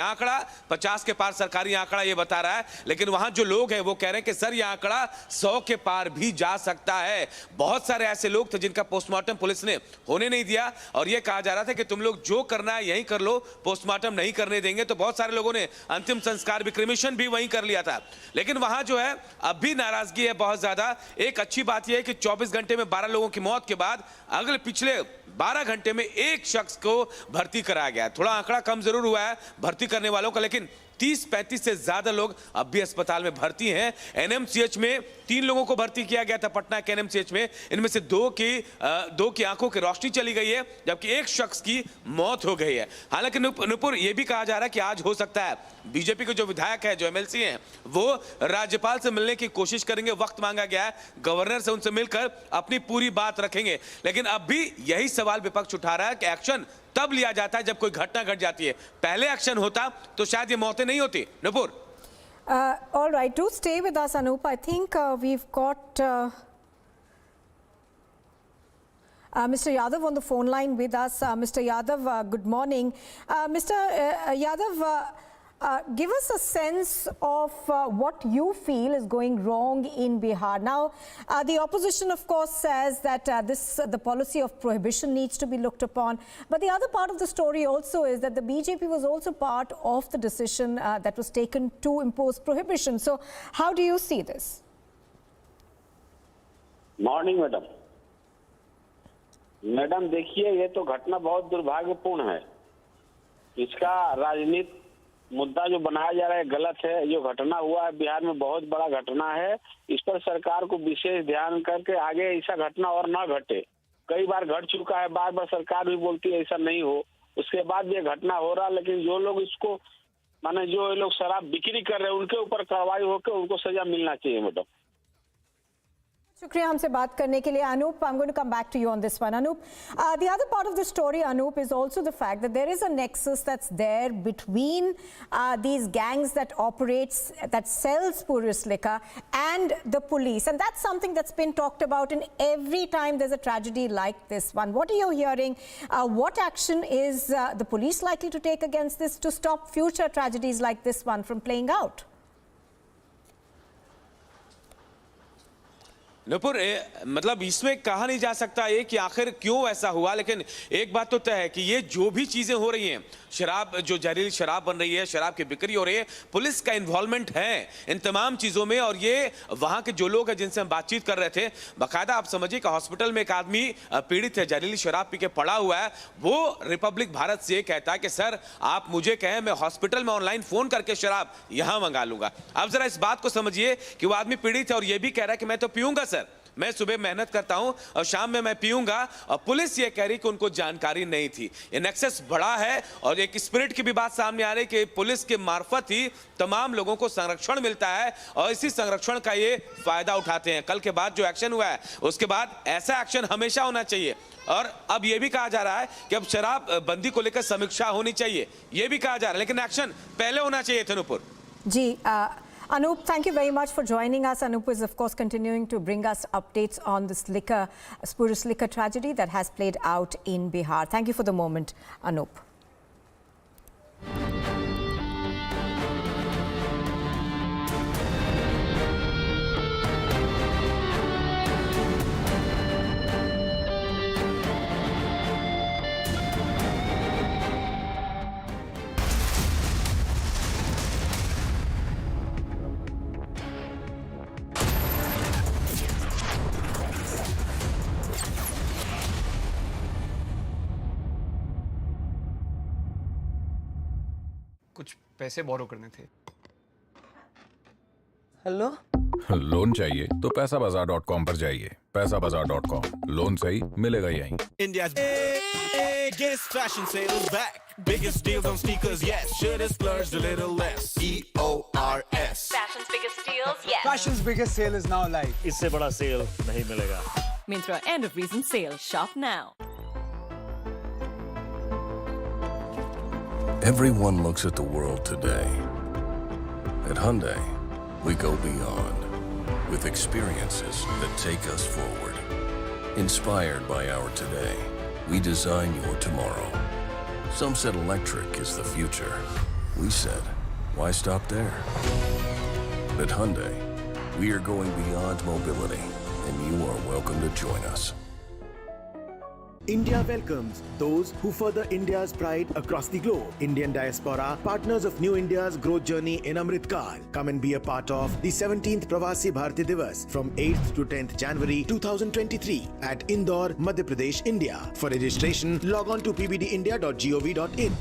आंकड़ा 50 के पार सरकारी आंकड़ा ये बता रहा है, लेकिन वहां जो लोग हैं वो कह रहे हैं कि सर ये आंकड़ा 100 के पार भी जा सकता है। बहुत सारे ऐसे लोग थे जिनका पोस्टमार्टम पुलिस ने होने नहीं दिया और ये कहा जा रहा था कि तुम लोग जो करना है यहीं कर लो, पोस्टमार्टम नहीं करने देंगे। तो बहुत सारे लोगों ने अंतिम संस्कार भी, क्रिमेशन भी वहीं कर लिया था। लेकिन वहां जो है अब भी नाराजगी है बहुत ज्यादा। एक अच्छी बात यह है कि 24 घंटे में 12 लोगों की मौत के बाद अगले पिछले 12 घंटे में एक शख्स को भर्ती कराया गया। थोड़ा आंकड़ा कम जरूर हुआ है भर्ती करने वालों का, लेकिन 30-35 से ज्यादा लोग अब भी अस्पताल में भर्ती हैं। एनएमसीएच में 3 लोगों को भर्ती किया गया था पटना के एनएमसीएच में। इनमें से 2 की आंखों की रोशनी चली गई है, जबकि एक शख्स की मौत हो गई है। हालांकि नुपुर यह भी कहा जा रहा है कि आज हो सकता है बीजेपी के जो विधायक है, जो एमएलसी हैं, वो राज्यपाल से मिलने की कोशिश करेंगे। वक्त मांगा गया है, गवर्नर से उनसे मिलकर अपनी पूरी बात रखेंगे। लेकिन अब भी यही सवाल विपक्ष उठा रहा है कि एक्शन तब लिया जाता है जब कोई घटना घट जाती है। पहले एक्शन होता तो शायद ये मौतें नहीं होती। Nupur, all right, do stay with us, Anup. I think we've got Mr. Yadav on the phone line with us. Mr. Yadav, good morning. Mr. Yadav, give us a sense of what you feel is going wrong in Bihar. Now, the opposition, of course, says that the policy of prohibition needs to be looked upon. But the other part of the story also is that the BJP was also part of the decision that was taken to impose prohibition. So, how do you see this? Morning madam देखिए, ये तो घटना बहुत दुर्भाग्यपूर्ण है। इसका राजनीतिक मुद्दा जो बनाया जा रहा है गलत है। जो घटना हुआ है बिहार में बहुत बड़ा घटना है। इस पर सरकार को विशेष ध्यान करके आगे ऐसा घटना और ना घटे। कई बार घट चुका है, बार बार सरकार भी बोलती है ऐसा नहीं हो, उसके बाद ये घटना हो रहा। लेकिन जो लोग इसको माने जो लोग शराब बिक्री कर रहे हैं उनके ऊपर कार्रवाई होकर उनको सजा मिलना चाहिए मैडम। शुक्रिया हमसे बात करने के लिए। Anup, I'm going to come back to you on this one. Anup, the other part of the story, Anup, is also the fact that there is a nexus that's there between these gangs that operates, that sells spurious liquor, and the police. And that's something that's been talked about in every time there's a tragedy like this one. What are you hearing? What action is the police likely to take against this to stop future tragedies like this one from playing out? Nupur, मतलब इसमें कहा नहीं जा सकता ये कि आखिर क्यों ऐसा हुआ, लेकिन एक बात तो तय है कि ये जो भी चीजें हो रही हैं, शराब, जो जहरीली शराब बन रही है, शराब की बिक्री हो रही है, पुलिस का इन्वॉल्वमेंट है इन तमाम चीजों में। और ये वहां के जो लोग हैं जिनसे हम बातचीत कर रहे थे, बाकायदा आप समझिए कि हॉस्पिटल में एक आदमी पीड़ित है, जहरीली शराब पी के पड़ा हुआ है। वो रिपब्लिक भारत से कहता है कि सर आप मुझे कहें, मैं हॉस्पिटल में ऑनलाइन फोन करके शराब यहां मंगा लूंगा। अब जरा इस बात को समझिए कि वो आदमी पीड़ित है और ये भी कह रहा है कि मैं तो पीऊंगा सर, मैं सुबह मेहनत करता हूं और शाम में मैं पीऊंगा। और पुलिस ये कह रही कि उनको जानकारी नहीं थी। ये नेक्सस बड़ा है और एक स्पिरिट की भी बात सामने आ रही कि पुलिस के मार्फत ही तमाम लोगों को संरक्षण मिलता है और इसी संरक्षण का ये फायदा उठाते हैं। कल के बाद जो एक्शन हुआ है उसके बाद ऐसा एक्शन हमेशा होना चाहिए। और अब यह भी कहा जा रहा है कि अब शराब बंदी को लेकर समीक्षा होनी चाहिए, यह भी कहा जा रहा है, लेकिन एक्शन पहले होना चाहिए थे। नुपुर जी, Anup, thank you very much for joining us. Anup is, of course, continuing to bring us updates on this spurious liquor tragedy that has played out in Bihar. Thank you for the moment, Anup. कुछ पैसे बोरो करने थे। Hello, loan चाहिए तो पैसाबाजार.com पर जाइए। पैसाबाजार.com, loan सही मिलेगा यहीं। India's biggest fashion sale is back. Biggest deals on sneakers, yes. Should have splurged a little less. EORS. Fashion's biggest deals, yes. Fashion's biggest sale is now live. इससे बड़ा cell नहीं मिलेगा। Myntra end of reason sale. Shop now. Everyone looks at the world today. At Hyundai, we go beyond with experiences that take us forward. Inspired by our today, we design your tomorrow. Some said electric is the future. We said, why stop there? At Hyundai, we are going beyond mobility, and you are welcome to join us. India welcomes those who further India's pride across the globe. Indian diaspora, partners of New India's growth journey in Amritkal. Come and be a part of the 17th Pravasi Bharati Divas from 8th to 10th January 2023 at Indore, Madhya Pradesh, India. For registration, log on to pbdindia.gov.in.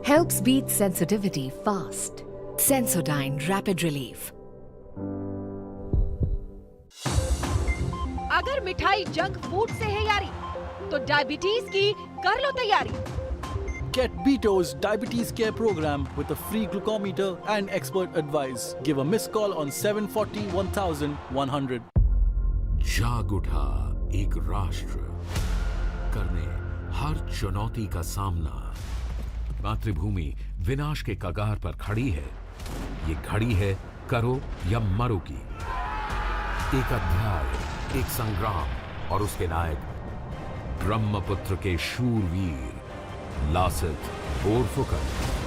Helps beat sensitivity fast. Sensodyne Rapid Relief. अगर मिठाई junk food से है यारी, तो diabetes की कर लो तैयारी. Get Beto's Diabetes Care Program with a free glucometer and expert advice. Give a missed call on 740 1100. जाग उठा एक राष्ट्र करने हर चुनौती का सामना. मातृभूमि विनाश के कगार पर खड़ी है. ये घड़ी है करो या मरो की. एक अध्याय, एक संग्राम और उसके नायक ब्रह्मपुत्र के शूरवीर Lasit Borphukan.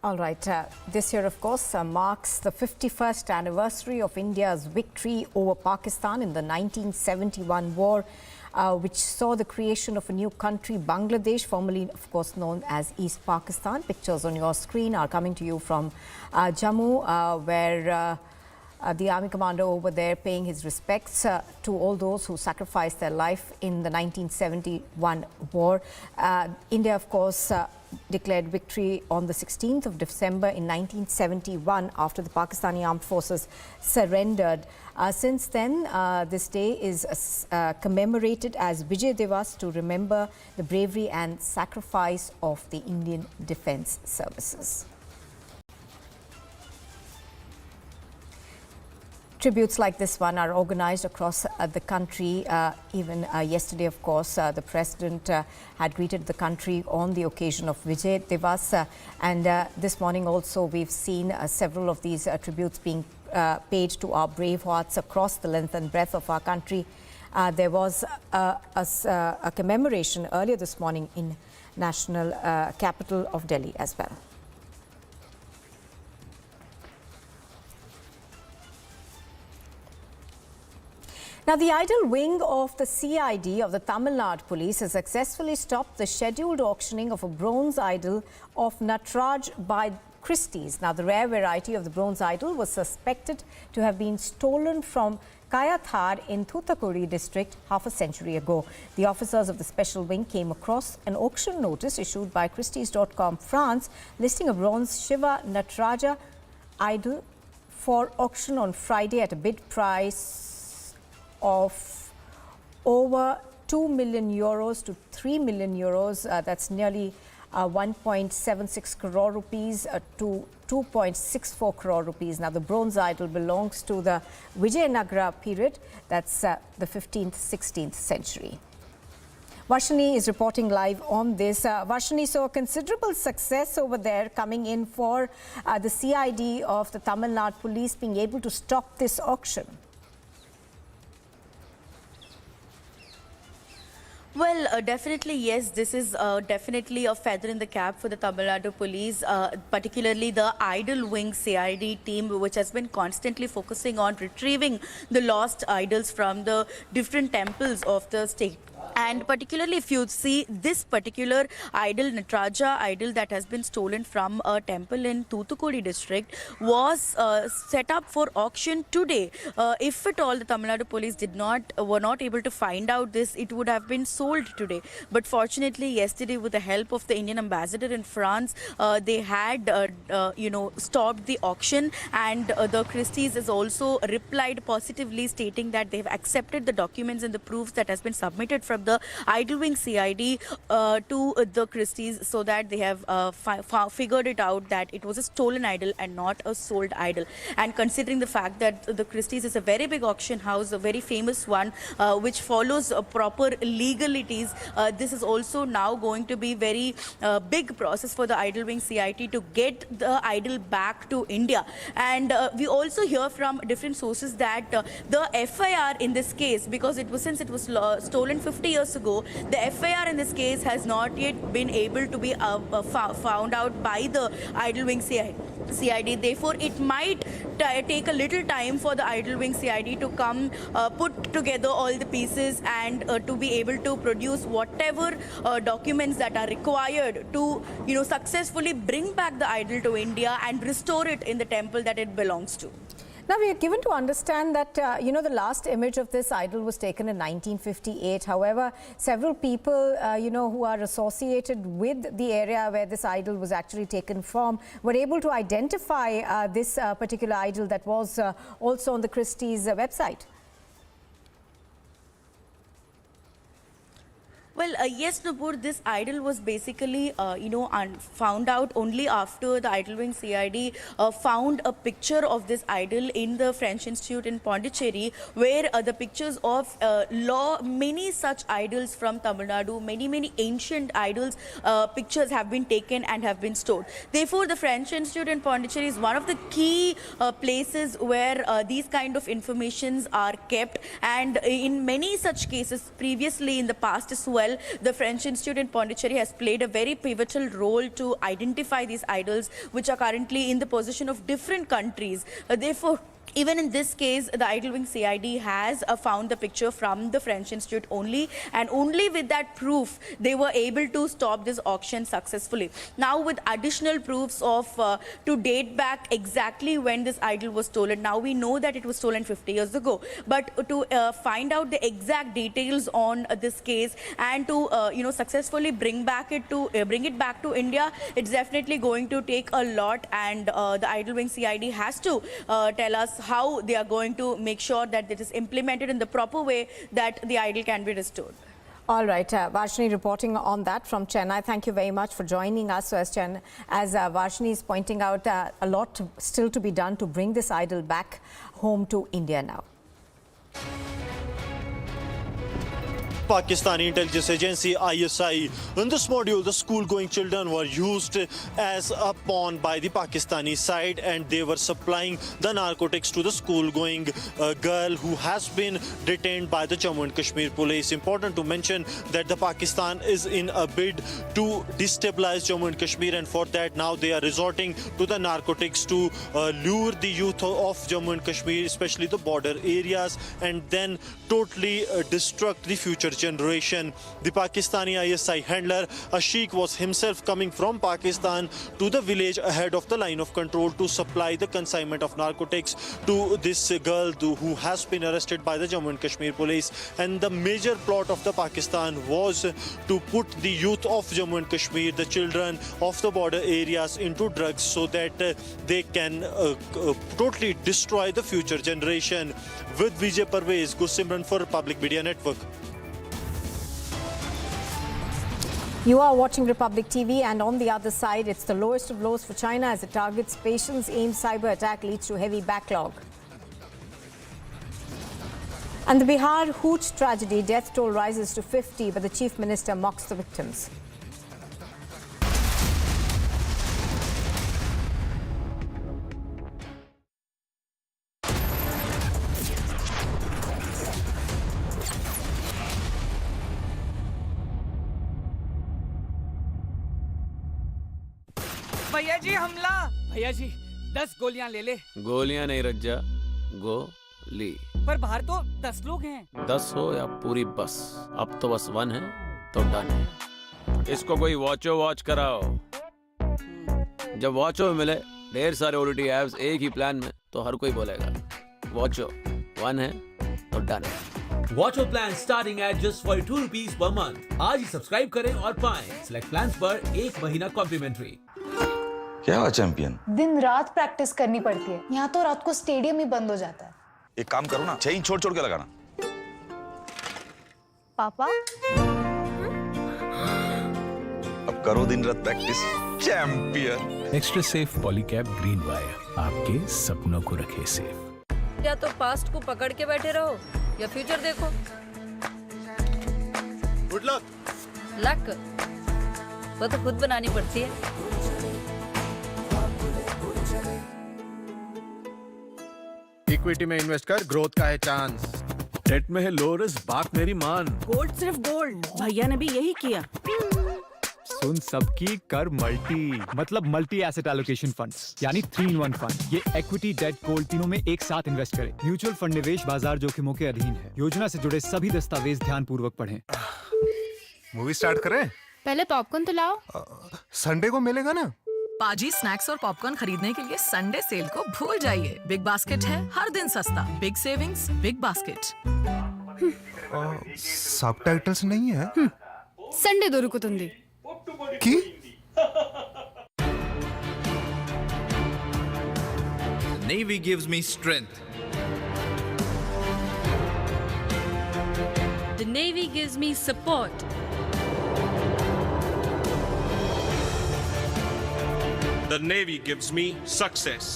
All right, this year, of course, marks the 51st anniversary of India's victory over Pakistan in the 1971 war, which saw the creation of a new country, Bangladesh, formerly, of course, known as East Pakistan. Pictures on your screen are coming to you from Jammu, where the army commander over there paying his respects to all those who sacrificed their life in the 1971 war. India, of course, declared victory on the 16th of December in 1971 after the Pakistani armed forces surrendered. Since then, this day is commemorated as Vijay Diwas to remember the bravery and sacrifice of the Indian Defence Services. Tributes like this one are organized across the country. Even yesterday, of course, the president had greeted the country on the occasion of Vijay Diwas. And this morning also, we've seen several of these tributes being paid to our brave hearts across the length and breadth of our country. There was a commemoration earlier this morning in national capital of Delhi as well. Now, the idol wing of the CID of the Tamil Nadu police has successfully stopped the scheduled auctioning of a bronze idol of Nataraja by Christie's. Now, the rare variety of the bronze idol was suspected to have been stolen from Kayathar in Thoothukudi district half a century ago. The officers of the special wing came across an auction notice issued by Christie's.com France listing a bronze Shiva Nataraja idol for auction on Friday at a bid price of over 2 million euros to 3 million euros. That's nearly 1.76 crore rupees to 2.64 crore rupees. Now, the bronze idol belongs to the Vijayanagara period. That's the 15th, 16th century. Varshini is reporting live on this. Varshini, so a considerable success over there coming in for the CID of the Tamil Nadu police being able to stop this auction. Well, definitely, yes. This is definitely a feather in the cap for the Tamil Nadu police, particularly the idol wing CID team, which has been constantly focusing on retrieving the lost idols from the different temples of the state. And particularly if you see this particular idol, Nataraja idol that has been stolen from a temple in Thoothukudi district was set up for auction today. If at all the Tamil Nadu police were not able to find out this, it would have been sold today. But fortunately yesterday, with the help of the Indian ambassador in France, they had stopped the auction, and the Christie's has also replied positively, stating that they've accepted the documents and the proofs that has been submitted from the Idlewing CID to the Christie's, so that they have figured it out that it was a stolen idol and not a sold idol. And considering the fact that the Christie's is a very big auction house, a very famous one, which follows proper legalities, this is also now going to be very big process for the Idlewing CID to get the idol back to India. And we also hear from different sources that the FIR in this case, because since it was stolen 50 years ago, the FIR in this case has not yet been able to be found out by the Idlewing CID. Therefore, it might take a little time for the Idlewing CID to come, put together all the pieces, and to be able to produce whatever documents that are required to, successfully bring back the idol to India and restore it in the temple that it belongs to. Now, we are given to understand that, the last image of this idol was taken in 1958. However, several people, who are associated with the area where this idol was actually taken from were able to identify this particular idol that was also on the Christie's website. Well, yes, Nupur, this idol was basically, found out only after the Idolwing CID found a picture of this idol in the French Institute in Pondicherry, where the pictures of many such idols from Tamil Nadu, many ancient idols, pictures have been taken and have been stored. Therefore, the French Institute in Pondicherry is one of the key places where these kind of informations are kept. And in many such cases, previously in the past as well, the French Institute in Pondicherry has played a very pivotal role to identify these idols, which are currently in the possession of different countries. Therefore, even in this case, the Idolwing CID has found the picture from the French Institute only, and only with that proof they were able to stop this auction successfully. Now, with additional proofs of to date back exactly when this idol was stolen. Now we know that it was stolen 50 years ago, but to find out the exact details on this case and to successfully bring it back to India, it's definitely going to take a lot. And the Idolwing CID has to tell us how they are going to make sure that it is implemented in the proper way that the idol can be restored. All right, Varshini reporting on that from Chennai. Thank you very much for joining us. So as Varshini is pointing out, a lot still to be done to bring this idol back home to India now. Pakistani intelligence agency ISI. In this module, the school-going children were used as a pawn by the Pakistani side, and they were supplying the narcotics to the school-going girl who has been detained by the Jammu and Kashmir police. Important to mention that the Pakistan is in a bid to destabilize Jammu and Kashmir, and for that now they are resorting to the narcotics to lure the youth of Jammu and Kashmir, especially the border areas, and then totally destruct the future generation. The Pakistani ISI handler, a sheikh, was himself coming from Pakistan to the village ahead of the line of control to supply the consignment of narcotics to this girl who has been arrested by the Jammu and Kashmir police. And the major plot of the Pakistan was to put the youth of Jammu and Kashmir, the children of the border areas, into drugs so that they can totally destroy the future generation. With Vijay Parvez, Gursimran for Republic Media Network. You are watching Republic TV, and on the other side, it's the lowest of lows for China as it targets patients. AIM cyber attack leads to heavy backlog. And the Bihar Hooch tragedy, death toll rises to 50, but the chief minister mocks the victims. भैया जी हमला। भैया जी 10 गोलियां ले ले। गोलियां नहीं रज्जा, गोली। पर बाहर तो 10 लोग हैं। 10 हो या पूरी बस, अब तो बस 1 है तो डन है। इसको कोई वॉच कराओ। जब वॉचो मिले ढेर सारे OTT ऐप्स एक ही प्लान में, तो हर कोई बोलेगा वॉचो 1 है तो डन है। Watcho plan starting at just 42 rupees per month. आज ही सब्सक्राइब करें और पाएं सिलेक्ट प्लान्स पर 1 महीना कॉम्प्लीमेंट्री। क्या हुआ चैंपियन? दिन रात प्रैक्टिस करनी पड़ती है। यहाँ तो रात को स्टेडियम ही बंद हो जाता है। एक काम करो ना, चेन छोड़ के लगाना। पापा अब करो दिन रात practice. Champion. Extra safe Polycab green wire, आपके सपनों को रखे सेफ। या तो पास्ट को पकड़ के बैठे रहो या फ्यूचर देखो। Good luck. लक वो तो खुद बनानी पड़ती है। इक्विटी में इन्वेस्ट कर, ग्रोथ का है चांस। डेट में है लो रिस्क, बात मेरी मान। गोल्ड सिर्फ गोल्ड, भैया ने भी यही किया। सुन सबकी, कर मल्टी, मतलब मल्टी एसेट एलोकेशन फंड्स, यानी 3-in-1 फंड। ये इक्विटी, डेट, गोल्ड तीनों में एक साथ इन्वेस्ट करें। म्यूचुअल फंड निवेश बाजार जोखिमों के अधीन है। योजना से जुड़े सभी दस्तावेज ध्यान पूर्वक पढ़ें। मूवी स्टार्ट करें? पहले पॉपकॉर्न तो लाओ। संडे को मिलेगा ना? पाजी स्नैक्स और पॉपकॉर्न खरीदने के लिए संडे सेल को भूल जाइए। बिग बास्केट है हर दिन सस्ता। Big savings, big basket. Subtitles नहीं है? संडे दोरुकुतुंदी की? Navy gives me strength. The Navy gives me support. The Navy gives me success.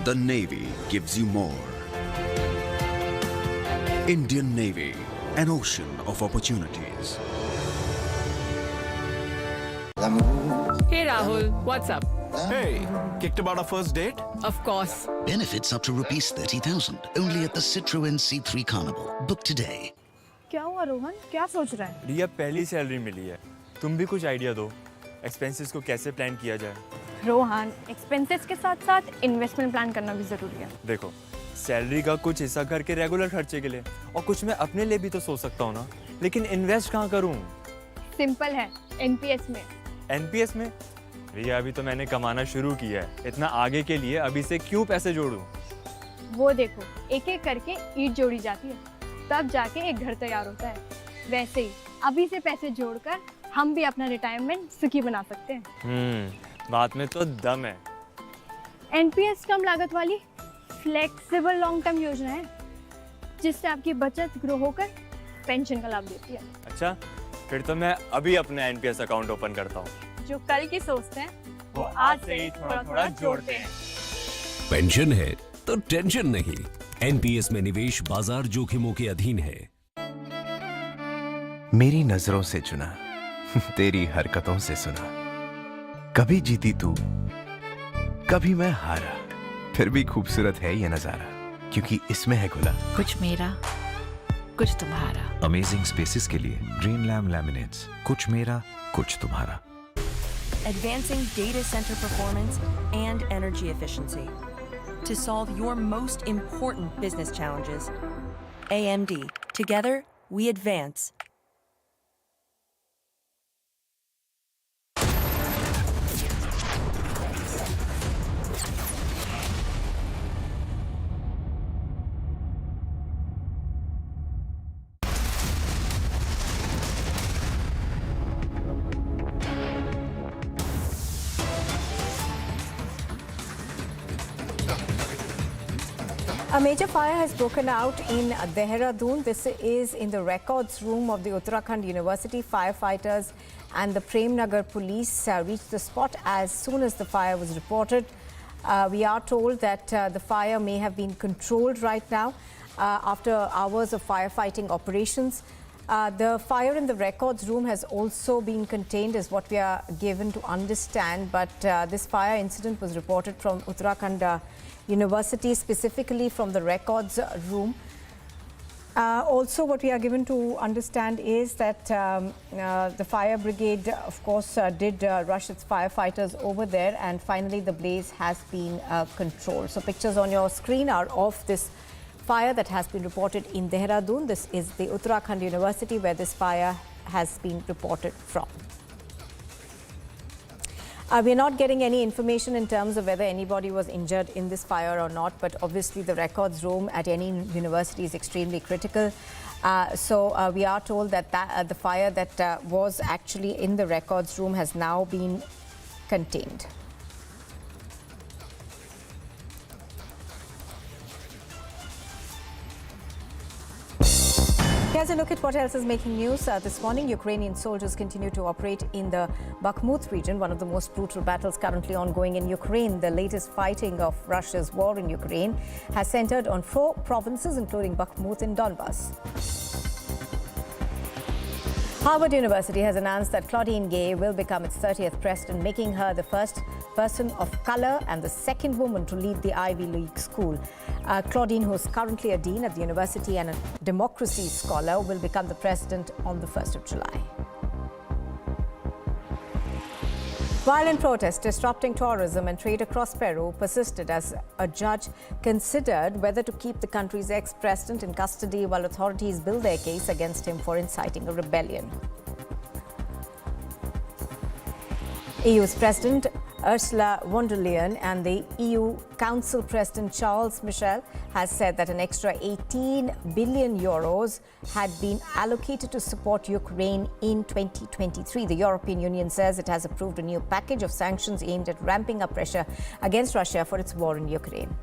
The Navy gives you more. Indian Navy, an ocean of opportunities. Hey Rahul, what's up? Hey, kicked about our first date? Of course. Benefits up to rupees 30,000 only at the Citroën C3 Carnival. Book today. क्या हुआ रोहन, क्या सोच रहा है? रिया पहली salary मिली है, तुम भी कुछ आइडिया दो, एक्सपेंसेस को कैसे प्लान किया जाए? रोहन, एक्सपेंसेस के साथ साथ इन्वेस्टमेंट प्लान करना भी जरूरी है। देखो, सैलरी का कुछ हिस्सा घर के रेगुलर खर्चे के लिए और कुछ मैं अपने लिए भी तो सोच सकता हूँ ना, लेकिन इन्वेस्ट कहाँ करूँ? सिंपल है, एनपीएस में। एनपीएस में? रिया अभी तो मैंने कमाना शुरू किया है, इतना आगे के लिए अभी से क्यों पैसे जोड़ूं? वो देखो, एक एक करके ईंट जोड़ी जाती है, तब जाके एक घर तैयार होता है। वैसे ही अभी से पैसे जोड़कर हम भी अपना रिटायरमेंट सुखी बना सकते हैं। बात में तो दम है। एनपीएस कम लागत वाली फ्लेक्सिबल लॉन्ग टर्म योजना है, जिससे आपकी बचत ग्रो होकर पेंशन का लाभ देती है। अच्छा, फिर तो मैं अभी अपना एनपीएस अकाउंट ओपन करता हूँ। जो कल की सोचते हैं वो आज से ही थोड़ा थोड़ा जोड़ते हैं। पेंशन है तो टेंशन नहीं। एनपीएस में निवेश बाजार जोखिमों के अधीन है। मेरी नजरों से चुना, तेरी हरकतों से सुना। कभी जीती तू, कभी मैं हारा, फिर भी खूबसूरत है ये नजारा, क्योंकि इसमें है खुला कुछ मेरा, कुछ तुम्हारा। अमेजिंग स्पेसेस के लिए ग्रीन लैम लैमिनेट्स, कुछ मेरा, कुछ तुम्हारा। Advancing data center performance and energy efficiency to solve your most important business challenges. AMD. Together, we advance. A major fire has broken out in Dehradun. This is in the records room of the Uttarakhand University. Firefighters and the Premnagar police reached the spot as soon as the fire was reported. We are told that the fire may have been controlled right now after hours of firefighting operations. The fire in the records room has also been contained, is what we are given to understand. But this fire incident was reported from Uttarakhand University, specifically from the records room. Also, what we are given to understand is that the fire brigade, of course, did rush its firefighters over there, and finally the blaze has been controlled. So pictures on your screen are of this fire that has been reported in Dehradun. This is the Uttarakhand University where this fire has been reported from. We are not getting any information in terms of whether anybody was injured in this fire or not, but obviously the records room at any university is extremely critical. So we are told that, the fire that was actually in the records room has now been contained. Here's a look at what else is making news. This morning, Ukrainian soldiers continue to operate in the Bakhmut region, one of the most brutal battles currently ongoing in Ukraine. The latest fighting of Russia's war in Ukraine has centered on 4 provinces, including Bakhmut and Donbas. Harvard University has announced that Claudine Gay will become its 30th president, making her the first person of color and the second woman to lead the Ivy League school. Claudine, who is currently a dean at the university and a democracy scholar, will become the president on the 1st of July. Violent protests disrupting tourism and trade across Peru persisted as a judge considered whether to keep the country's ex-president in custody while authorities build their case against him for inciting a rebellion. EU's President Ursula von der Leyen and the EU Council President Charles Michel has said that an extra 18 billion euros had been allocated to support Ukraine in 2023. The European Union says it has approved a new package of sanctions aimed at ramping up pressure against Russia for its war in Ukraine.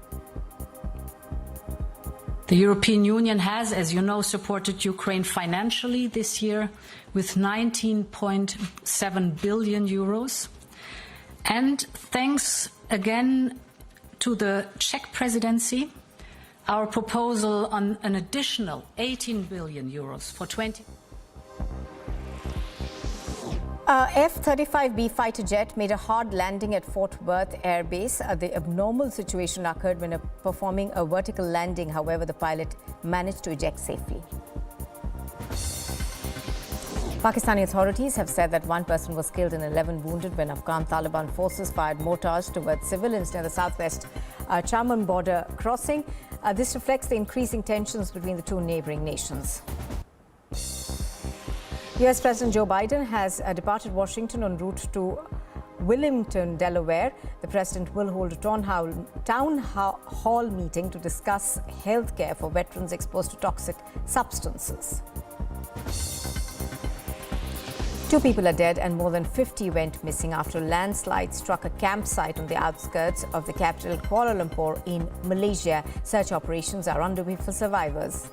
The European Union has, as you know, supported Ukraine financially this year with 19.7 billion euros. And thanks again to the Czech presidency, our proposal on an additional 18 billion euros for 20. F-35B fighter jet made a hard landing at Fort Worth Air Base. The abnormal situation occurred when performing a vertical landing. However, the pilot managed to eject safely. Pakistani authorities have said that one person was killed and 11 wounded when Afghan Taliban forces fired mortars towards civilians near the southwest Chaman border crossing. This reflects the increasing tensions between the two neighboring nations. US President Joe Biden has departed Washington en route to Wilmington, Delaware. The president will hold a town hall meeting to discuss health care for veterans exposed to toxic substances. 2 people are dead and more than 50 went missing after a landslide struck a campsite on the outskirts of the capital Kuala Lumpur in Malaysia. Search operations are underway for survivors.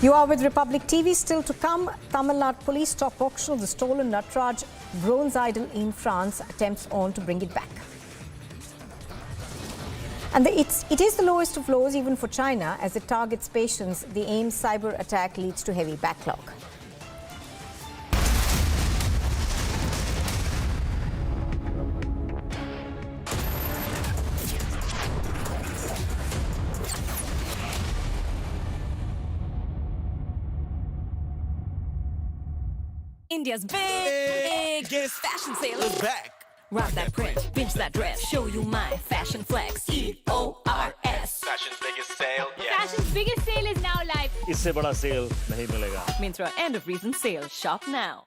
You are with Republic TV. Still to come, Tamil Nadu police stop auction of the stolen Nataraja bronze idol in France. Attempts on to bring it back. And it is the lowest of lows even for China as it targets patients. The EAM cyber attack leads to heavy backlog. India's biggest fashion sale is back. Rock that print, pinch that dress, show you my fashion flex. EORS. Fashion's biggest sale, yeah. Fashion's biggest sale is now live. इससे बड़ा sale नहीं मिलेगा. Myntra end of reason sale. Shop now.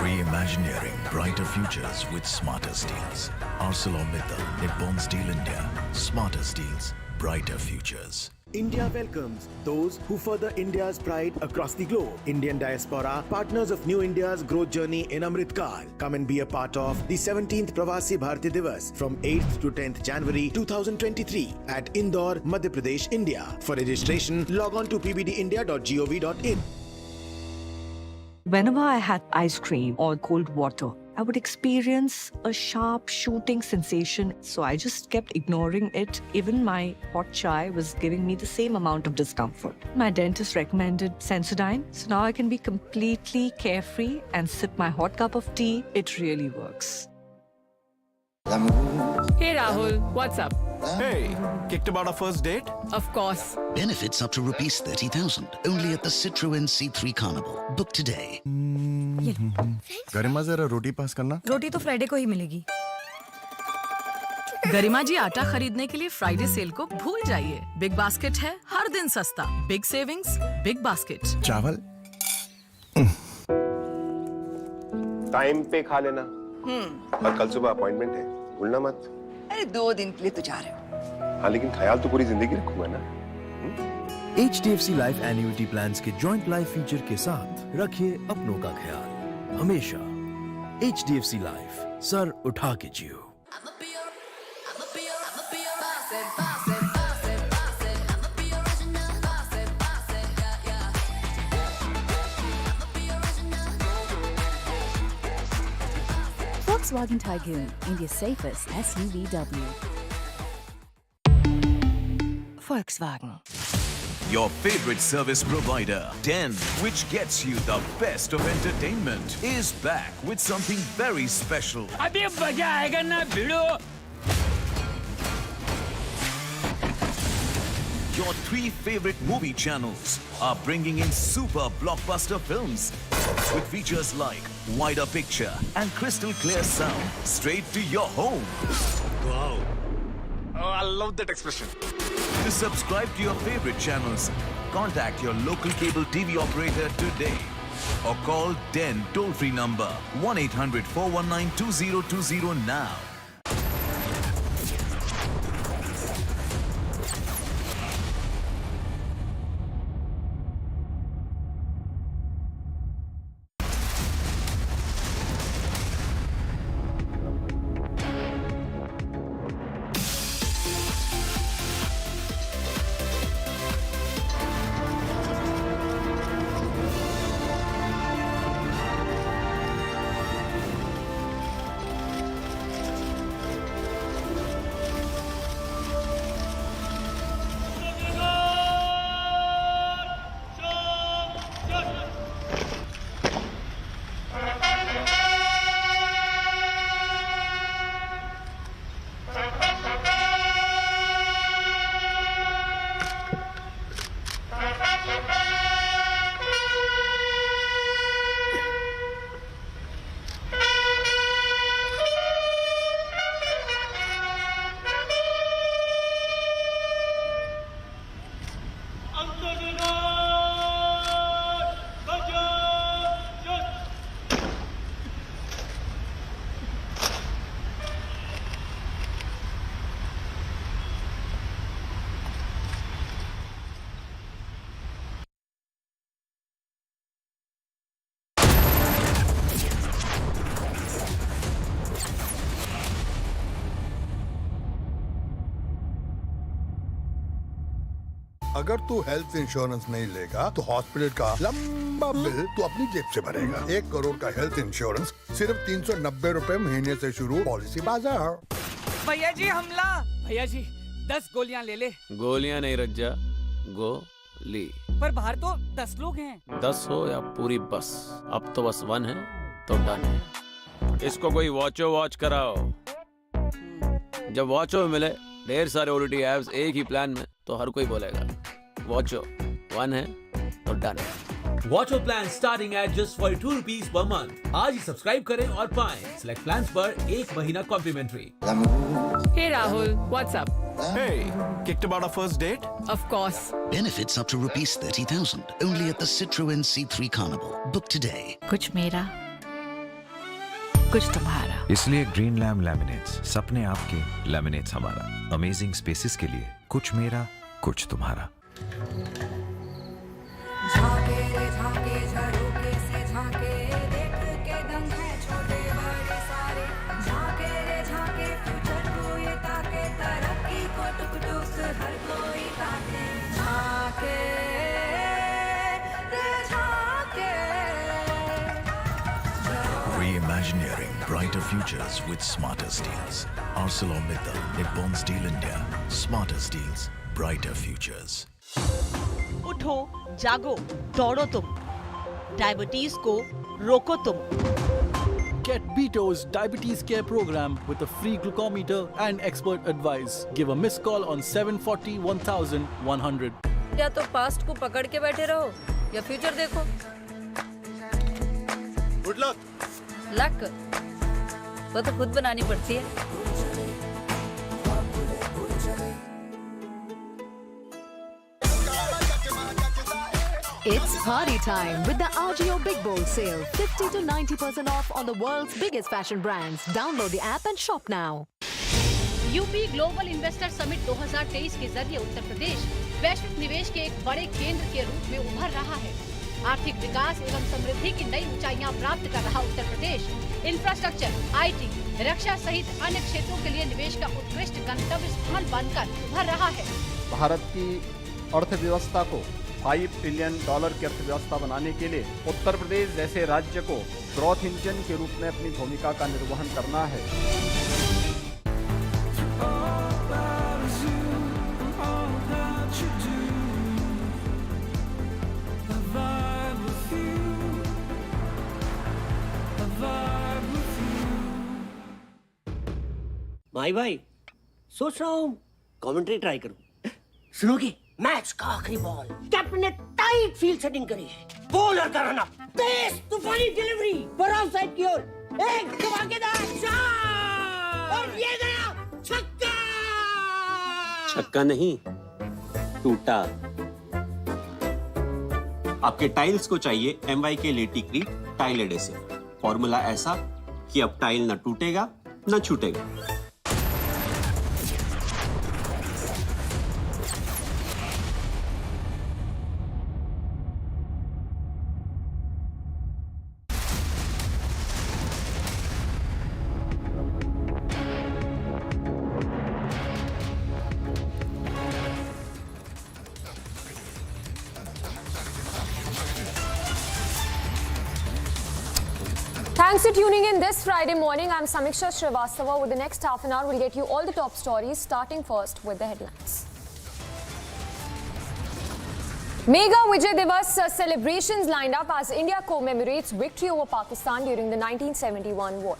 Reimagineering brighter futures with smarter steels. ArcelorMittal, Nippon Steel India. Smarter steels, brighter futures. India welcomes those who further India's pride across the globe. Indian diaspora, partners of New India's growth journey in Amritkal. Come and be a part of the 17th Pravasi Bharati Divas from 8th to 10th January 2023 at Indore, Madhya Pradesh, India. For registration, log on to pbdindia.gov.in. Whenever I had ice cream or cold water, I would experience a sharp shooting sensation. So I just kept ignoring it. Even my hot chai was giving me the same amount of discomfort. My dentist recommended Sensodyne. So now I can be completely carefree and sip my hot cup of tea. It really works. Hey Rahul, what's up? Hey, kicked about our first date? Of course. Benefits up to rupees 30,000 only at the Citroën C3 Carnival. Book today. गरिमा जरा रोटी पास करना. रोटी तो Friday को ही मिलेगी. गरिमा जी आटा खरीदने के लिए Friday sale को भूल जाइए. बिग बास्केट है हर दिन सस्ता. Big savings, big basket. चावल टाइम पे खा लेना. और कल सुबह अपॉइंटमेंट है, भूलना मत. अरे 2 दिन के लिए तो जा रहे हो. हाँ लेकिन ख्याल तो पूरी जिंदगी रखूंगा ना. HDFC लाइफ एन्युटी प्लान्स के जॉइंट लाइफ फीचर के साथ रखिए अपनों का ख्याल हमेशा. HDFC लाइफ, सर उठा के जियो. Volkswagen Tygoon, India's safest SUVW. Volkswagen. Your favorite service provider, Den, which gets you the best of entertainment, is back with something very special. अभी मजा आएगा ना भिड़ो. Your 3 favorite movie channels are bringing in super blockbuster films with features like wider picture and crystal clear sound straight to your home. Wow. Oh, I love that expression. To subscribe to your favorite channels, contact your local cable TV operator today or call Den toll-free number 1-800-419-2020 now. अगर तू health insurance नहीं लेगा तो hospital का लंबा bill तू अपनी जेब से भरेगा। 1 करोड़ का हेल्थ इंश्योरेंस सिर्फ 390 रुपए महीने से शुरू। पॉलिसी बाजार। भैया जी हमला. भैया जी 10 गोलियां ले ले. गोलियां नहीं रज्जा, गोली. पर बाहर तो 10 लोग हैं. 10 हो या पूरी बस, अब तो बस 1 है तो डन है. इसको कोई वॉच कराओ. जब वॉचो मिले ढेर सारे ओटीटी ऐप्स एक ही प्लान में तो हर कोई बोलेगा वॉचो 1 है तो डन है. Watcho plan starting at just 42 rupees per month. आज ही सब्सक्राइब करें और पाएं सिलेक्ट प्लान्स पर 1 महीना complementary. Hey Rahul, what's up? Hey, kicked about our first date? Of course. Benefits up to rupees 30,000 only at the Citroën C3 Carnival. Book today. कुछ मेरा, कुछ तुम्हारा. इसलिए ग्रीन लैम लैमिनेट्स, सपने आपके, लैमिनेट्स हमारा. अमेजिंग स्पेसेस के लिए कुछ मेरा, कुछ तुम्हारा. झाके रे झाके झरोके से झाके, देख के दंग है छोटे बड़े सारे. झाके रे झाके फ्यूचर को ये ताके, तरक्की को टुक टुक हर कोई ताके. झाके रे झाके. Reimagineering brighter futures with smarter steels. ArcelorMittal, Nippon Steel India. Smarter steels, brighter futures. उठो, जागो, दौड़ो तुम. डायबिटीज को रोको तुम. Get Beto's Diabetes Care Program with a free glucometer and expert advice. Give a missed call on 740 1100. या तो past को पकड़ के बैठे रहो या फ्यूचर देखो. Good luck. लक वो तो खुद बनानी पड़ती है. It's party time with the RGO Big Bold Sale. 50 to 90% off on the world's biggest fashion brands. Download the app and shop now. UP global investor summit 2023 के जरिए उत्तर प्रदेश वैश्विक निवेश के एक बड़े केंद्र के रूप में उभर रहा है. आर्थिक विकास एवं समृद्धि की नई ऊंचाइयां प्राप्त कर रहा उत्तर प्रदेश इंफ्रास्ट्रक्चर, आईटी, रक्षा सहित अन्य क्षेत्रों के लिए निवेश का उत्कृष्ट गंतव्य स्थान बनकर उभर रहा है. भारत की अर्थव्यवस्था को $5 ट्रिलियन की अर्थव्यवस्था बनाने के लिए उत्तर प्रदेश जैसे राज्य को ग्रोथ इंजन के रूप में अपनी भूमिका का निर्वहन करना है. भाई सोच रहा हूँ कमेंट्री ट्राई करूँ। सुनोगे? मैच का आखिरी बॉल, कैप्टन ने टाइट फील्ड सेटिंग करी है, बॉलर का रन अप, तेज तूफानी डिलीवरी, बराबर साइड की ओर, एक धमाकेदार शॉट और ये गया छक्का। छक्का नहीं, टूटा। आपके टाइल्स को चाहिए MY के लेटिक्रीट टाइल एडेसिव। फॉर्मूला ऐसा कि अब टाइल न टूटेगा न छूटेगा। Thanks for tuning in this Friday morning. I'm Samiksha Srivastava. With the next half an hour, we'll get you all the top stories, starting first with the headlines. Mega Vijay Diwas celebrations lined up as India commemorates victory over Pakistan during the 1971 war.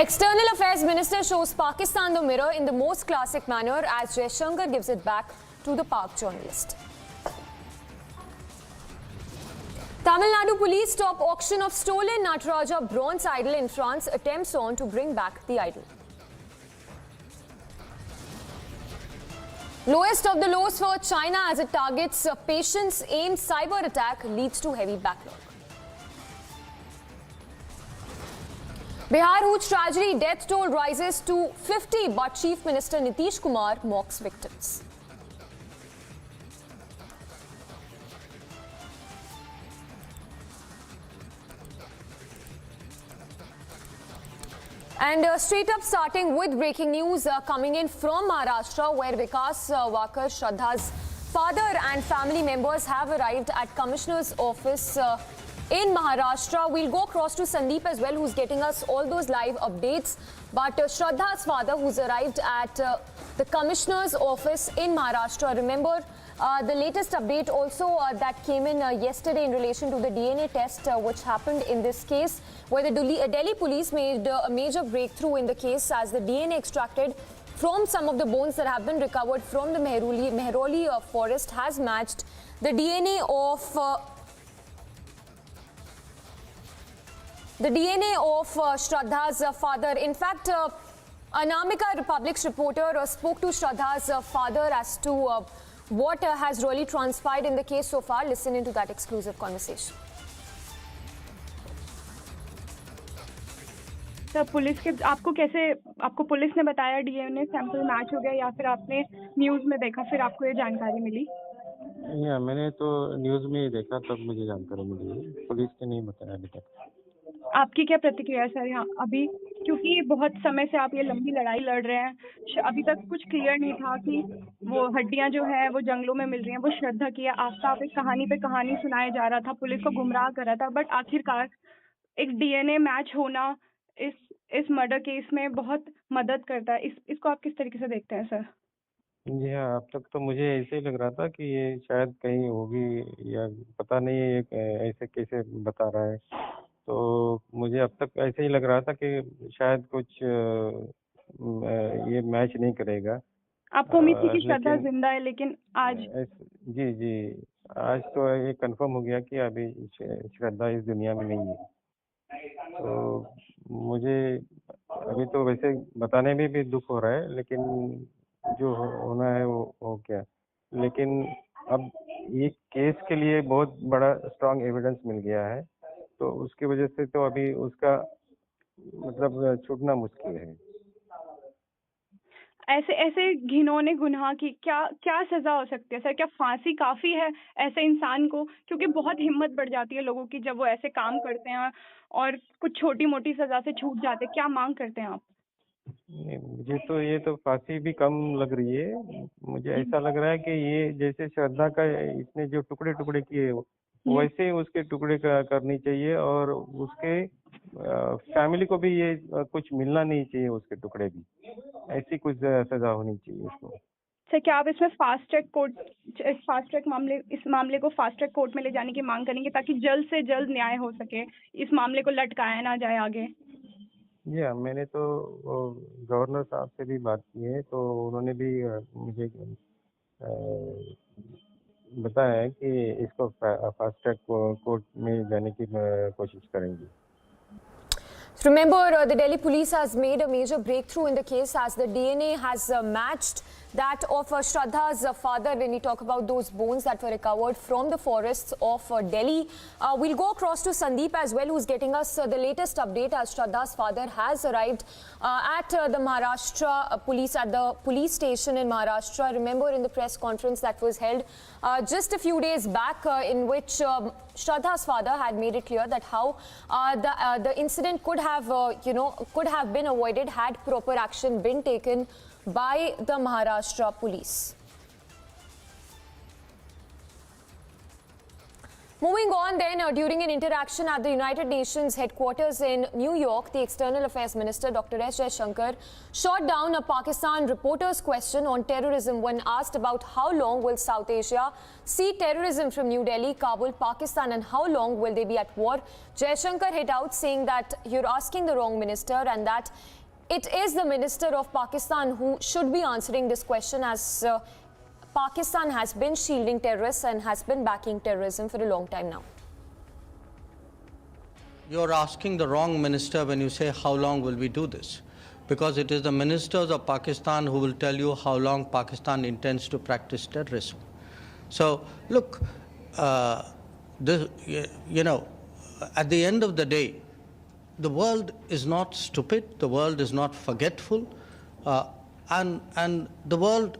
External Affairs Minister shows Pakistan the mirror in the most classic manner as Jaishankar gives it back to the Pak journalist. Tamil Nadu police stop auction of stolen Nataraja bronze idol in France, attempts on to bring back the idol. Lowest of the lows for China as it targets a patient's aimed cyber attack leads to heavy backlog. Bihar Hooch tragedy death toll rises to 50 but Chief Minister Nitish Kumar mocks victims. And straight up starting with breaking news coming in from Maharashtra, where Vikas Vakar Shraddha's father and family members have arrived at Commissioner's office in Maharashtra. We'll go across to Sandeep as well, who's getting us all those live updates. But Shraddha's father, who's arrived at the Commissioner's office in Maharashtra. Remember, the latest update also that came in yesterday in relation to the DNA test which happened in this case, where the Delhi police made a major breakthrough in the case as the DNA extracted from some of the bones that have been recovered from the Mehroli forest has matched the DNA of Shraddha's father. In fact, Anamika Republic's reporter spoke to Shraddha's father as to what has really transpired in the case so far. Listen into that exclusive conversation. तो police के आपको police ने बताया DNA sample match हो गया या फिर आपने न्यूज़ में देखा फिर आपको ये जानकारी मिली? या मैंने तो न्यूज़ में ही देखा तब मुझे जानकारी मिली, पुलिस ने नहीं बताया अभी तक। आपकी क्या प्रतिक्रिया है सर यहाँ अभी, क्योंकि बहुत समय से आप ये लंबी लड़ाई लड़ रहे हैं, अभी तक कुछ क्लियर नहीं था कि वो हड्डियां जो है वो जंगलों में मिल रही हैं, वो श्रद्धा की है। आपका एक कहानी पे कहानी सुनाया जा रहा था, पुलिस को गुमराह कर रहा था, बट आखिरकार एक डीएनए मैच होना इस मर्डर केस में बहुत मदद करता है। इसको आप किस तरीके से देखते हैं सर? जी हाँ, अब तक तो मुझे ऐसे ही लग रहा था कि ये शायद कहीं होगी या पता नहीं है, ये ऐसे कैसे बता रहा है, तो मुझे अब तक ऐसे ही लग रहा था कि शायद कुछ ये मैच नहीं करेगा। आपको उम्मीद थी कि श्रद्धा जिंदा है, लेकिन आज जी आज तो ये कंफर्म हो गया कि अभी श्रद्धा इस दुनिया में नहीं है। तो मुझे अभी तो वैसे बताने में भी दुख हो रहा है, लेकिन जो होना है वो हो गया। लेकिन अब ये केस के लिए बहुत बड़ा स्ट्रांग एविडेंस मिल गया है, तो उसकी वजह से तो अभी उसका मतलब छूटना मुश्किल है। ऐसे घिनौने गुनाह की क्या सजा हो सकती है सर? क्या फांसी काफी है ऐसे इंसान को? क्योंकि बहुत हिम्मत बढ़ जाती है लोगों की जब वो ऐसे काम करते हैं और कुछ छोटी मोटी सजा से छूट जाते हैं। क्या मांग करते हैं आप? मुझे तो ये तो फांसी भी कम लग रही है। मुझे ऐसा लग रहा है कि ये जैसे श्रद्धा का इसने जो टुकड़े टुकड़े किए वैसे ही उसके टुकड़े करनी चाहिए, और उसके फैमिली को भी ये कुछ मिलना नहीं चाहिए, उसके टुकड़े भी ऐसी कुछ सजा होनी चाहिए उसको। सर, क्या आप इसमें इस मामले को फास्ट ट्रैक कोर्ट में ले जाने की मांग करेंगे ताकि जल्द से जल्द न्याय हो सके, इस मामले को लटकाया ना जाए आगे? जी मैंने तो गवर्नर साहब से भी बात की है, तो उन्होंने भी मुझे बताया है कि इसको फास्ट ट्रैक कोर्ट में जाने की कोशिश करेंगे. Remember, the Delhi police has made a major breakthrough in the case as the DNA has matched that of Shraddha's father when we talk about those bones that were recovered from the forests of Delhi. We'll go across to Sandeep as well, who's getting us the latest update as Shraddha's father has arrived at the Maharashtra police, at the police station in Maharashtra. Remember in the press conference that was held just a few days back in which Shraddha's father had made it clear that how the incident could have, could have been avoided had proper action been taken by the Maharashtra police. Moving on then, during an interaction at the United Nations headquarters in New York, the External Affairs Minister Dr. S. Jaishankar shot down a Pakistan reporter's question on terrorism when asked about how long will South Asia see terrorism from New Delhi, Kabul, Pakistan, and how long will they be at war. Jaishankar hit out saying that you're asking the wrong minister and that it is the minister of Pakistan who should be answering this question as Pakistan has been shielding terrorists and has been backing terrorism for a long time now. You're asking the wrong minister when you say how long will we do this, because it is the ministers of Pakistan who will tell you how long Pakistan intends to practice terrorism. So look, at the end of the day, the world is not stupid, the world is not forgetful, and the world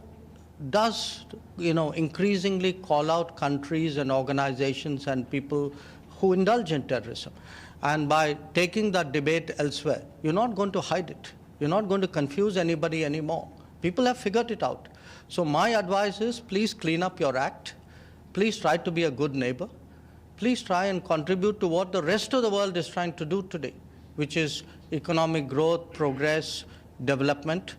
does, increasingly call out countries and organizations and people who indulge in terrorism. And by taking that debate elsewhere, you're not going to hide it. You're not going to confuse anybody anymore. People have figured it out. So my advice is, please clean up your act. Please try to be a good neighbor. Please try and contribute to what the rest of the world is trying to do today, which is economic growth, progress, development.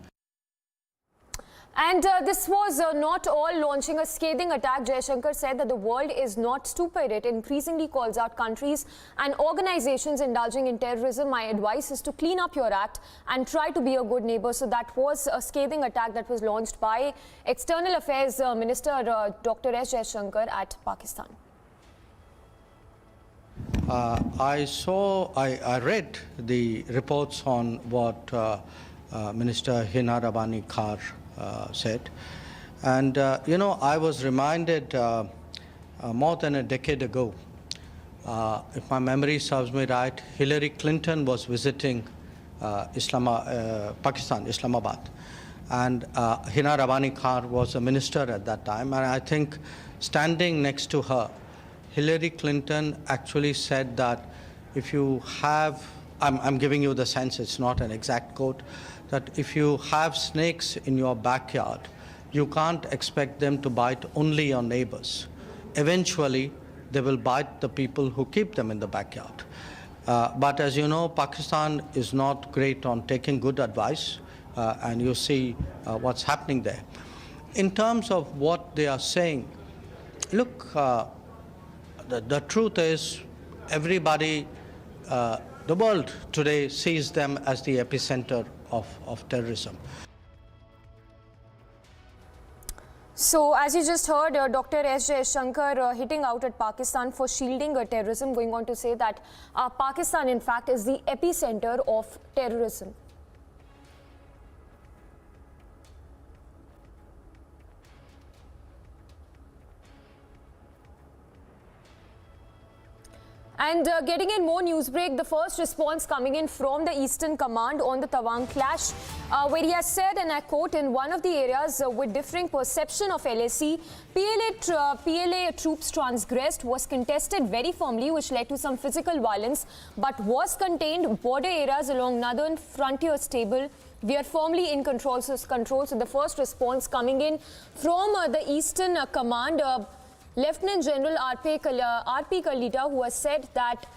And this was not all. Launching a scathing attack, Jaishankar said that the world is not stupid. It increasingly calls out countries and organizations indulging in terrorism. My advice is to clean up your act and try to be a good neighbor. So that was a scathing attack that was launched by External Affairs Minister Dr. S. Jaishankar at Pakistan. I read the reports on what Minister Hina Rabani Khar said. And, I was reminded more than a decade ago, if my memory serves me right, Hillary Clinton was visiting Pakistan, Islamabad. And Hina Rabani Khar was a minister at that time. And I think standing next to her, Hillary Clinton actually said that if you have, I'm giving you the sense, it's not an exact quote, that if you have snakes in your backyard, you can't expect them to bite only your neighbors. Eventually, they will bite the people who keep them in the backyard. But as you know, Pakistan is not great on taking good advice, and you see what's happening there. In terms of what they are saying, look, the truth is everybody, the world today sees them as the epicenter of terrorism. So, as you just heard, Dr. S. Jaishankar hitting out at Pakistan for shielding terrorism, going on to say that Pakistan, in fact, is the epicenter of terrorism. And getting in more news break, the first response coming in from the Eastern Command on the Tawang clash, where he has said, and I quote, in one of the areas with differing perception of LAC, PLA troops transgressed, was contested very firmly, which led to some physical violence, but was contained. Border areas along northern frontier stable. We are firmly in control. So the first response coming in from the Eastern Command, Lieutenant General R.P. Kalita, who has said that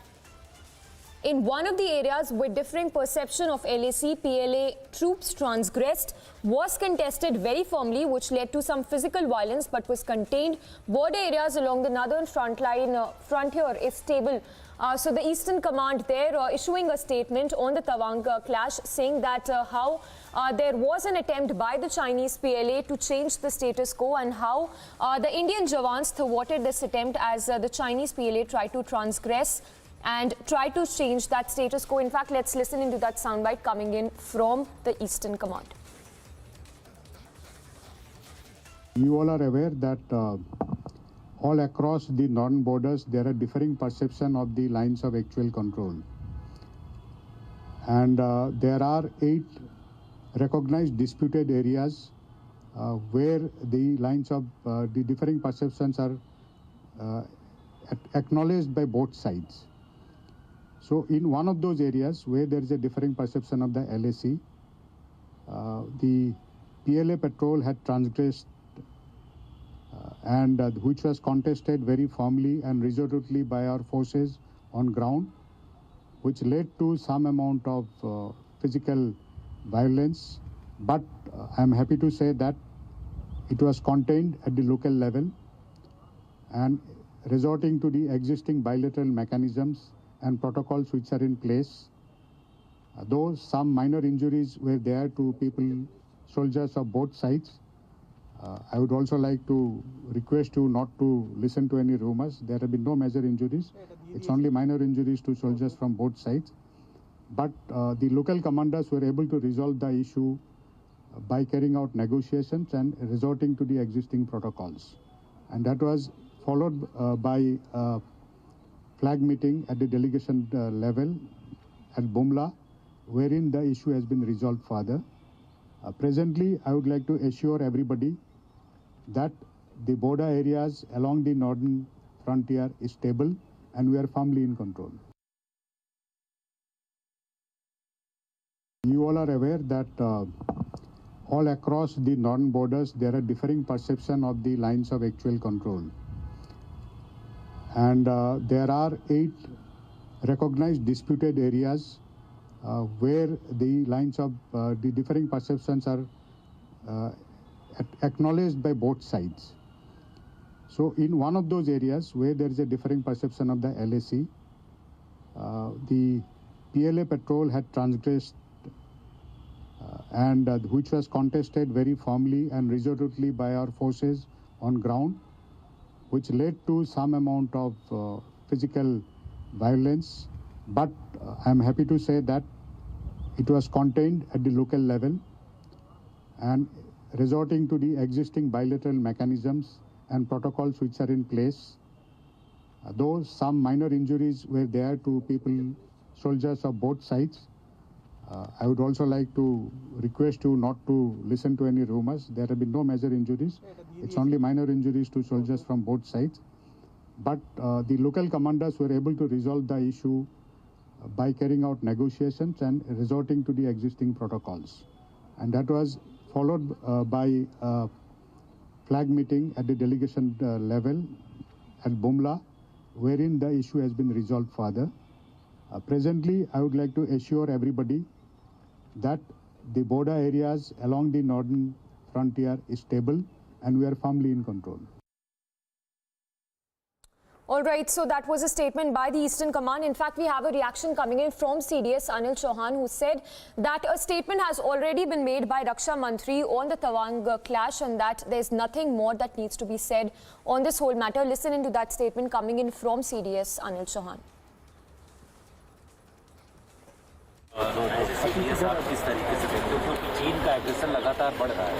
in one of the areas with differing perception of LAC, PLA troops transgressed, was contested very firmly, which led to some physical violence, but was contained. Border areas along the northern frontier is stable. So the Eastern Command there issuing a statement on the Tawang clash, saying that how there was an attempt by the Chinese PLA to change the status quo, and how the Indian Jawans thwarted this attempt as the Chinese PLA tried to transgress and try to change that status quo. In fact, let's listen into that soundbite coming in from the Eastern Command. You all are aware that all across the northern borders there are differing perception of the lines of actual control, and there are 8 recognized disputed areas where the lines of the differing perceptions are acknowledged by both sides. So in one of those areas where there is a differing perception of the LAC, the PLA patrol had transgressed and which was contested very firmly and resolutely by our forces on ground, which led to some amount of physical violence. But I'm happy to say that it was contained at the local level, and resorting to the existing bilateral mechanisms and protocols which are in place, though some minor injuries were there to people, soldiers of both sides, I would also like to request you not to listen to any rumors. There have been no major injuries. It's only minor injuries to soldiers from both sides. But the local commanders were able to resolve the issue by carrying out negotiations and resorting to the existing protocols. And that was followed by a flag meeting at the delegation level at Bumla, wherein the issue has been resolved further. Presently, I would like to assure everybody that the border areas along the northern frontier is stable and we are firmly in control. You all are aware that all across the northern borders there are differing perception of the lines of actual control, and there are 8 recognized disputed areas where the lines of the differing perceptions are acknowledged by both sides. So in one of those areas where there is a differing perception of the LAC, the PLA patrol had transgressed and which was contested very firmly and resolutely by our forces on ground, which led to some amount of physical violence. But I'm happy to say that it was contained at the local level, and resorting to the existing bilateral mechanisms and protocols which are in place, though some minor injuries were there to people, soldiers of both sides, I would also like to request you not to listen to any rumors. There have been no major injuries. It's only minor injuries to soldiers from both sides. But the local commanders were able to resolve the issue by carrying out negotiations and resorting to the existing protocols. And that was followed by a flag meeting at the delegation level at Bumla, wherein the issue has been resolved further. Presently, I would like to assure everybody that the border areas along the northern frontier is stable and we are firmly in control. All right, so that was a statement by the Eastern Command. In fact, we have a reaction coming in from CDS Anil Chauhan, who said that a statement has already been made by Raksha Mantri on the Tawang clash and that there's nothing more that needs to be said on this whole matter. Listen into that statement coming in from CDS Anil Chauhan. आप किस तरीके से देखते हो, क्योंकि चीन का aggression लगातार बढ़ रहा है,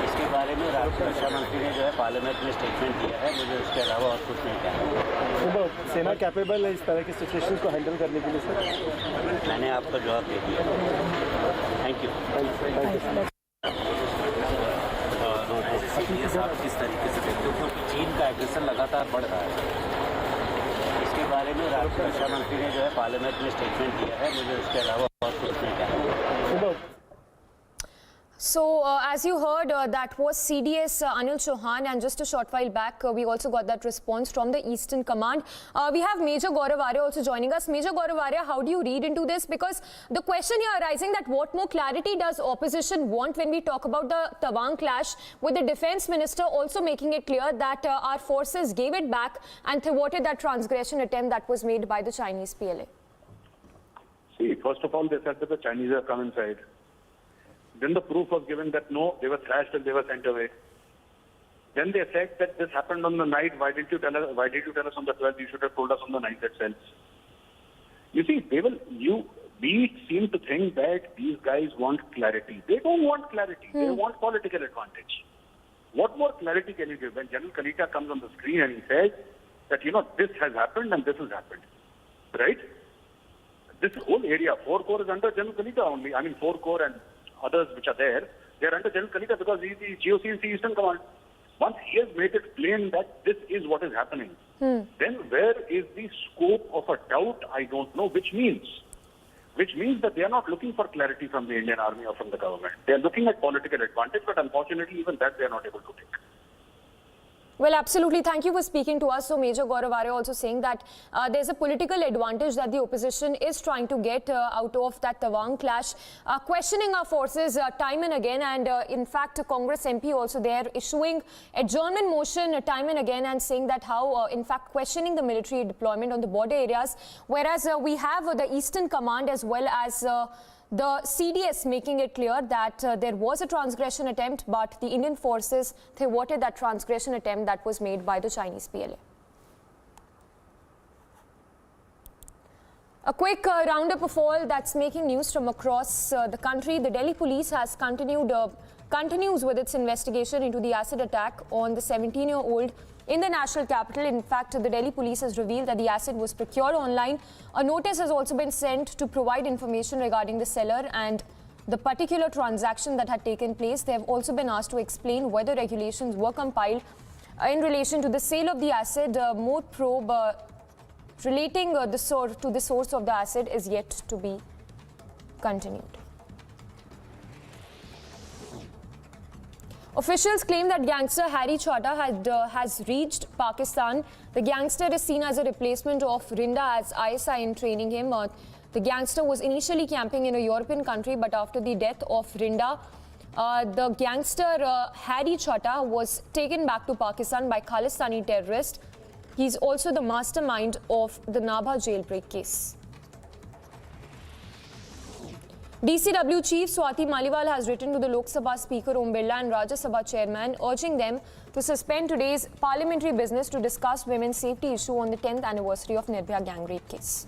इसके बारे में रक्षा मंत्री ने जो है पार्लियामेंट में स्टेटमेंट दिया है। मुझे उसके अलावा और कुछ नहीं कहना। तो सेना कैपेबल है इस तरह की सिचुएशन को हैंडल करने के लिए सर? मैंने आपका जवाब दे दिया। Thank you. आप किस तरीके से देखते हो, क्योंकि चीन का एग्रेशन लगातार बढ़ रहा है, इसके बारे में रक्षा मंत्री ने जो है पार्लियामेंट में स्टेटमेंट दिया है। मुझे उसके अलावा और कुछ नहीं कहना। So, as you heard, that was CDS Anil Chauhan, and just a short while back, we also got that response from the Eastern Command. We have Major Gaurav Arya also joining us. Major Gaurav Arya, how do you read into this? Because the question here arising that what more clarity does opposition want when we talk about the Tawang clash, with the Defence Minister also making it clear that our forces gave it back and thwarted that transgression attempt that was made by the Chinese PLA? See, first of all, they said that the Chinese have come inside. Then the proof was given that no, they were thrashed and they were sent away. Then they said that this happened on the night. Why did you tell us? Why did you tell us on the 12th? You should have told us on the night itself. You see, we seem to think that these guys want clarity. They don't want clarity. They want political advantage. What more clarity can you give when General Kalita comes on the screen and he says that, this has happened and this has happened, right? This whole area, 4 Corps is under General Kalita only. I mean, 4 Corps and others which are there, they are under General Kalita because he is the GOC in the Eastern Command. Once he has made it plain that this is what is happening, then where is the scope of a doubt? I don't know, which means that they are not looking for clarity from the Indian Army or from the government. They are looking at political advantage, but unfortunately even that they are not able to take. Well, absolutely. Thank you for speaking to us. So, Major Gaurav Arya also saying that there's a political advantage that the opposition is trying to get out of that Tawang clash, questioning our forces time and again. And in fact, Congress MP also there issuing adjournment motion time and again and saying that how, in fact, questioning the military deployment on the border areas. Whereas we have the Eastern Command as well as the CDS making it clear that there was a transgression attempt, but the Indian forces thwarted that transgression attempt that was made by the Chinese PLA. A quick roundup of all that's making news from across the country. The Delhi police has continues with its investigation into the acid attack on the 17-year-old in the national capital. In fact, the Delhi police has revealed that the acid was procured online. A notice has also been sent to provide information regarding the seller and the particular transaction that had taken place. They have also been asked to explain whether regulations were compiled in relation to the sale of the acid. More probe relating to the source of the acid is yet to be continued. Officials claim that gangster Harry Chhatha has reached Pakistan. The gangster is seen as a replacement of Rinda as ISI in training him. The gangster was initially camping in a European country, but after the death of Rinda, the gangster Harry Chhatha was taken back to Pakistan by Khalistani terrorists. He's also the mastermind of the Nabha jailbreak case. DCW Chief Swati Maliwal has written to the Lok Sabha Speaker Om Birla and Rajya Sabha Chairman urging them to suspend today's parliamentary business to discuss women's safety issue on the 10th anniversary of Nirbhaya gang rape case.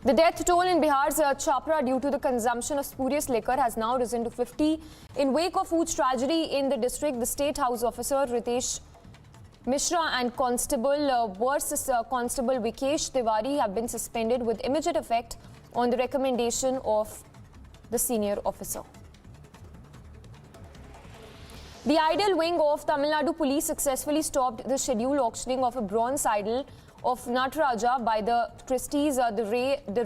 The death toll in Bihar's Chapra due to the consumption of spurious liquor has now risen to 50. In wake of Hooch tragedy in the district, the State House officer Ritesh Mishra and Constable versus Constable Vikesh Tiwari have been suspended with immediate effect on the recommendation of the senior officer. The idol wing of Tamil Nadu police successfully stopped the scheduled auctioning of a bronze idol of Nataraja by the Christies. The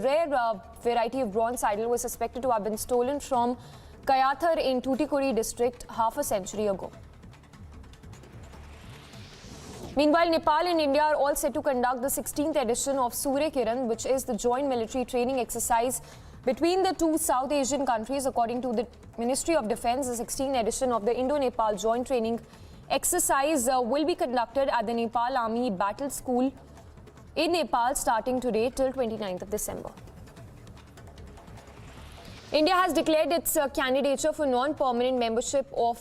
rare variety of bronze idol was suspected to have been stolen from Kayathar in Tuticorin district half a century ago. Meanwhile, Nepal and India are all set to conduct the 16th edition of Surya Kiran, which is the joint military training exercise between the two South Asian countries. According to the Ministry of Defence, the 16th edition of the Indo-Nepal joint training exercise will be conducted at the Nepal Army Battle School in Nepal starting today till 29th of December. India has declared its candidature for non-permanent membership of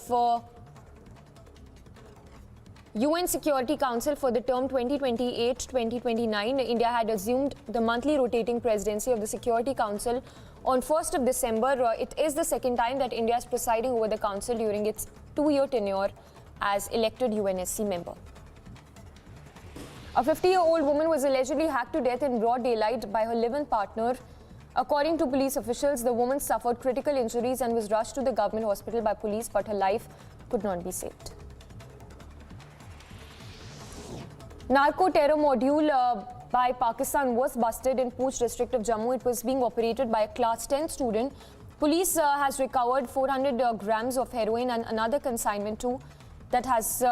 UN Security Council for the term 2028-2029. India had assumed the monthly rotating presidency of the Security Council on 1st of December. It is the second time that India is presiding over the council during its 2-year tenure as elected UNSC member. A 50-year-old woman was allegedly hacked to death in broad daylight by her live-in partner. According to police officials, the woman suffered critical injuries and was rushed to the government hospital by police, but her life could not be saved. Narco-terror module by Pakistan was busted in Pooch district of Jammu. It was being operated by a class 10 student Police has recovered 400 grams of heroin and another consignment too. That has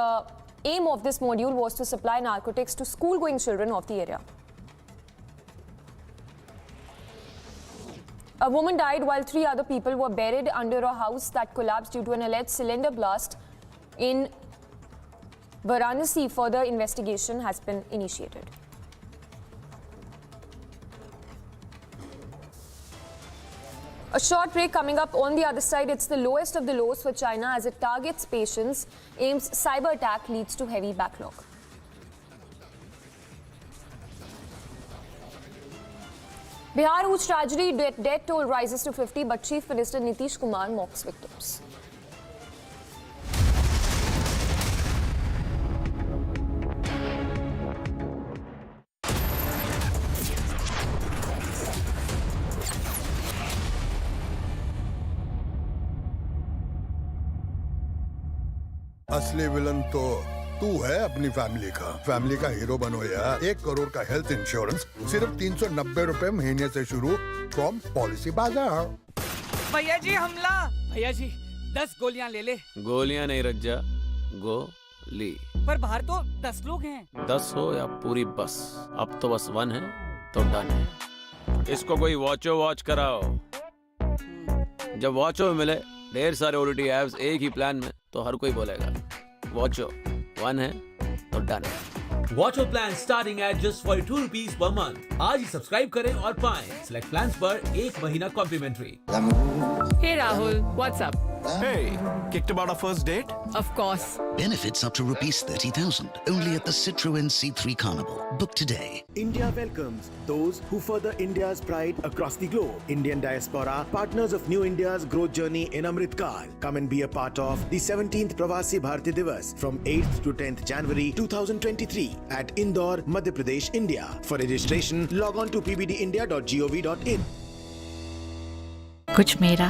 aim of this module was to supply narcotics to school-going children of the area. A woman died while 3 other people were buried under a house that collapsed due to an alleged cylinder blast in Varanasi. Further investigation has been initiated. A short break coming up. On the other side, it's the lowest of the lows for China as it targets patients, aims cyber attack, leads to heavy backlog. Bihar Hooch tragedy, death toll rises to 50, but Chief Minister Nitish Kumar mocks victims. असली villain तो तू है अपनी family का hero बनो यार। 1 करोड़ का health insurance सिर्फ 390 रुपए महीने से शुरू फ्रॉम पॉलिसी बाजार। भैया जी हमला। भैया जी 10 गोलियां ले ले। गोलियां नहीं रज्जा, गोली। पर बाहर तो 10 लोग हैं। 10 हो या पूरी बस, अब तो बस 1 है तो डन है। इसको कोई वॉच कराओ। जब वॉचो मिले ढेर सारे ओटीटी ऐप्स एक ही प्लान में तो हर कोई बोलेगा वॉचो 1 है तो डन है। Watcho plan starting at just 42 rupees per month. आज ही सब्सक्राइब करें और पाएं सिलेक्ट प्लान्स पर 1 महीना complementary. Hey Rahul, what's up? Hey, kicked about our first date? Of course. Benefits up to rupees 30,000 only at the Citroën C3 Carnival. Book today. India welcomes those who further India's pride across the globe. Indian diaspora, partners of New India's growth journey in Amrit Kaal. Come and be a part of the 17th Pravasi Bharati Divas from 8th to 10th January 2023 at Indore, Madhya Pradesh, India. For registration, log on to pbdindia.gov.in. कुछ मेरा,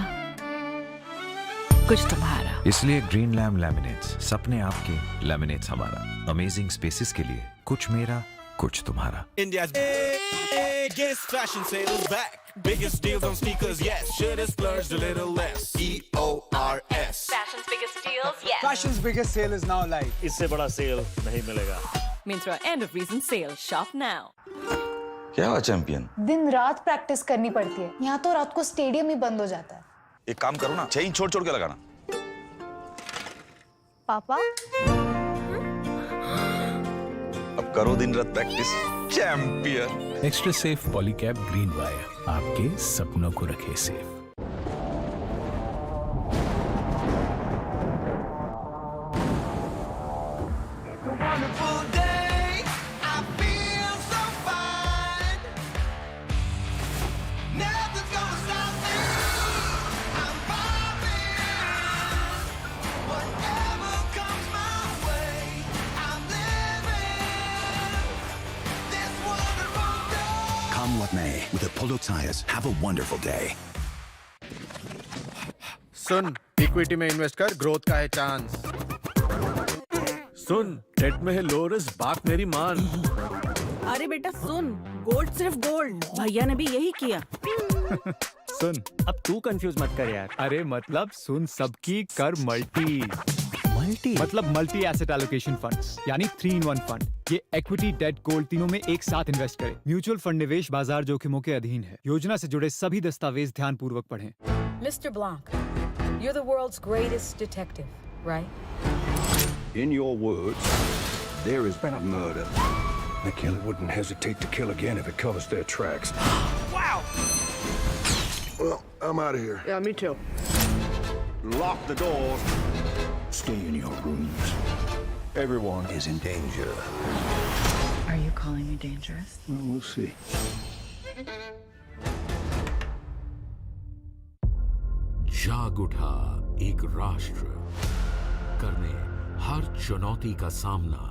कुछ तुम्हारा। इसलिए green lamp laminates, सपने आपके, laminates हमारा। Amazing spaces के लिए कुछ मेरा, कुछ तुम्हारा। India's biggest fashion sale is back. Biggest deals on sneakers, yes. Should have splurged a little less. EORS. Fashion's biggest deals, yes. Fashion's biggest sale is now live. इससे बड़ा cell नहीं मिलेगा। Myntra end of season sale. Shop now. क्या हुआ champion? दिन रात practice करनी पड़ती है। यहाँ तो रात को स्टेडियम ही बंद हो जाता है। एक काम करो ना, चेन छोड़ के लगाना। पापा? अब करो दिन रात practice. Champion. Extra safe Polycab green wire, आपके सपनों को रखे safe. Come what may, with Apollo tires, have a wonderful day. Soon, equity में इन्वेस्ट कर, ग्रोथ का है चांस। सुन, डेट में है लो रिस्क, बात मेरी मान। अरे बेटा सुन, गोल्ड सिर्फ गोल्ड। भैया ने भी यही किया। सुन, अब तू कंफ्यूज मत कर यार। अरे मतलब सुन, सबकी कर मल्टी मतलब मल्टी एसेट एलोकेशन फंड्स, यानी 3-in-1 फंड। ये इक्विटी, डेट, गोल्ड तीनों में एक साथ इन्वेस्ट करें। म्यूचुअल फंड निवेश बाजार जोखिमों के अधीन है। योजना से जुड़े सभी दस्तावेज ध्यान पूर्वक पढ़ें। Mr. Blanc, you're the world's greatest detective, right? In your words, there has been a murder. The killer wouldn't hesitate to kill again if it covers their tracks. Wow! Well, I'm out of here. Yeah, me too. Lock the doors. Stay in your rooms. Everyone is in danger. Are you calling me dangerous? Well, we'll see. जाग उठा एक राष्ट्र, करने हर चुनौती का सामना,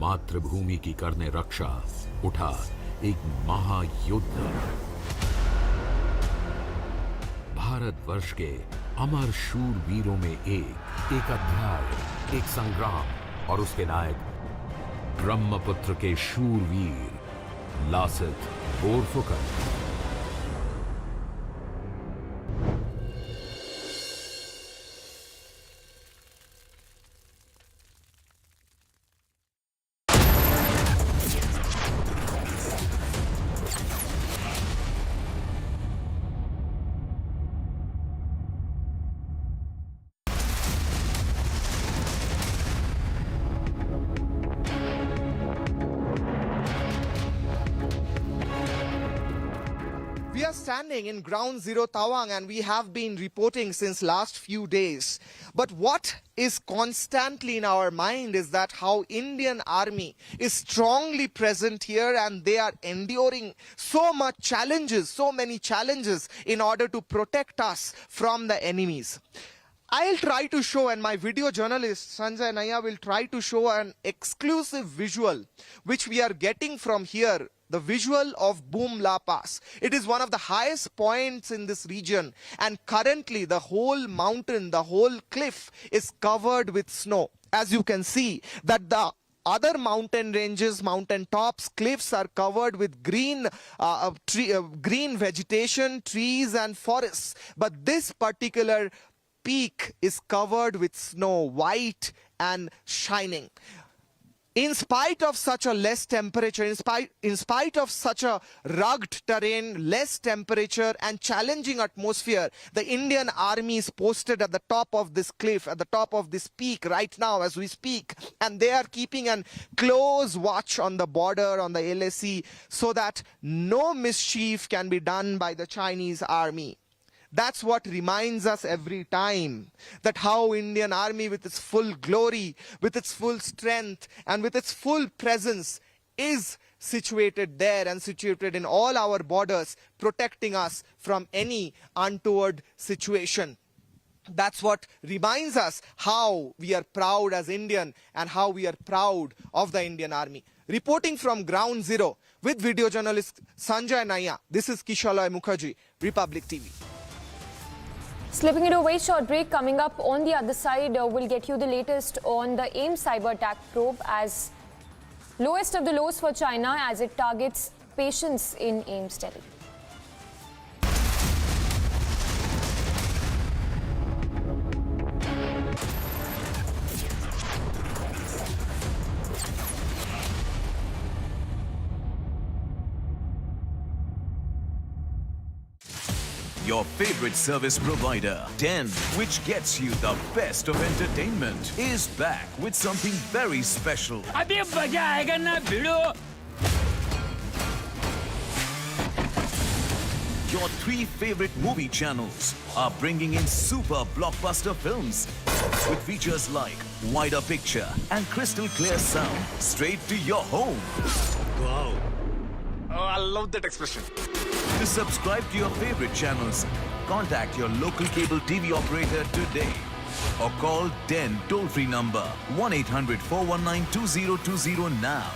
मातृभूमि की करने रक्षा, उठा एक महायुद्ध। भारतवर्ष के अमर शूरवीरों में एक अध्याय, एक संग्राम, और उसके नायक ब्रह्मपुत्र के शूरवीर Lasit Borphukan. standing in Ground Zero Tawang, and we have been reporting since last few days. But what is constantly in our mind is that how Indian Army is strongly present here, and they are enduring so many challenges in order to protect us from the enemies. I'll try to show, and my video journalist Sanjay Naya will try to show an exclusive visual which we are getting from here, the visual of Boom La Pass. It is one of the highest points in this region, and currently the whole mountain, the whole cliff is covered with snow. As you can see that the other mountain ranges, mountain tops, cliffs are covered with green vegetation, trees and forests. But this particular peak is covered with snow, white and shining. In spite of such a less temperature, in spite of such a rugged terrain, less temperature and challenging atmosphere, the Indian Army is posted at the top of this cliff, at the top of this peak right now as we speak. And they are keeping a close watch on the border, on the LAC, so that no mischief can be done by the Chinese army. That's what reminds us every time that how Indian Army with its full glory, with its full strength and with its full presence is situated there and situated in all our borders, protecting us from any untoward situation. That's what reminds us how we are proud as Indian and how we are proud of the Indian Army. Reporting from Ground Zero with video journalist Sanjay Naya, this is Kishalay Mukherjee, Republic TV. Slipping into a very short break. Coming up on the other side, we'll get you the latest on the EAM cyber attack probe, as lowest of the lows for China as it targets patients in AIIMS Delhi. Your favorite service provider, Den, which gets you the best of entertainment, is back with something very special. अभी मजा आएगा ना भिड़ो. Your 3 favorite movie channels are bringing in super blockbuster films with features like wider picture and crystal clear sound straight to your home. Wow. Oh, I love that expression. To subscribe to your favorite channels, contact your local cable TV operator today or call Den toll-free number 1-800-419-2020 now.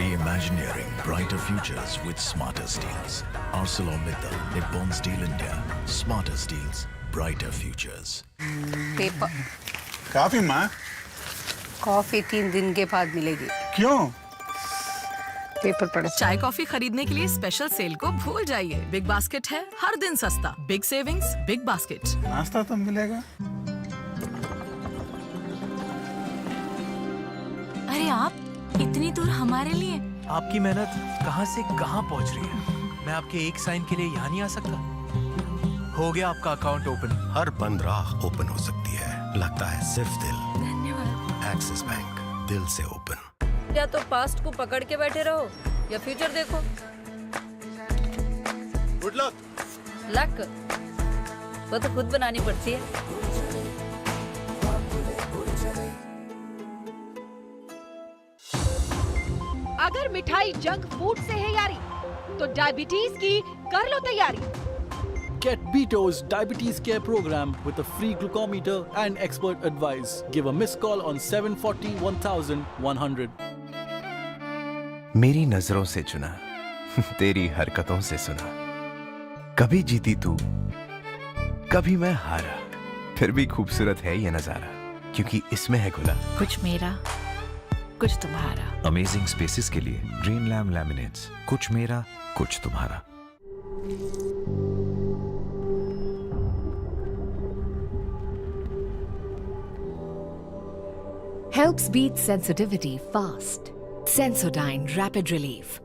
Reimagineering brighter futures with smarter steels. ArcelorMittal, Nippon Steel India. Smarter steels, brighter futures. Paper काफी माँ. Coffee 3 दिन के बाद मिलेगी. क्यों? Paper पढ़. चाय coffee खरीदने के लिए स्पेशल सेल को भूल जाइए. बिग बास्केट है हर दिन सस्ता. Big savings, big basket. नाश्ता तो मिलेगा. अरे आप इतनी दूर हमारे लिए. आपकी मेहनत कहां से कहां पहुंच रही है. मैं आपके एक साइन के लिए यहाँ नहीं आ सकता. हो गया आपका अकाउंट ओपन. हर बंद राह ओपन हो सकती है. लगता है सिर्फ दिल. धन्यवाद. एक्सिस बैंक, दिल से ओपन. या तो पास्ट को पकड़ के बैठे रहो या फ्यूचर देखो. Good luck. लक वो तो खुद बनानी पड़ती है. अगर मिठाई जंक फूड से है यारी, तो डायबिटीज की कर लो तैयारी. Get Beto's Diabetes Care Program with a free glucometer and expert advice. Give a missed call on 740 1100. मेरी नजरों से चुना, तेरी हरकतों से सुना. कभी जीती तू, कभी मैं हारा. फिर भी खूबसूरत है ये नजारा, क्योंकि इसमें है खुला कुछ मेरा, कुछ तुम्हारा। अमेजिंग स्पेसेस के लिए ग्रीन लैम लैमिनेट्स, कुछ मेरा कुछ तुम्हारा। Helps beat sensitivity fast. Sensodyne Rapid Relief.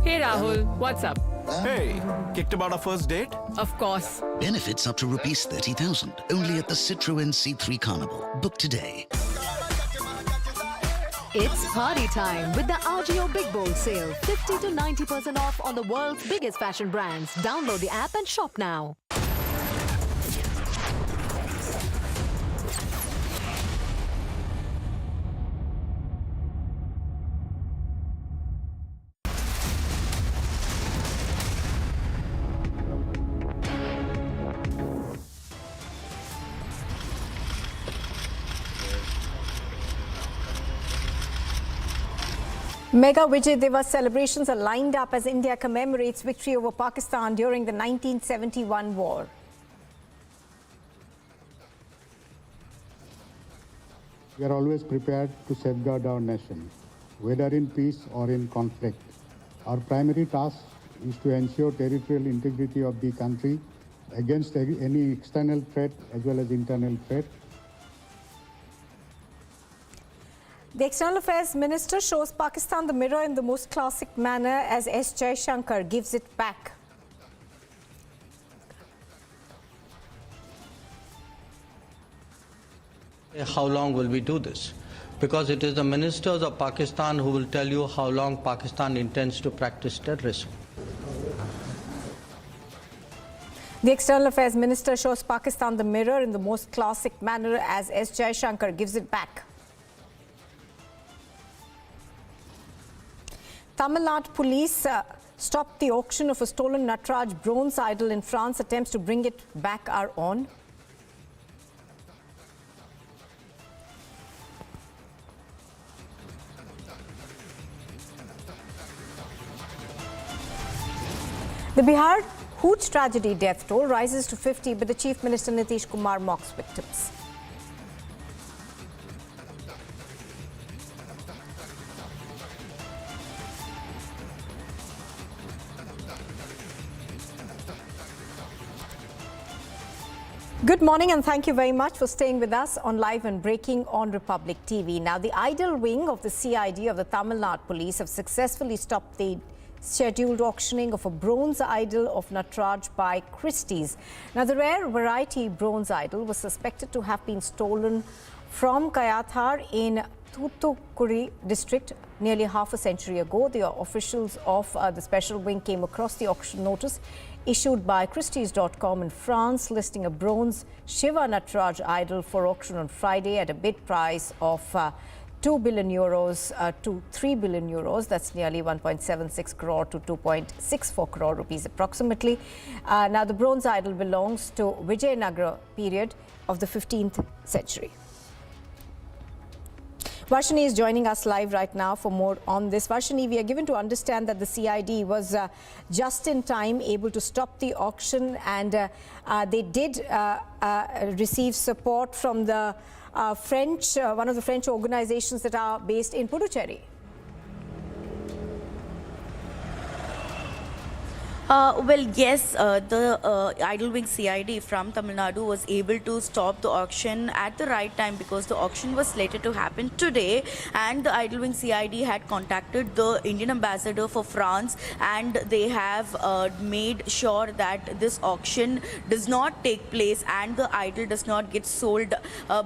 Hey Rahul, what's up? Hey, kicked about our first date? Of course. Benefits up to rupees 30,000 only at the Citroën C3 Carnival. Book today. It's party time with the Agio Big Bold Sale. 50 to 90% off on the world's biggest fashion brands. Download the app and shop now. Mega Vijay Diwas celebrations are lined up as India commemorates victory over Pakistan during the 1971 war. We are always prepared to safeguard our nation, whether in peace or in conflict. Our primary task is to ensure territorial integrity of the country against any external threat as well as internal threat. The External Affairs Minister shows Pakistan the mirror in the most classic manner as S. Jaishankar gives it back. How long will we do this? Because it is the ministers of Pakistan who will tell you how long Pakistan intends to practice terrorism. The External Affairs Minister shows Pakistan the mirror in the most classic manner as S. Jaishankar gives it back. Tamil Nadu police stopped the auction of a stolen Nataraja bronze idol in France. Attempts to bring it back are on. The Bihar Hooch tragedy death toll rises to 50, but the Chief Minister Nitish Kumar mocks victims. Good morning and thank you very much for staying with us on Live and Breaking on Republic TV. Now, the idol wing of the CID of the Tamil Nadu police have successfully stopped the scheduled auctioning of a bronze idol of Nataraja by Christie's. Now, the rare variety bronze idol was suspected to have been stolen from Kayathar in Thoothukudi district nearly half a century ago. The officials of the special wing came across the auction notice issued by Christie's.com in France, listing a bronze Shiva Nataraja idol for auction on Friday at a bid price of 2 billion euros to 3 billion euros. That's nearly 1.76 crore to 2.64 crore rupees approximately. Now, the bronze idol belongs to Vijayanagara period of the 15th century. Varshini is joining us live right now for more on this. Varshini, we are given to understand that the CID was just in time able to stop the auction, and they did receive support from the French, one of the French organizations that are based in Puducherry. Well, yes, the Idlewing CID from Tamil Nadu was able to stop the auction at the right time because the auction was slated to happen today, and the Idlewing CID had contacted the Indian ambassador for France, and they have made sure that this auction does not take place and the idol does not get sold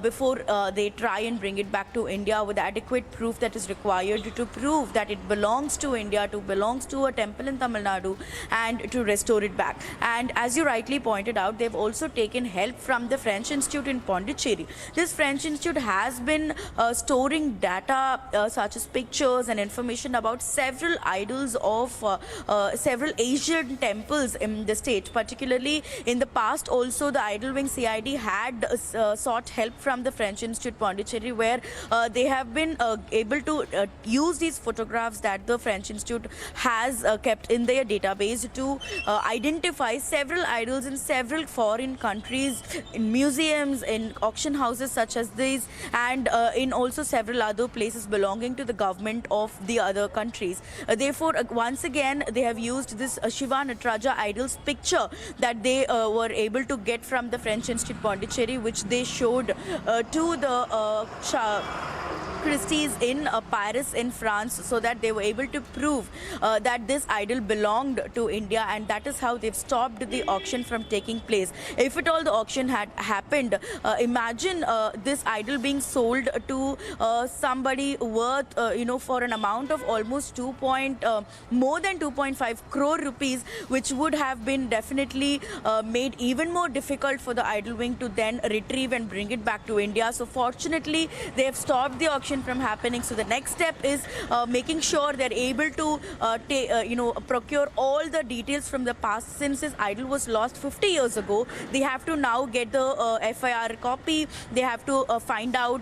before they try and bring it back to India with adequate proof that is required to prove that it belongs to India, belongs to a temple in Tamil Nadu, and to restore it back. And as you rightly pointed out, they've also taken help from the French Institute in Pondicherry. This French Institute has been storing data such as pictures and information about several idols of several Asian temples in the state. Particularly in the past also, the Idlewing CID had sought help from the French Institute Pondicherry, where they have been able to use these photographs that the French Institute has kept in their database to identify several idols in several foreign countries, in museums, in auction houses such as these, and in also several other places belonging to the government of the other countries. Therefore, once again, they have used this Shiva Nataraja idol's picture that they were able to get from the French Institute Pondicherry, which they showed to the Christie's in Paris in France, so that they were able to prove that this idol belonged to India, and that is how they've stopped the auction from taking place. If at all the auction had happened, imagine this idol being sold to somebody worth, for an amount of almost more than 2.5 crore rupees, which would have been definitely made even more difficult for the idol wing to then retrieve and bring it back to India. So fortunately, they have stopped the auction from happening. So the next step is making sure they're able to procure all the details from the past. Since this idol was lost 50 years ago, they have to now get the FIR copy. They have to find out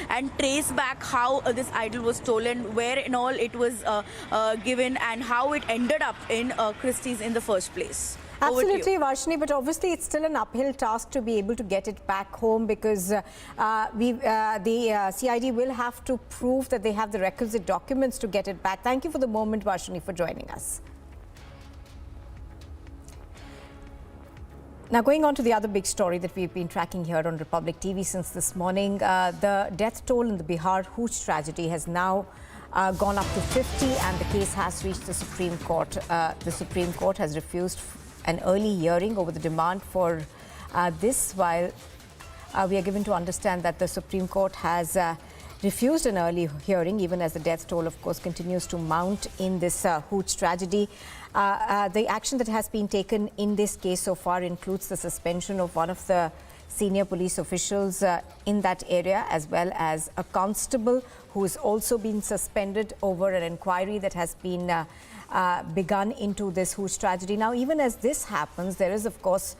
and trace back how this idol was stolen, where and all it was given, and how it ended up in Christie's in the first place. Absolutely, Varshini, but obviously it's still an uphill task to be able to get it back home, because the CID will have to prove that they have the requisite documents to get it back. Thank you for the moment, Varshini, for joining us. Now, going on to the other big story that we've been tracking here on Republic TV since this morning, the death toll in the Bihar Hooch tragedy has now gone up to 50, and the case has reached the Supreme Court. The Supreme Court has refused an early hearing over the demand for this, while we are given to understand that the Supreme Court has refused an early hearing, even as the death toll, of course, continues to mount in this Hooch tragedy. The action that has been taken in this case so far includes the suspension of one of the senior police officials in that area, as well as a constable who has also been suspended over an inquiry that has been begun into this Hooch tragedy. Now, even as this happens, there is, of course,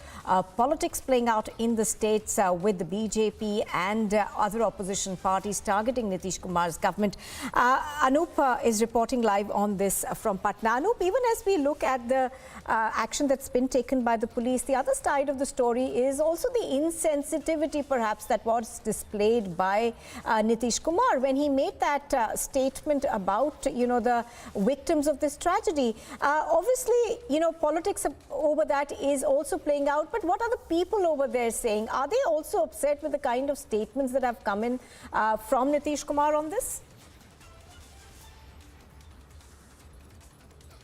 politics playing out in the states with the BJP and other opposition parties targeting Nitish Kumar's government. Anup is reporting live on this from Patna. Anup, even as we look at the action that's been taken by the police, the other side of the story is also the insensitivity, perhaps, that was displayed by Nitish Kumar when he made that statement about, the victims of this tragedy. Obviously, politics over that is also playing out. But what are the people over there saying? Are they also upset with the kind of statements that have come in from Nitish Kumar on this?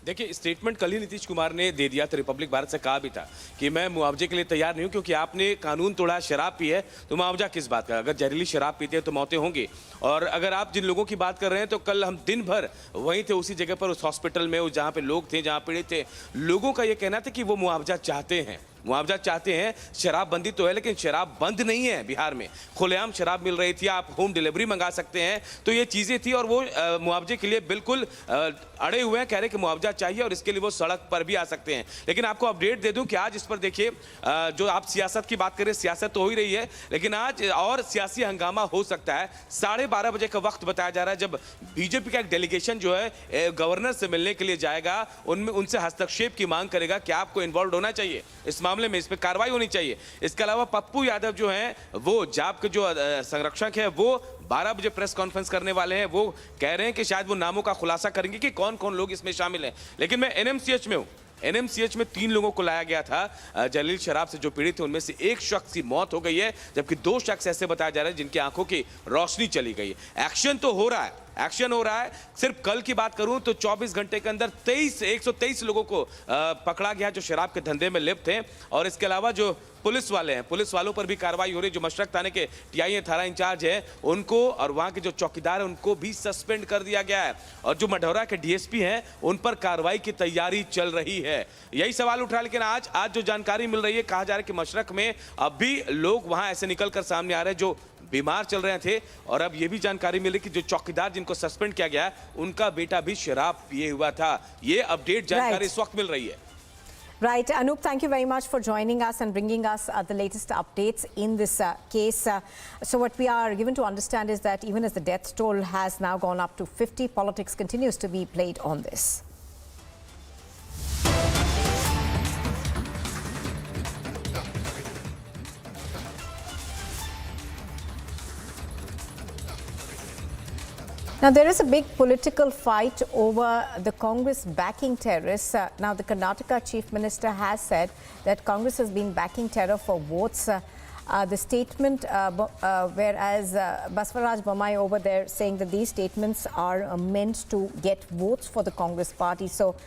देखिए, statement कल ही नीतीश कुमार ने दे दिया था। Republic Bharat से कहा भी था कि मैं मुआवजे के लिए तैयार नहीं हूं, क्योंकि आपने कानून तोड़ा, शराब पी है, तो मुआवजा किस बात का? अगर जहरीली शराब पीते हैं तो मौतें होंगी। और अगर आप जिन लोगों की बात कर रहे हैं, तो कल हम दिन भर वहीं थे, उसी जगह पर, उस हॉस्पिटल में, जहाँ पे लोग थे, जहाँ पीड़ित थे। लोगों का ये कहना था कि वो मुआवजा चाहते हैं, मुआवजा चाहते हैं। शराबबंदी तो है, लेकिन शराब बंद नहीं है बिहार में। खुलेआम शराब मिल रही थी, आप होम डिलीवरी मंगा सकते हैं। तो ये चीज़ें थी, और वो मुआवजे के लिए बिल्कुल अड़े हुए हैं, कह रहे हैं कि मुआवजा चाहिए, और इसके लिए वो सड़क पर भी आ सकते हैं। लेकिन आपको अपडेट दे दूं कि आज इस पर देखिए, जो आप सियासत की बात करें, सियासत तो हो ही रही है, लेकिन आज और सियासी हंगामा हो सकता है। 12:30 बजे का वक्त बताया जा रहा है, जब बीजेपी का एक डेलीगेशन जो है गवर्नर से मिलने के लिए जाएगा, उनसे हस्तक्षेप की मांग करेगा कि आपको इन्वॉल्व होना चाहिए इस मामले में, इस पर कार्रवाई होनी चाहिए। इसके अलावा पप्पू यादव जो हैं, वो जाप के जो संरक्षक है, वो 12 बजे प्रेस कॉन्फ्रेंस करने वाले हैं। वो कह रहे हैं कि शायद वो नामों का खुलासा करेंगे कि कौन कौन लोग इसमें शामिल हैं। लेकिन मैं एनएमसीएच में हूं। एनएमसीएच में 3 लोगों को लाया गया था जहरीली शराब से जो पीड़ित थे। उनमें से एक शख्स की मौत हो गई है, जबकि 2 शख्स ऐसे बताया जा रहे हैं जिनकी आंखों की रोशनी चली गई है। एक्शन तो हो रहा है, एक्शन हो रहा है। सिर्फ कल की बात करूं तो 24 घंटे के अंदर 123 लोगों को पकड़ा गया जो शराब के धंधे में लिप्त थे। और इसके अलावा जो पुलिस वाले हैं, पुलिस वालों पर भी कार्रवाई हो रही है। जो मशरक थाने के टीआई थाना इंचार्ज है, उनको, और वहां के जो चौकीदार है, उनको भी सस्पेंड कर दिया गया है। और जो मढ़ौरा के डीएसपी हैं, उन पर कार्रवाई की तैयारी चल रही है। यही सवाल उठा, लेकिन आज जो जानकारी मिल रही है, कहा जा रहा है कि मशरक में अब भी लोग वहां ऐसे निकल कर सामने आ रहे हैं जो बीमार चल रहे थे। और अब यह भी जानकारी मिली कि जो चौकीदार जिनको सस्पेंड किया गया है, उनका बेटा भी शराब पिए हुआ था। ये अपडेट जानकारी इस वक्त मिल रही है। Right, Anup, thank you very much for joining us and bringing us the latest updates in this case. So what we are given to understand is that even as the death toll has now gone up to 50, politics continues to be played on this. Now, there is a big political fight over the Congress backing terrorists. Now, the Karnataka Chief Minister has said that Congress has been backing terror for votes. The statement, whereas Basvaraj Bommai over there saying that these statements are meant to get votes for the Congress party. So,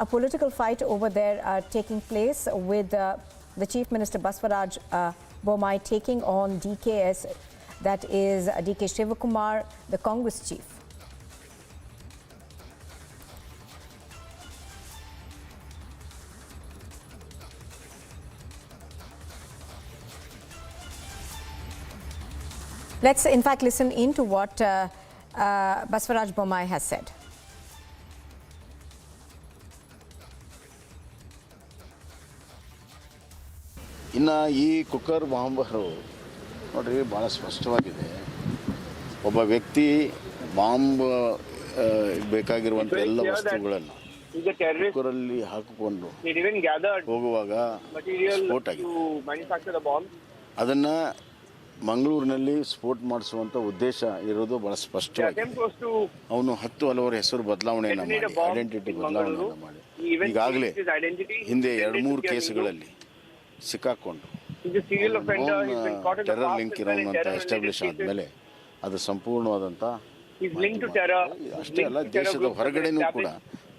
a political fight over there taking place with the Chief Minister Basvaraj Bommai taking on DKS. That is DK Shivakumar, the Congress chief. Let's in fact listen in to what Basvaraj Bommai has said. ಇನ್ನು ಈ cooker ಬಾಂಬರು ನೋಡ್ರಿ ಭಾಳ ಸ್ಪಷ್ಟವಾಗಿದೆ. ಒಬ್ಬ ವ್ಯಕ್ತಿ bomb ಬೇಕಾಗಿರುವಂಥ ಎಲ್ಲ ವಸ್ತುಗಳನ್ನು ಕುಕ್ಕರಲ್ಲಿ ಹಾಕಿಕೊಂಡು ಹೋಗುವಾಗ ಸ್ಫೋಟ ಆಗಿದೆ. ಅದನ್ನು ಮಂಗಳೂರಿನಲ್ಲಿ ಸ್ಫೋಟ ಮಾಡಿಸುವಂಥ ಉದ್ದೇಶ ಇರೋದು ಭಾಳ ಸ್ಪಷ್ಟವಾಗಿದೆ. ಅವನು ಹಲವಾರು ಹೆಸರು ಬದಲಾವಣೆಯನ್ನು ಮಾಡಿ ಐಡೆಂಟಿಟಿ ಬದಲಾವಣೆಯನ್ನು ಮಾಡಿ ಈಗಾಗಲೇ ಹಿಂದೆ 2-3 ಕೇಸುಗಳಲ್ಲಿ ಸಿಕ್ಕಾಕೊಂಡು ಟೆರರ್ ಲಿಂಕ್ ಇರೋವಂಥ ಎಸ್ಟಾಬ್ಲಿಷ್ ಆದಮೇಲೆ ಅದು ಸಂಪೂರ್ಣವಾದಂಥ ಅಷ್ಟೇ ಅಲ್ಲ, ದೇಶದ ಹೊರಗಡೆನೂ ಕೂಡ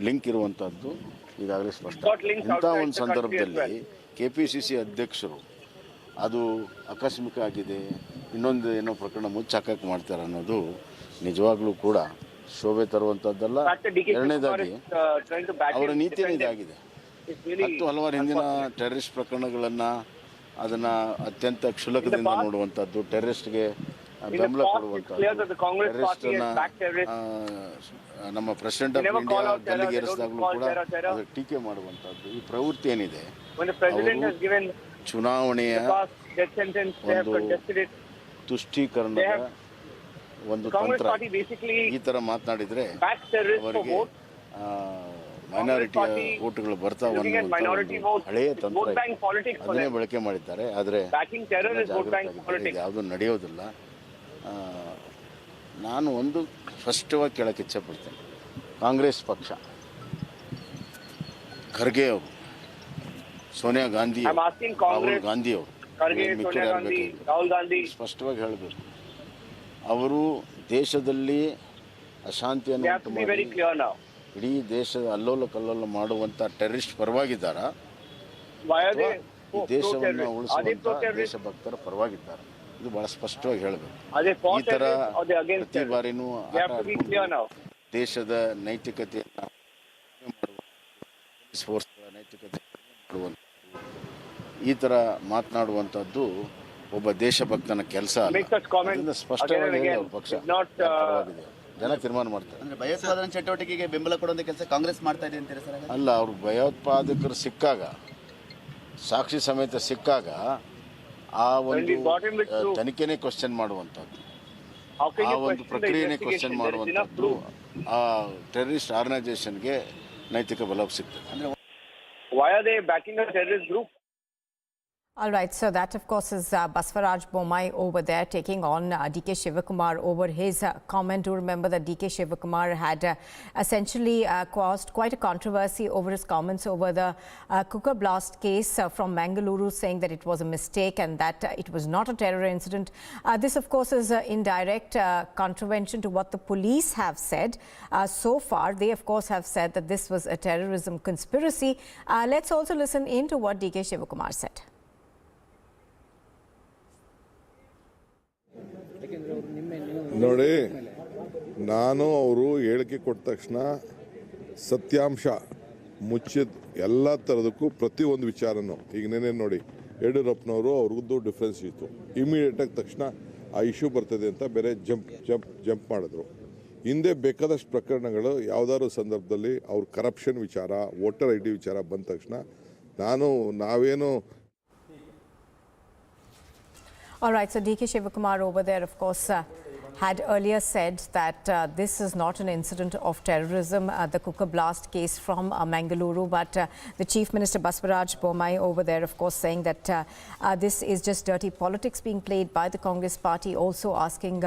ಲಿಂಕ್ ಇರುವಂಥದ್ದು ಈಗಾಗಲೇ ಸ್ಪಷ್ಟ. ಇಂಥ ಒಂದು ಸಂದರ್ಭದಲ್ಲಿ KPCC ಅಧ್ಯಕ್ಷರು ಅದು ಆಕಸ್ಮಿಕ ಆಗಿದೆ, ಇನ್ನೊಂದು ಏನೋ ಪ್ರಕರಣ ಮುಚ್ಚಾಕಕ್ಕೆ ಮಾಡ್ತಾರೆ ಅನ್ನೋದು ನಿಜವಾಗ್ಲೂ ಕೂಡ ಶೋಭೆ ತರುವಂಥದ್ದಲ್ಲ. ಎರಡನೇದಾಗಿ ಅವರ ನೀತಿಯೇ ಇದಾಗಿದೆ. ಹಲವಾರು ಹಿಂದಿನ ಟೆರರಿಸ್ಟ್ ಪ್ರಕರಣಗಳನ್ನು ಅದನ್ನು ಅತ್ಯಂತ ಕ್ಷುಲಕದಿಂದ ನೋಡುವಂಥದ್ದು, ಟೆರರಿಸ್ಟ್ಗೆ ಬೆಂಬಲ ಕೊಡುವಂಥದ್ದು, ಟೆರರಿಸ್ಟನ್ನು ನಮ್ಮ ಪ್ರೆಸಿಡೆಂಟ್ ಆಫ್ ಇಂಡಿಯಾ ಗಲ್ಲಿಗೇರಿಸಿದಾಗಲೂ ಕೂಡ ಅದರ ಟೀಕೆ ಮಾಡುವಂಥದ್ದು, ಈ ಪ್ರವೃತ್ತಿ ಏನಿದೆ ಅವರು ಚುನಾವಣೆಯ ಒಂದು ತುಷ್ಟೀಕರಣದ ಒಂದು ತಂತ್ರ. ಈ ಥರ ಮಾತನಾಡಿದರೆ ಅವರಿಗೆ ಮೈನಾರಿಟಿಯ ಓಟುಗಳು ಬರ್ತಾವೆ ಅನ್ನುವಂಥ ಹಳೆಯ ತಂತ್ರ ಅದನ್ನೇ ಬಳಕೆ ಮಾಡಿದ್ದಾರೆ. ಆದರೆ ಯಾವುದೂ ನಡೆಯೋದಿಲ್ಲ. ನಾನು ಒಂದು ಸ್ಪಷ್ಟವಾಗಿ ಕೇಳಕ್ಕೆ ಇಚ್ಛೆಪಡ್ತೇನೆ. ಕಾಂಗ್ರೆಸ್ ಪಕ್ಷ, ಖರ್ಗೆ ಅವರು, ಸೋನಿಯಾ ಗಾಂಧಿ, ರಾಹುಲ್ ಗಾಂಧಿ ಅವರು ಸ್ಪಷ್ಟವಾಗಿ ಹೇಳಬೇಕು. ಅವರು ದೇಶದಲ್ಲಿ ಅಶಾಂತಿಯನ್ನು ಉಂಟು ಮಾಡಿ ಇಡೀ ದೇಶದ ಅಲ್ಲೋಲ ಕಲ್ಲೋಲ ಮಾಡುವಂಥ ಟೆರರಿಸ್ಟ್ ಪರವಾಗಿದ್ದಾರಾ, ದೇಶವನ್ನು ಉಳಿಸುವಂಥ ದೇಶಭಕ್ತರ ಪರವಾಗಿದ್ದಾರೆ? ಇದು ಬಹಳ ಸ್ಪಷ್ಟವಾಗಿ ಹೇಳಬೇಕು. ಈ ಥರ ಪ್ರತಿ ಬಾರಿನೂ ದೇಶದ ನೈತಿಕತೆಯನ್ನು ಫೋರ್ಸ್ಗಳ ನೈತಿಕತೆ ಮಾಡುವಂಥ ಈ ಥರ ಮಾತನಾಡುವಂಥದ್ದು ಒಬ್ಬ ದೇಶಭಕ್ತನ ಕೆಲಸ ಅಲ್ಲ. ಅದರಿಂದ ಸ್ಪಷ್ಟವಾಗಿ ಹೇಳಿ ಅವ್ರ ಪಕ್ಷ ಪರವಾಗಿದೆ, ಜನ ತೀರ್ಮಾನ ಮಾಡ್ತಾರೆ. ಅಂದ್ರೆ ಭಯೋತ್ಪಾದನಾ ಚಟುವಟಿಕೆಗೆ ಬೆಂಬಲ ಕೊಡುವಂತ ಕೆಲಸ ಕಾಂಗ್ರೆಸ್ ಮಾಡ್ತಾ ಇದೆ ಅಂತೀರಾ ಸರ್? ಅಲ್ಲ, ಅವ್ರು ಭಯೋತ್ಪಾದಕರು ಸಿಕ್ಕಾಗ, ಸಾಕ್ಷಿ ಸಮೇತ ಸಿಕ್ಕಾಗ ಆ ಒಂದು ತನಿಖೆನೇ ಕ್ವಶನ್ ಮಾಡುವಂಥದ್ದು, ಆ ಒಂದು ಪ್ರಕ್ರಿಯೆನೇ ಕ್ವಶನ್ ಮಾಡುವಂಥದ್ದು ಆ ಟೆರರಿಸ್ಟ್ ಆರ್ಗನೈಸೇಷನ್ಗೆ ನೈತಿಕ ಬಲ ಸಿಗ್ತದೆ. Why are they backing a terrorist group? All right, so that of course is Basvaraj Bommai over there taking on DK Shivakumar over his comment. Do remember that DK Shivakumar had essentially caused quite a controversy over his comments over the cooker blast case from Mangaluru, saying that it was a mistake and that it was not a terror incident. This of course is in direct contravention to what the police have said. So far, they of course have said that this was a terrorism conspiracy. Let's also listen in to what DK Shivakumar said. ನೋಡಿ, ನಾನು ಅವರು ಹೇಳಿಕೆ ಕೊಟ್ಟ ತಕ್ಷಣ ಸತ್ಯಾಂಶ ಮುಚ್ಚಿದ ಎಲ್ಲ ಥರದಕ್ಕೂ ಪ್ರತಿಯೊಂದು ವಿಚಾರನೂ ಈಗ ನೆನೆ ನೋಡಿ ಯಡಿಯೂರಪ್ಪನವರು ಅವ್ರಿಗೂ ಡಿಫ್ರೆನ್ಸ್ ಇತ್ತು. ಇಮಿಡಿಯೇಟಾಗಿ ತಕ್ಷಣ ಆ ಇಶ್ಯೂ ಬರ್ತದೆ ಅಂತ ಬೇರೆ ಜಂಪ್ ಮಾಡಿದ್ರು. ಹಿಂದೆ ಬೇಕಾದಷ್ಟು ಪ್ರಕರಣಗಳು ಯಾವುದಾದ್ರು ಸಂದರ್ಭದಲ್ಲಿ ಅವ್ರ ಕರಪ್ಷನ್ ವಿಚಾರ, ವೋಟರ್ ID ವಿಚಾರ ಬಂದ ತಕ್ಷಣ ನಾವೇನು. All right, so DK Shivakumar over there, of course, had earlier said that this is not an incident of terrorism, the cooker blast case from Mangaluru. But the Chief Minister Baswaraj Bommai over there, of course, saying that this is just dirty politics being played by the Congress party, also asking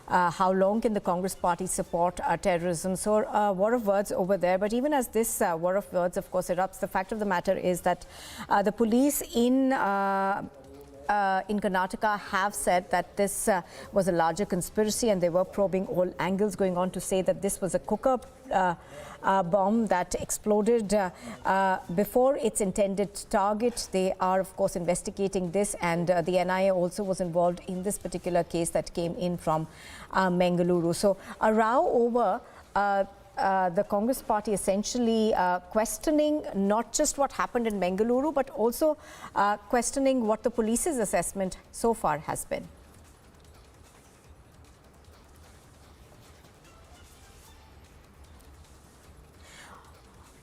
how long can the Congress party support terrorism. So a war of words over there. But even as this war of words, of course, erupts, the fact of the matter is that the police in Karnataka have said that this was a larger conspiracy, and they were probing all angles, going on to say that this was a cooker bomb that exploded before its intended target. They are, of course, investigating this, and the NIA also was involved in this particular case that came in from Mangaluru. So a row over the Congress party essentially questioning not just what happened in Mangaluru, but also questioning what the police's assessment so far has been.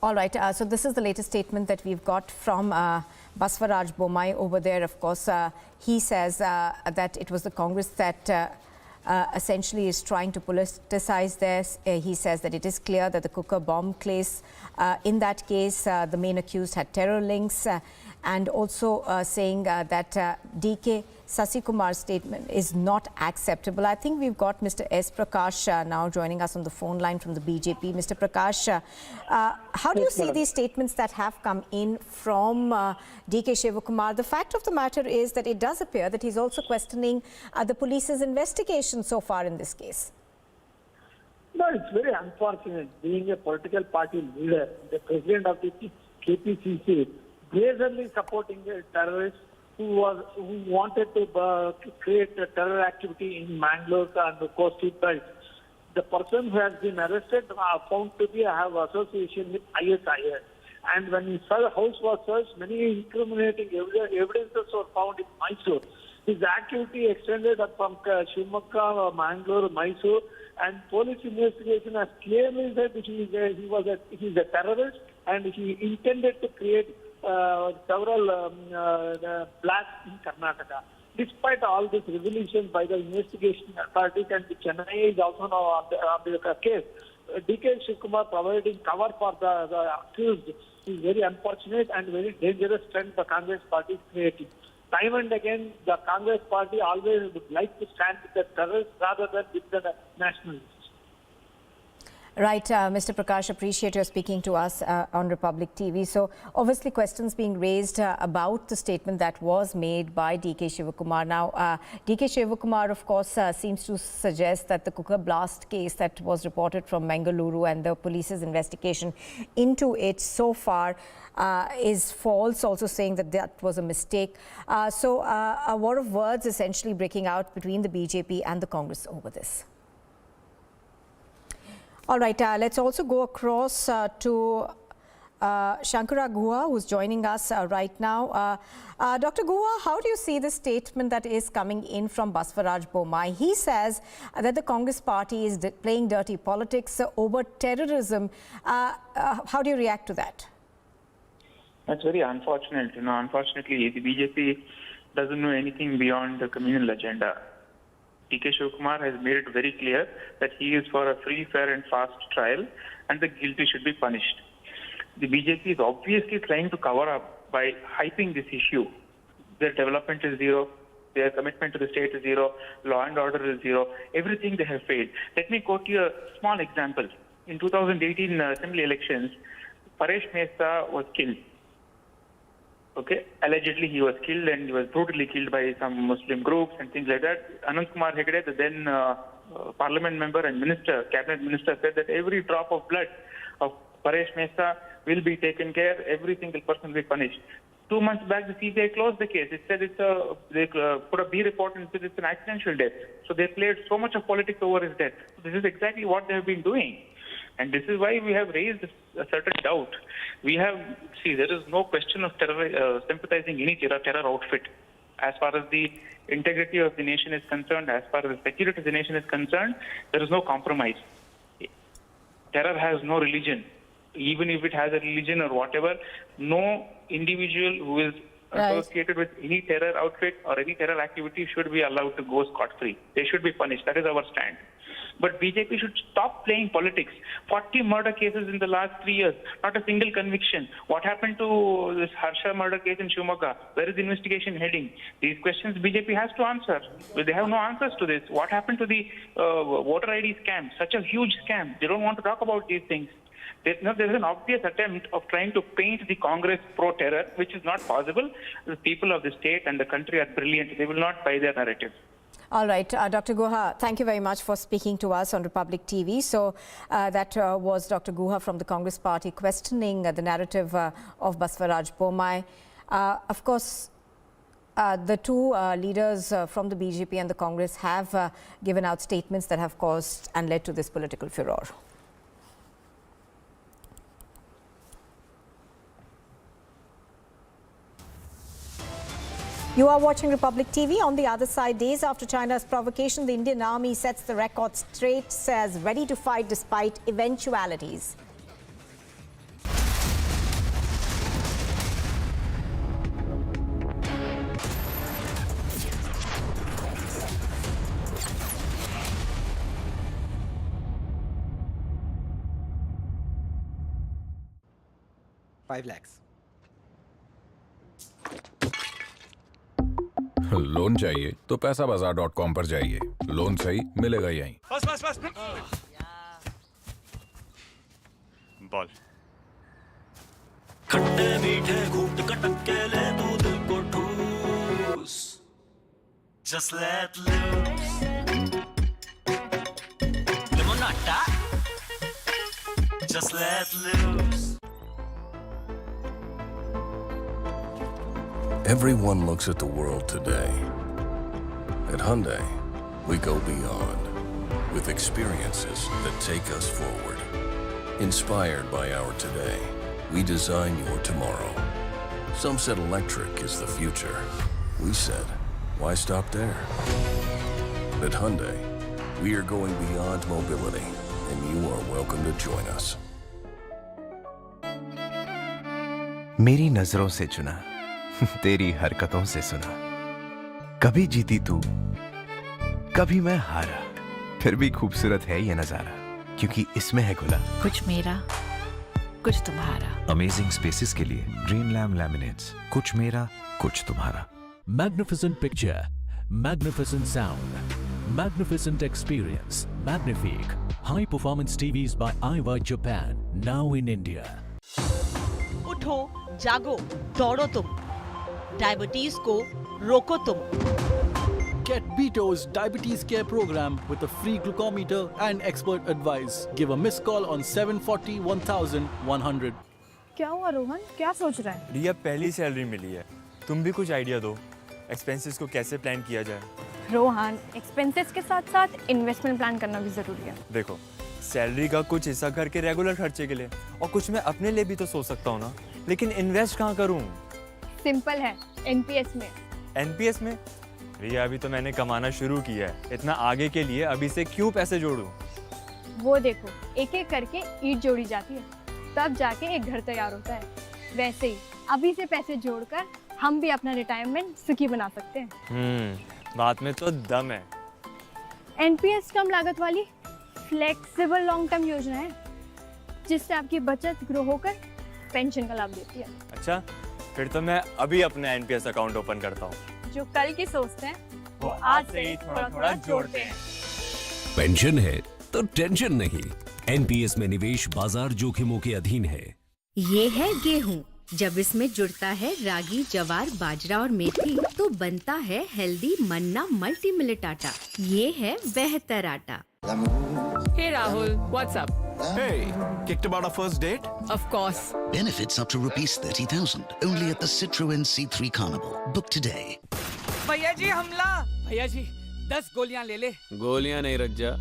All right, so this is the latest statement that we've got from Baswaraj Bommai over there. Of course, he says that it was the Congress that essentially is trying to politicize this. He says that it is clear that the cooker bomb case, in that case, the main accused had terror links, and also saying that DK Sasikumar's statement is not acceptable. I think we've got Mr. S. Prakash now joining us on the phone line from the BJP. Mr. Prakash, how do you see these statements that have come in from DK Shivakumar? The fact of the matter is that it does appear that he's also questioning the police's investigation so far in this case. No, it's very unfortunate. Being a political party leader, the president of the KPCC, brazenly supporting a terrorist who wanted to create a terror activity in Mangalore and the coastal belt. The person who has been arrested found to be have association with ISIS. And when his house was searched, many incriminating evidences were found in Mysore. His activity extended up from Shimoga, Mangalore, Mysore, and police investigation has clearly said he is a terrorist, and he intended to create several blasts in Karnataka. Despite all these revelations by the investigation authorities, and the Chennai is also now on the case, DK Shivakumar providing cover for the accused is very unfortunate and very dangerous trend the Congress party is creating. Time and again, the Congress party always would like to stand with the terrorists rather than with the nationalists. Right, Mr. Prakash, appreciate your speaking to us on Republic TV. So, obviously, questions being raised about the statement that was made by DK Shivakumar. Now, DK Shivakumar, of course, seems to suggest that the cooker blast case that was reported from Mangaluru and the police's investigation into it so far is false, also saying that that was a mistake. So, a war of words essentially breaking out between the BJP and the Congress over this. All right, let's also go across to Shankara Guha, who's joining us right now. Dr. Guha, how do you see the statement that is coming in from Baswaraj Bommai? He says that the Congress party is playing dirty politics over terrorism. How do you react to that? That's very unfortunate. Unfortunately, the BJP doesn't know anything beyond the communal agenda. DK Shivakumar has made it very clear that he is for a free, fair and fast trial, and the guilty should be punished. The BJP is obviously trying to cover up by hyping this issue. Their development is zero, their commitment to the state is zero, law and order is zero, everything they have failed. Let me quote you a small example. In 2018 assembly elections, Paresh Mehta was killed. Okay, allegedly he was killed, and he was brutally killed by some Muslim groups and things like that. Anand Kumar Hegde, the then parliament member and minister, cabinet minister, said that every drop of blood of Paresh Mehta will be taken care, every single person will be punished. 2 months back, the CBI closed the case. It said they put a B report and said it's an accidental death. So they played so much of politics over his death. This is exactly what they have been doing. And this is why we have raised a certain doubt. There is no question of sympathizing any terror outfit. As far as the integrity of the nation is concerned, as far as the security of the nation is concerned, there is no compromise. Terror has no religion. Even if it has a religion or whatever, no individual who is associated with any terror outfit or any terror activity should be allowed to go scot-free. They should be punished. That is our stand. But BJP should stop playing politics. 40 murder cases in the last 3 years, not a single conviction. What happened to this Harsha murder case in Shimoga? Where is the investigation heading? These questions BJP has to answer. But they have no answers to this. What happened to the voter ID scam? Such a huge scam. They don't want to talk about these things. There's an obvious attempt of trying to paint the Congress pro-terror, which is not possible. The people of the state and the country are brilliant. They will not buy their narrative. All right, Dr. Guha, thank you very much for speaking to us on Republic TV. So that was Dr. Guha from the Congress Party questioning the narrative of Baswaraj Bommai. Of course, the two leaders from the BJP and the Congress have given out statements that have caused and led to this political furor. You are watching Republic TV. On the other side, days after China's provocation, the Indian Army sets the record straight, says ready to fight despite eventualities. $5 lakhs. Loan चाहिए तो पैसाबाजार.com पर जाइए। Loan सही मिलेगा यहीं। बस। Ball. खट्टे मीठे घूंट कटक के ले तू दिल को ठूस। Just let loose. Limonata. Just let loose. Everyone looks at the world today. At Hyundai, we go beyond with experiences that take us forward. Inspired by our today, we design your tomorrow. Some said electric is the future. We said, why stop there? At Hyundai, we are going beyond mobility, and you are welcome to join us. मेरी नजरों से चुना, तेरी हरकतों से सुना। कभी जीती तू, कभी मैं हारा, फिर भी खूबसूरत है ये नजारा, क्योंकि इसमें है खुला कुछ मेरा, कुछ तुम्हारा। अमेजिंग स्पेसेस के लिए ड्रीमलैंड लैमिनेट्स, कुछ मेरा, कुछ तुम्हारा। Magnificent picture, magnificent sound, magnificent experience, Magnifique. High performance TVs by iWa Japan, now in India. उठो, जागो, दौड़ो तुम। डायबिटीज को रोको तुम। Get Bito's diabetes care program with a free glucometer and expert advice. Give a missed call on 740 1100. क्या हुआ रोहन, क्या सोच रहा है? रिया पहली सैलरी मिली है, तुम भी कुछ आइडिया दो, एक्सपेंसेस को कैसे प्लान किया जाए। रोहन, एक्सपेंसेस के साथ साथ इन्वेस्टमेंट प्लान करना भी जरूरी है। देखो, सैलरी का कुछ हिस्सा घर के रेगुलर खर्चे के लिए और कुछ मैं अपने लिए भी तो सोच सकता हूँ ना, लेकिन इन्वेस्ट कहाँ करूँ? सिंपल है, एनपीएस में। एनपीएस में? रिया अभी तो मैंने कमाना शुरू किया है, इतना आगे के लिए अभी से क्यों पैसे जोड़ूं? वो देखो, एक एक करके ईंट जोड़ी जाती है, तब जाके एक घर तैयार होता है। वैसे ही अभी से पैसे जोड़कर हम भी अपना रिटायरमेंट सुखी बना सकते हैं। बात में तो दम है। एनपीएस कम लागत वाली फ्लेक्सिबल लॉन्ग टर्म योजना है, जिससे आपकी बचत ग्रो होकर पेंशन का लाभ देती है। अच्छा, फिर तो मैं अभी अपना एनपीएस अकाउंट ओपन करता हूँ। जो कल की सोचते हैं वो आज से ही थोड़ा जोड़ते हैं। पेंशन है तो टेंशन नहीं। एनपीएस में निवेश बाजार जोखिमों के अधीन है। ये है गेहूं। जब इसमें जुड़ता है रागी, जवार, बाजरा और मेथी, तो बनता है हेल्दी मन्ना मल्टी मिलेट आटा। ये है बेहतर आटा। Hey Rahul, what's up? Hey, kicked about our first date? Of course. Benefits up to rupees 30,000 only at the Citroën C3 Carnival. Book today. भैया जी हमला! भैया जी 10 गोलियां ले ले। गोलियां नहीं रज्जा,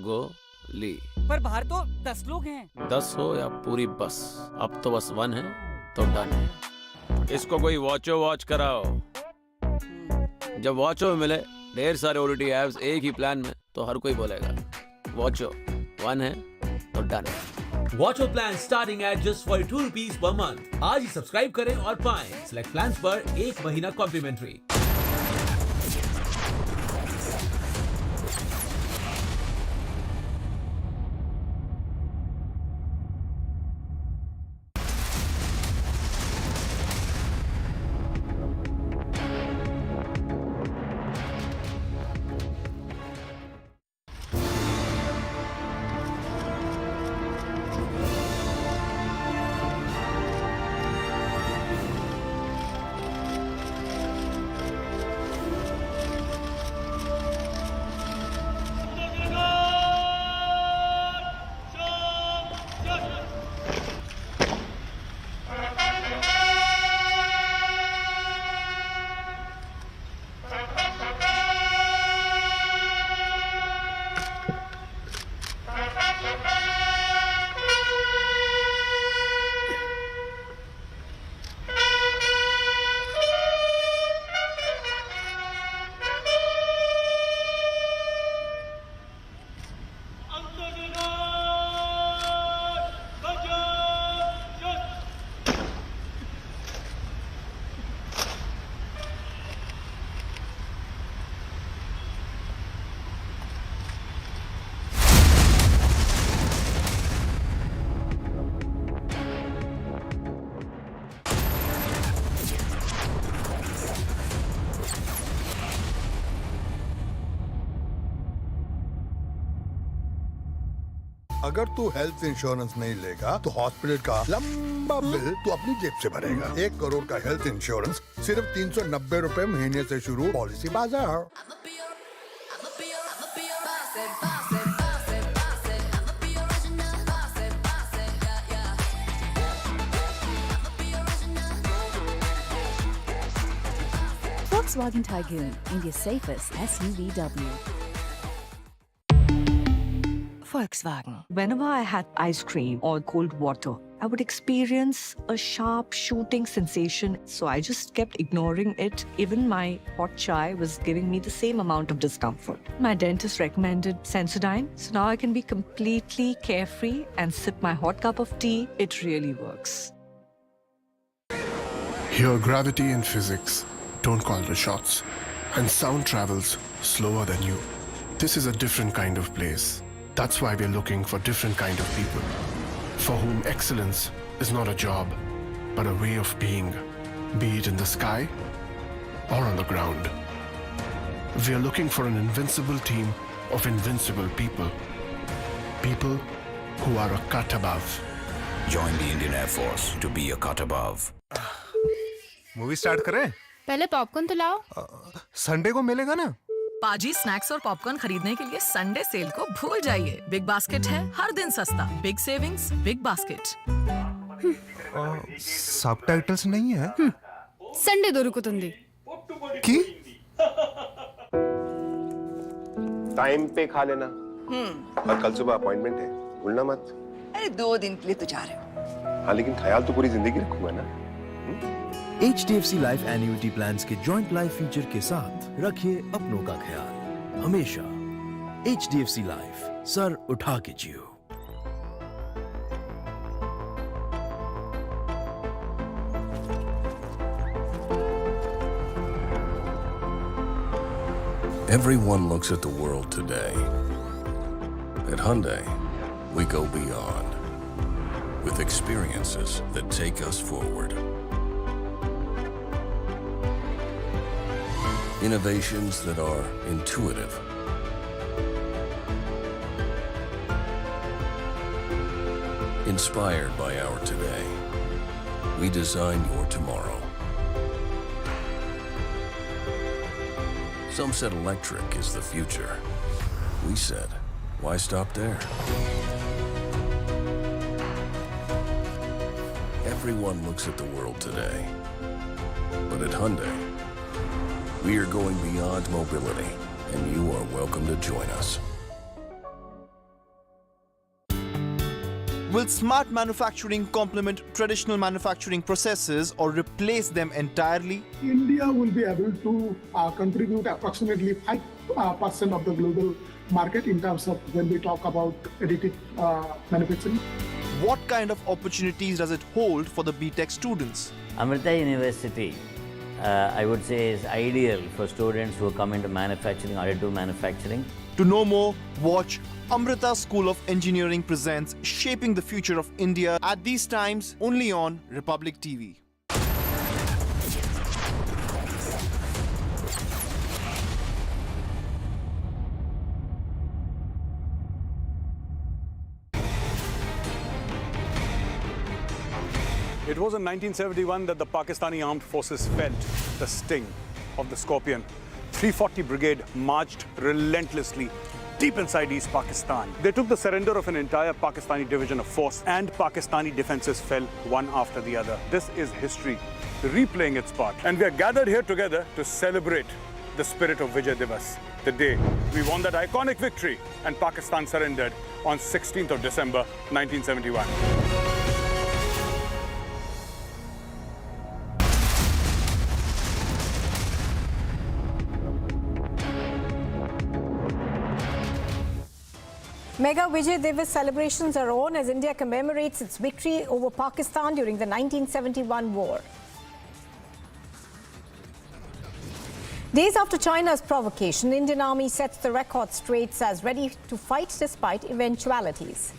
गोली। पर बाहर तो 10 लोग हैं। 10 हो या पूरी बस, अब तो बस 1 है तो डन है। इसको कोई वॉच कराओ। जब वॉचो मिले ढेर सारे ओटीटी ऐप्स एक ही प्लान में, तो हर कोई बोलेगा वॉचो 1 है तो डन है। वॉच और plan starting at just 42 rupees per month. आज ही सब्सक्राइब करें और पाएं सिलेक्ट प्लान्स पर 1 महीना कॉम्प्लीमेंट्री। अगर तू हेल्थ इंश्योरेंस नहीं लेगा तो हॉस्पिटल का लंबा बिल तू अपनी जेब से भरेगा। 1 करोड़ का हेल्थ इंश्योरेंस सिर्फ 390 रुपए महीने से शुरू। पॉलिसी बाजार। Volkswagen Tiguan, India's safest SUVW. Volkswagen. Whenever I had ice cream or cold water, I would experience a sharp shooting sensation. So I just kept ignoring it. Even my hot chai was giving me the same amount of discomfort. My dentist recommended Sensodyne. So now I can be completely carefree and sip my hot cup of tea. It really works. Here, gravity and physics don't call the shots. And sound travels slower than you. This is a different kind of place. That's why we're looking for different kind of people, for whom excellence is not a job, but a way of being, be it in the sky or on the ground. We're looking for an invincible team of invincible people, people who are a cut above. Join the Indian Air Force to be a cut above. Movie start करें? पहले popcorn तो लाओ। Sunday को मिलेगा ना? पाजी snacks और popcorn खरीदने के लिए संडे सेल को भूल जाइए। बिग बास्केट है, हर दिन सस्ता। Big savings, big basket. Subtitles नहीं है? संडे దొరుకుతుంది। की? टाइम पे खा लेना। और कल सुबह अपॉइंटमेंट है, भूलना मत। अरे 2 दिन के लिए तो जा रहे हो। हाँ, लेकिन ख्याल तो पूरी जिंदगी रखूंगा ना। HDFC लाइफ एन्युटी प्लान्स के जॉइंट लाइफ फीचर के साथ रखिए अपनों का ख्याल हमेशा। HDFC लाइफ, सर उठा के जियो। Everyone looks at the world today. At Hyundai, we go beyond with experiences that take us forward. Innovations that are intuitive, inspired by our today. We design your tomorrow. Some said electric is the future. We said, why stop there? Everyone looks at the world today. But at Hyundai, we are going beyond mobility, and you are welcome to join us. Will smart manufacturing complement traditional manufacturing processes or replace them entirely? India will be able to contribute approximately 5% of the global market in terms of when we talk about additive manufacturing. what kind of opportunities does it hold for the BTech students? Amrita University, I would say, is ideal for students who come into manufacturing, additive manufacturing. To know more, watch Amrita School of Engineering presents Shaping the Future of India at these times only on Republic TV. It was in 1971 that the Pakistani armed forces felt the sting of the Scorpion. 340 Brigade marched relentlessly deep inside East Pakistan. They took the surrender of an entire Pakistani division of force, and Pakistani defenses fell one after the other. This is history replaying its part. And we are gathered here together to celebrate the spirit of Vijay Diwas, the day we won that iconic victory and Pakistan surrendered on 16th of December 1971. Mega Vijay Diwas celebrations are on as India commemorates its victory over Pakistan during the 1971 war. Days after China's provocation, Indian Army sets the record straight as ready to fight despite eventualities.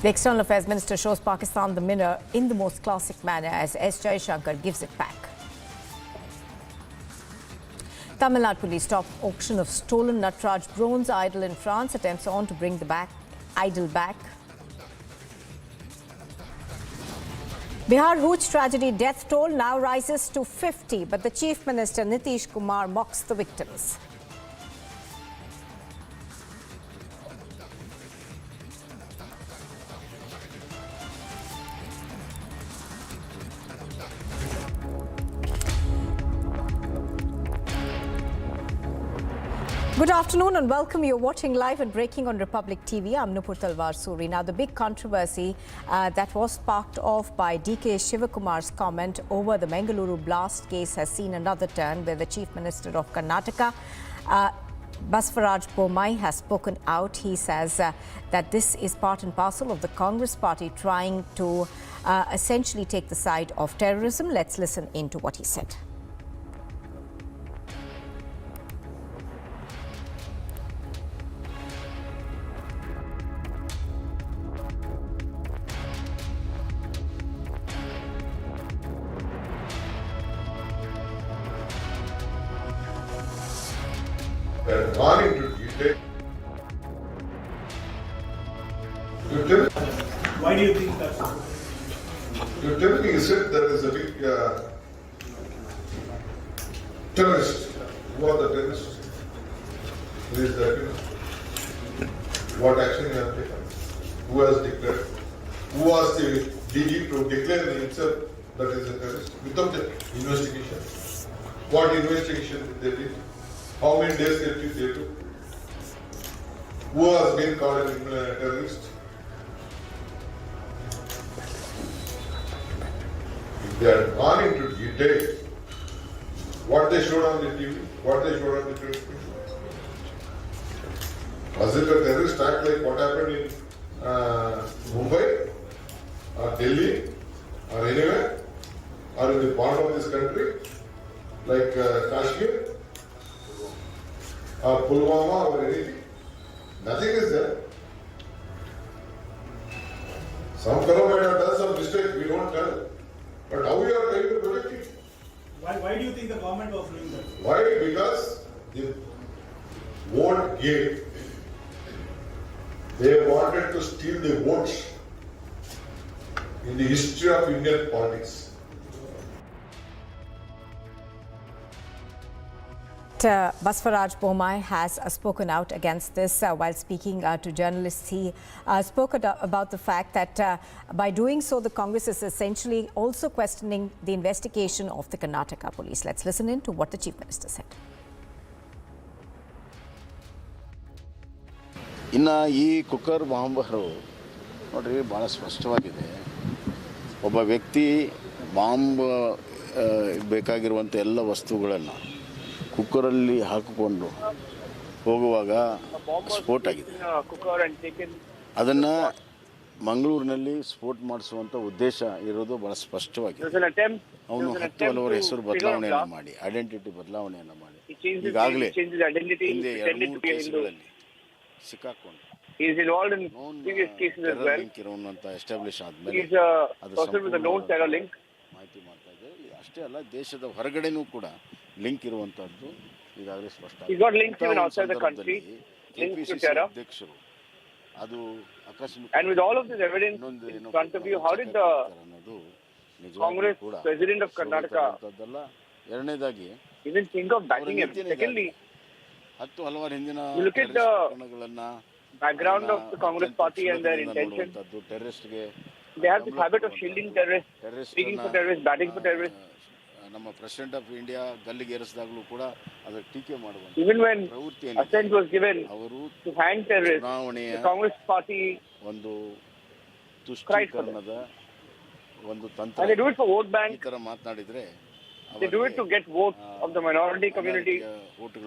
The External Affairs Minister shows Pakistan the mirror in the most classic manner as S. Jaishankar gives it back. Tamil Nadu police stop auction of stolen Nataraja bronze idol in France, attempts on to bring the idol back. Bihar Hooch tragedy death toll now rises to 50, but the Chief Minister Nitish Kumar mocks the victims. Good afternoon and welcome. You're watching live and breaking on Republic TV. I'm Nupur Talwar Suri. Now, the big controversy that was sparked off by DK Shivakumar's comment over the Bengaluru blast case has seen another turn, where the Chief Minister of Karnataka, Basvaraj Bommai, has spoken out. He says that this is part and parcel of the Congress party trying to essentially take the side of terrorism. Let's listen into what he said. Why do you think that's so? You're telling me, is it there is a big terrorist? Who are the terrorists? Who is that? What action you have taken? Who has declared? Who was the DG to declare himself that is a terrorist without the investigation? What investigation did they do? How many days they took? Who has been called a terrorist? If they are gone into detail, what they showed on the TV, what they showed on the TV. Was it a terrorist act like what happened in Mumbai or Delhi or anywhere or in the part of this country like Kashmir or Pulwama or anything? Nothing is there. Some fellow might have done some mistake, we don't tell. But how we are trying to protect it? Why do you think the government was doing that? Why? Because the vote gave. They wanted to steal the votes in the history of Indian politics. Basvaraj Bommai has spoken out against this while speaking to journalists. He spoke about the fact that by doing so, the Congress is essentially also questioning the investigation of the Karnataka police. Let's listen in to what the Chief Minister said. ಇನ್ನು ಈ cooker ಬಾಂಬರು ನೋಡ್ರಿ ಭಾಳ ಸ್ಪಷ್ಟವಾಗಿದೆ. ಒಬ್ಬ ವ್ಯಕ್ತಿ bomb ಬೇಕಾಗಿರುವಂಥ ಎಲ್ಲ ವಸ್ತುಗಳನ್ನು ಕುಕ್ಕರಲ್ಲಿ ಹಾಕಿಕೊಂಡು ಹೋಗುವಾಗ ಸ್ಫೋಟ ಆಗಿದೆ. ಅದನ್ನು ಮಂಗಳೂರಿನಲ್ಲಿ ಸ್ಫೋಟ ಮಾಡಿಸುವಂಥ ಉದ್ದೇಶ ಇರೋದು ಭಾಳ ಸ್ಪಷ್ಟವಾಗಿದೆ. ಅವನು 10 ಹಲವಾರು ಹೆಸರು ಬದಲಾವಣೆಯನ್ನು ಮಾಡಿ, ಐಡೆಂಟಿಟಿ ಬದಲಾವಣೆಯನ್ನು ಮಾಡಿ ಈಗಾಗಲೇ ಹಿಂದೆ 2-3 ಕೇಸುಗಳಲ್ಲಿ ಸಿಕ್ಕಾಕೊಂಡು ಲಿಂಕ್ ಇರುವಂಥ ಎಸ್ಟಾಬ್ಲಿಷ್ ಆದಮೇಲೆ ಮಾಹಿತಿ ಮಾಡ್ತಾ ಇದ್ದಾರೆ. ಅಷ್ಟೇ ಅಲ್ಲ, ದೇಶದ ಹೊರಗಡೆನೂ ಕೂಡ ಲಿಂಕ್ ಇರುವಂಥದ್ದು ಈಗಾಗಲೇ ಸ್ಪಷ್ಟ. ಕೆಪಿಸಿಸಿ ಅಧ್ಯಕ್ಷರು ಅದು ಅಕಸ್ಮಾತ್ Congress President of Karnataka ಎರಡನೇದಾಗಿ ಹಲವಾರು ಹಿಂದಿನ look at the background of the Congress party and their intention. ಟೆರರಿಸ್ಟ್ಗೆ They have this habit of shielding terrorists, speaking for terrorists, batting for terrorists. ನಮ್ಮ ಪ್ರೆಸಿಡೆಂಟ್ ಆಫ್ ಇಂಡಿಯಾ ಗಲ್ಲಿಗೆ ಏರಿಸಿದಾಗಲೂ ಕೂಡ ಅದರ ಟೀಕೆ ಮಾಡುವಂತ Even when assent was given to hang terrorists, the Congress party ಒಂದು ತುಷ್ಟೀಕರಣದ ಒಂದು ತಂತ್ರ. And they do it for vote bank. ಈ ತರ ಮಾತನಾಡಿದ್ರೆ they do it to get votes of the minority community.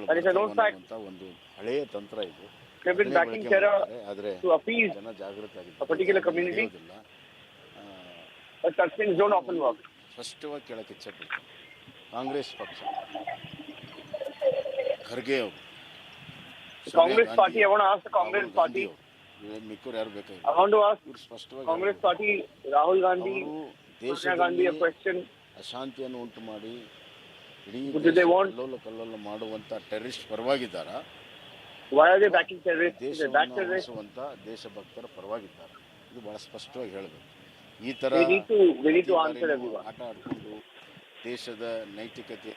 That is a known fact. ಒಂದು ಹಳೆಯ ತಂತ್ರ ಇದು. They've been backing terror to appease a particular community. But such things don't often work. ಸ್ಪಷ್ಟವಾಗಿ ಕೇಳಕ್ಕೆ ಇಚ್ಛೆಪಡ್ತೀನಿ. ಕಾಂಗ್ರೆಸ್ ಪಕ್ಷ ಖರ್ಗೆ ಅವರು, Congress party, I want to ask the Congress party. ಮಿಕ್ಕರು ಯಾರು ಬೇಕಾಗಿಲ್ಲ. I want to ask ಸ್ಪಷ್ಟವಾಗಿ Congress party, Rahul Gandhi, Sonia Gandhi a question. ಅಶಾಂತಿಯನ್ನು ಉಂಟು ಮಾಡಿ ಇಡೀ ಕಲ್ಲೋಲ ಮಾಡುವಂತ terrorist ಪರವಾಗಿದ್ದಾರಾ? Why are they backing terrorists? ದೇಶವನ್ನು ಉಳಿಸುವಂತ ದೇಶಭಕ್ತರ ಪರವಾಗಿದ್ದಾರೆ. ಇದು ಬಹಳ ಸ್ಪಷ್ಟವಾಗಿ ಹೇಳಬೇಕು. ಈ ತರ ಆಟ ಆಡಿಕೊಂಡು ದೇಶದ ನೈತಿಕತೆ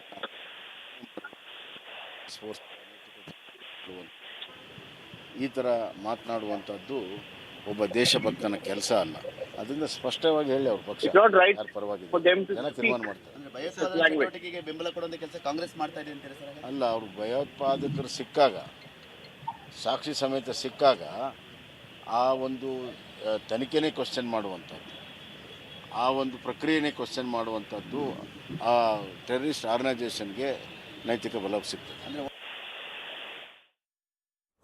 ಈ ತರ ಮಾತನಾಡುವಂಥದ್ದು ಒಬ್ಬ ದೇಶಭಕ್ತನ ಕೆಲಸ ಅಲ್ಲ. ಅದರಿಂದ ಸ್ಪಷ್ಟವಾಗಿ ಹೇಳಿ ಅವ್ರ ಪಕ್ಷ ಯಾರ ಪರವಾಗಿದ್ದಾರೆ ಜನ ತೀರ್ಮಾನ ಮಾಡ್ತಾರೆ. ಬೆಂಬಲ ಕೊಡುವಂತ ಕೆಲಸ ಕಾಂಗ್ರೆಸ್ ಮಾಡ್ತಾ ಇದೆ ಅಂತಾರೆ ಸರ್? ಅಲ್ಲ, ಅವರು ಭಯೋತ್ಪಾದಕರು ಸಿಕ್ಕಾಗ, ಸಾಕ್ಷಿ ಸಮೇತ ಸಿಕ್ಕಾಗ ಆ ಒಂದು ತನಿಖೆನೇ ಕ್ವಶನ್ ಮಾಡುವಂಥದ್ದು, ಆ ಒಂದು ಪ್ರಕ್ರಿಯೆನೇ ಕ್ವಶನ್ ಮಾಡುವಂಥದ್ದು ಆ ಟೆರರಿಸ್ಟ್ ಆರ್ಗನೈಸೇಷನ್ಗೆ ನೈತಿಕ ಬಲ ಸಿಗ್ತದೆ.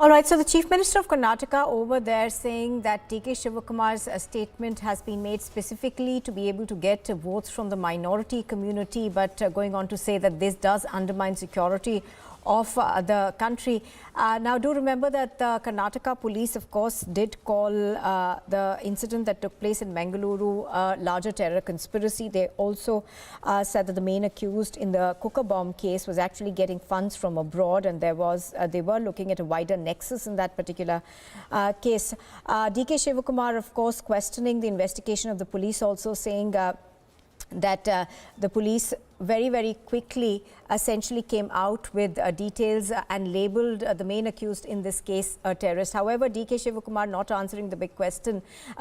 All right, so the Chief Minister of Karnataka over there saying that DK Shivakumar's statement has been made specifically to be able to get votes from the minority community, but going on to say that this does undermine security of the country. Now, do remember that the Karnataka police, of course, did call the incident that took place in Mangaluru a larger terror conspiracy. They also said that the main accused in the cooker bomb case was actually getting funds from abroad, and they were looking at a wider nexus in that particular case. DK Shivakumar, of course, questioning the investigation of the police, also saying that the police very, very quickly essentially came out with details and labelled the main accused in this case a terrorist. However, DK Shivakumar not answering the big question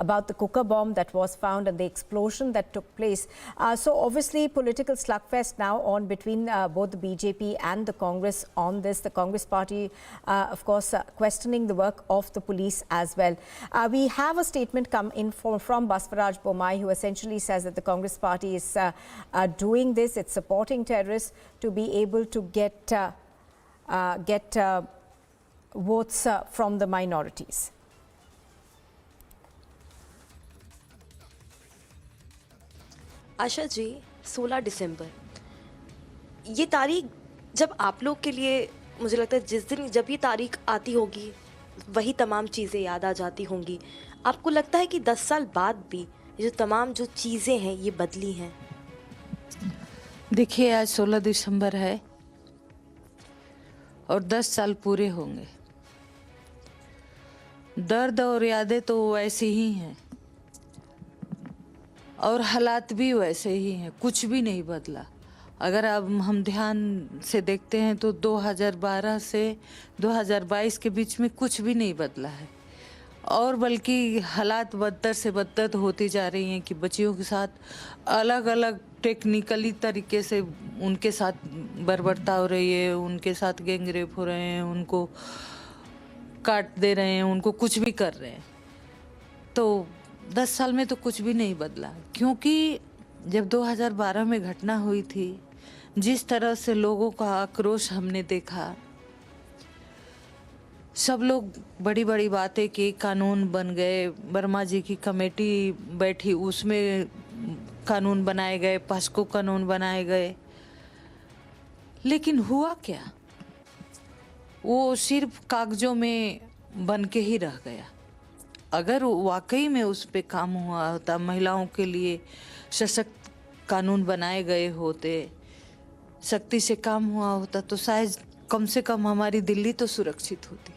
about the cooker bomb that was found and the explosion that took place. So obviously political slugfest now on between both the BJP and the Congress on this. The Congress party, of course, questioning the work of the police as well. We have a statement come in from Basvaraj Bommai, who essentially says that the Congress party is doing this. It's supporting terrorists to be able to get votes from the minorities. Asha ji, 16 दिसंबर ये तारीख जब आप लोग के लिए, मुझे लगता है जिस दिन जब ये तारीख आती होगी वही तमाम चीज़ें याद आ जाती होंगी. आपको लगता है कि 10 साल बाद भी ये जो तमाम जो चीज़ें हैं ये बदली हैं? देखिए, आज 16 दिसंबर है और 10 साल पूरे होंगे. दर्द और यादें तो वैसी ही हैं और हालात भी वैसे ही हैं, कुछ भी नहीं बदला. अगर अब हम ध्यान से देखते हैं तो 2012 से 2022 के बीच में कुछ भी नहीं बदला है और बल्कि हालात बदतर से बदतर होती जा रही हैं कि बच्चियों के साथ अलग अलग टेक्निकली तरीके से उनके साथ बर्बरता हो रही है, उनके साथ गैंग रेप हो रहे हैं, उनको काट दे रहे हैं, उनको कुछ भी कर रहे हैं. तो 10 साल में तो कुछ भी नहीं बदला, क्योंकि जब 2012 में घटना हुई थी, जिस तरह से लोगों का आक्रोश हमने देखा, सब लोग बड़ी बड़ी बातें की, कानून बन गए, वर्मा जी की कमेटी बैठी, उसमें कानून बनाए गए, पास्को कानून बनाए गए, लेकिन हुआ क्या? वो सिर्फ कागजों में बन के ही रह गया। अगर वाकई में उस पे काम हुआ होता, महिलाओं के लिए सशक्त कानून बनाए गए होते, सख्ती से काम हुआ होता, तो शायद कम से कम हमारी दिल्ली तो सुरक्षित होती।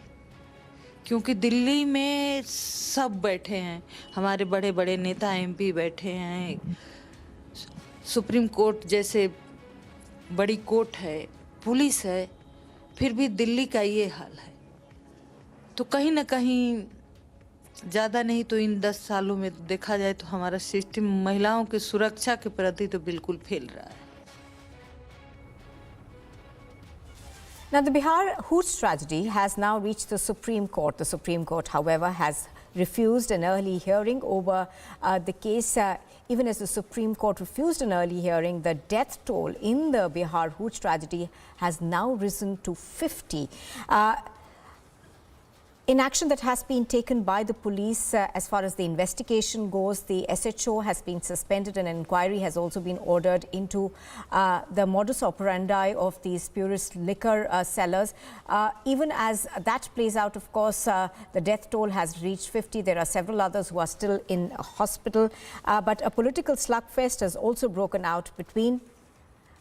क्योंकि दिल्ली में सब बैठे हैं, हमारे बड़े बड़े नेता एमपी बैठे हैं, सुप्रीम कोर्ट जैसे बड़ी कोर्ट है, पुलिस है, फिर भी दिल्ली का ये हाल है। तो कहीं ना कहीं ज़्यादा नहीं तो इन 10 सालों में देखा जाए तो हमारा सिस्टम महिलाओं की सुरक्षा के प्रति तो बिल्कुल फेल रहा है। Now, the Bihar Hooch tragedy has now reached the Supreme Court. The Supreme Court, however, has refused an early hearing over the case. Even as the Supreme Court refused an early hearing, the death toll in the Bihar Hooch tragedy has now risen to 50. In action that has been taken by the police as far as the investigation goes, the SHO has been suspended and an inquiry has also been ordered into the modus operandi of these spurious liquor sellers. Even as that plays out, of course, the death toll has reached 50. There are several others who are still in hospital. But a political slugfest has also broken out between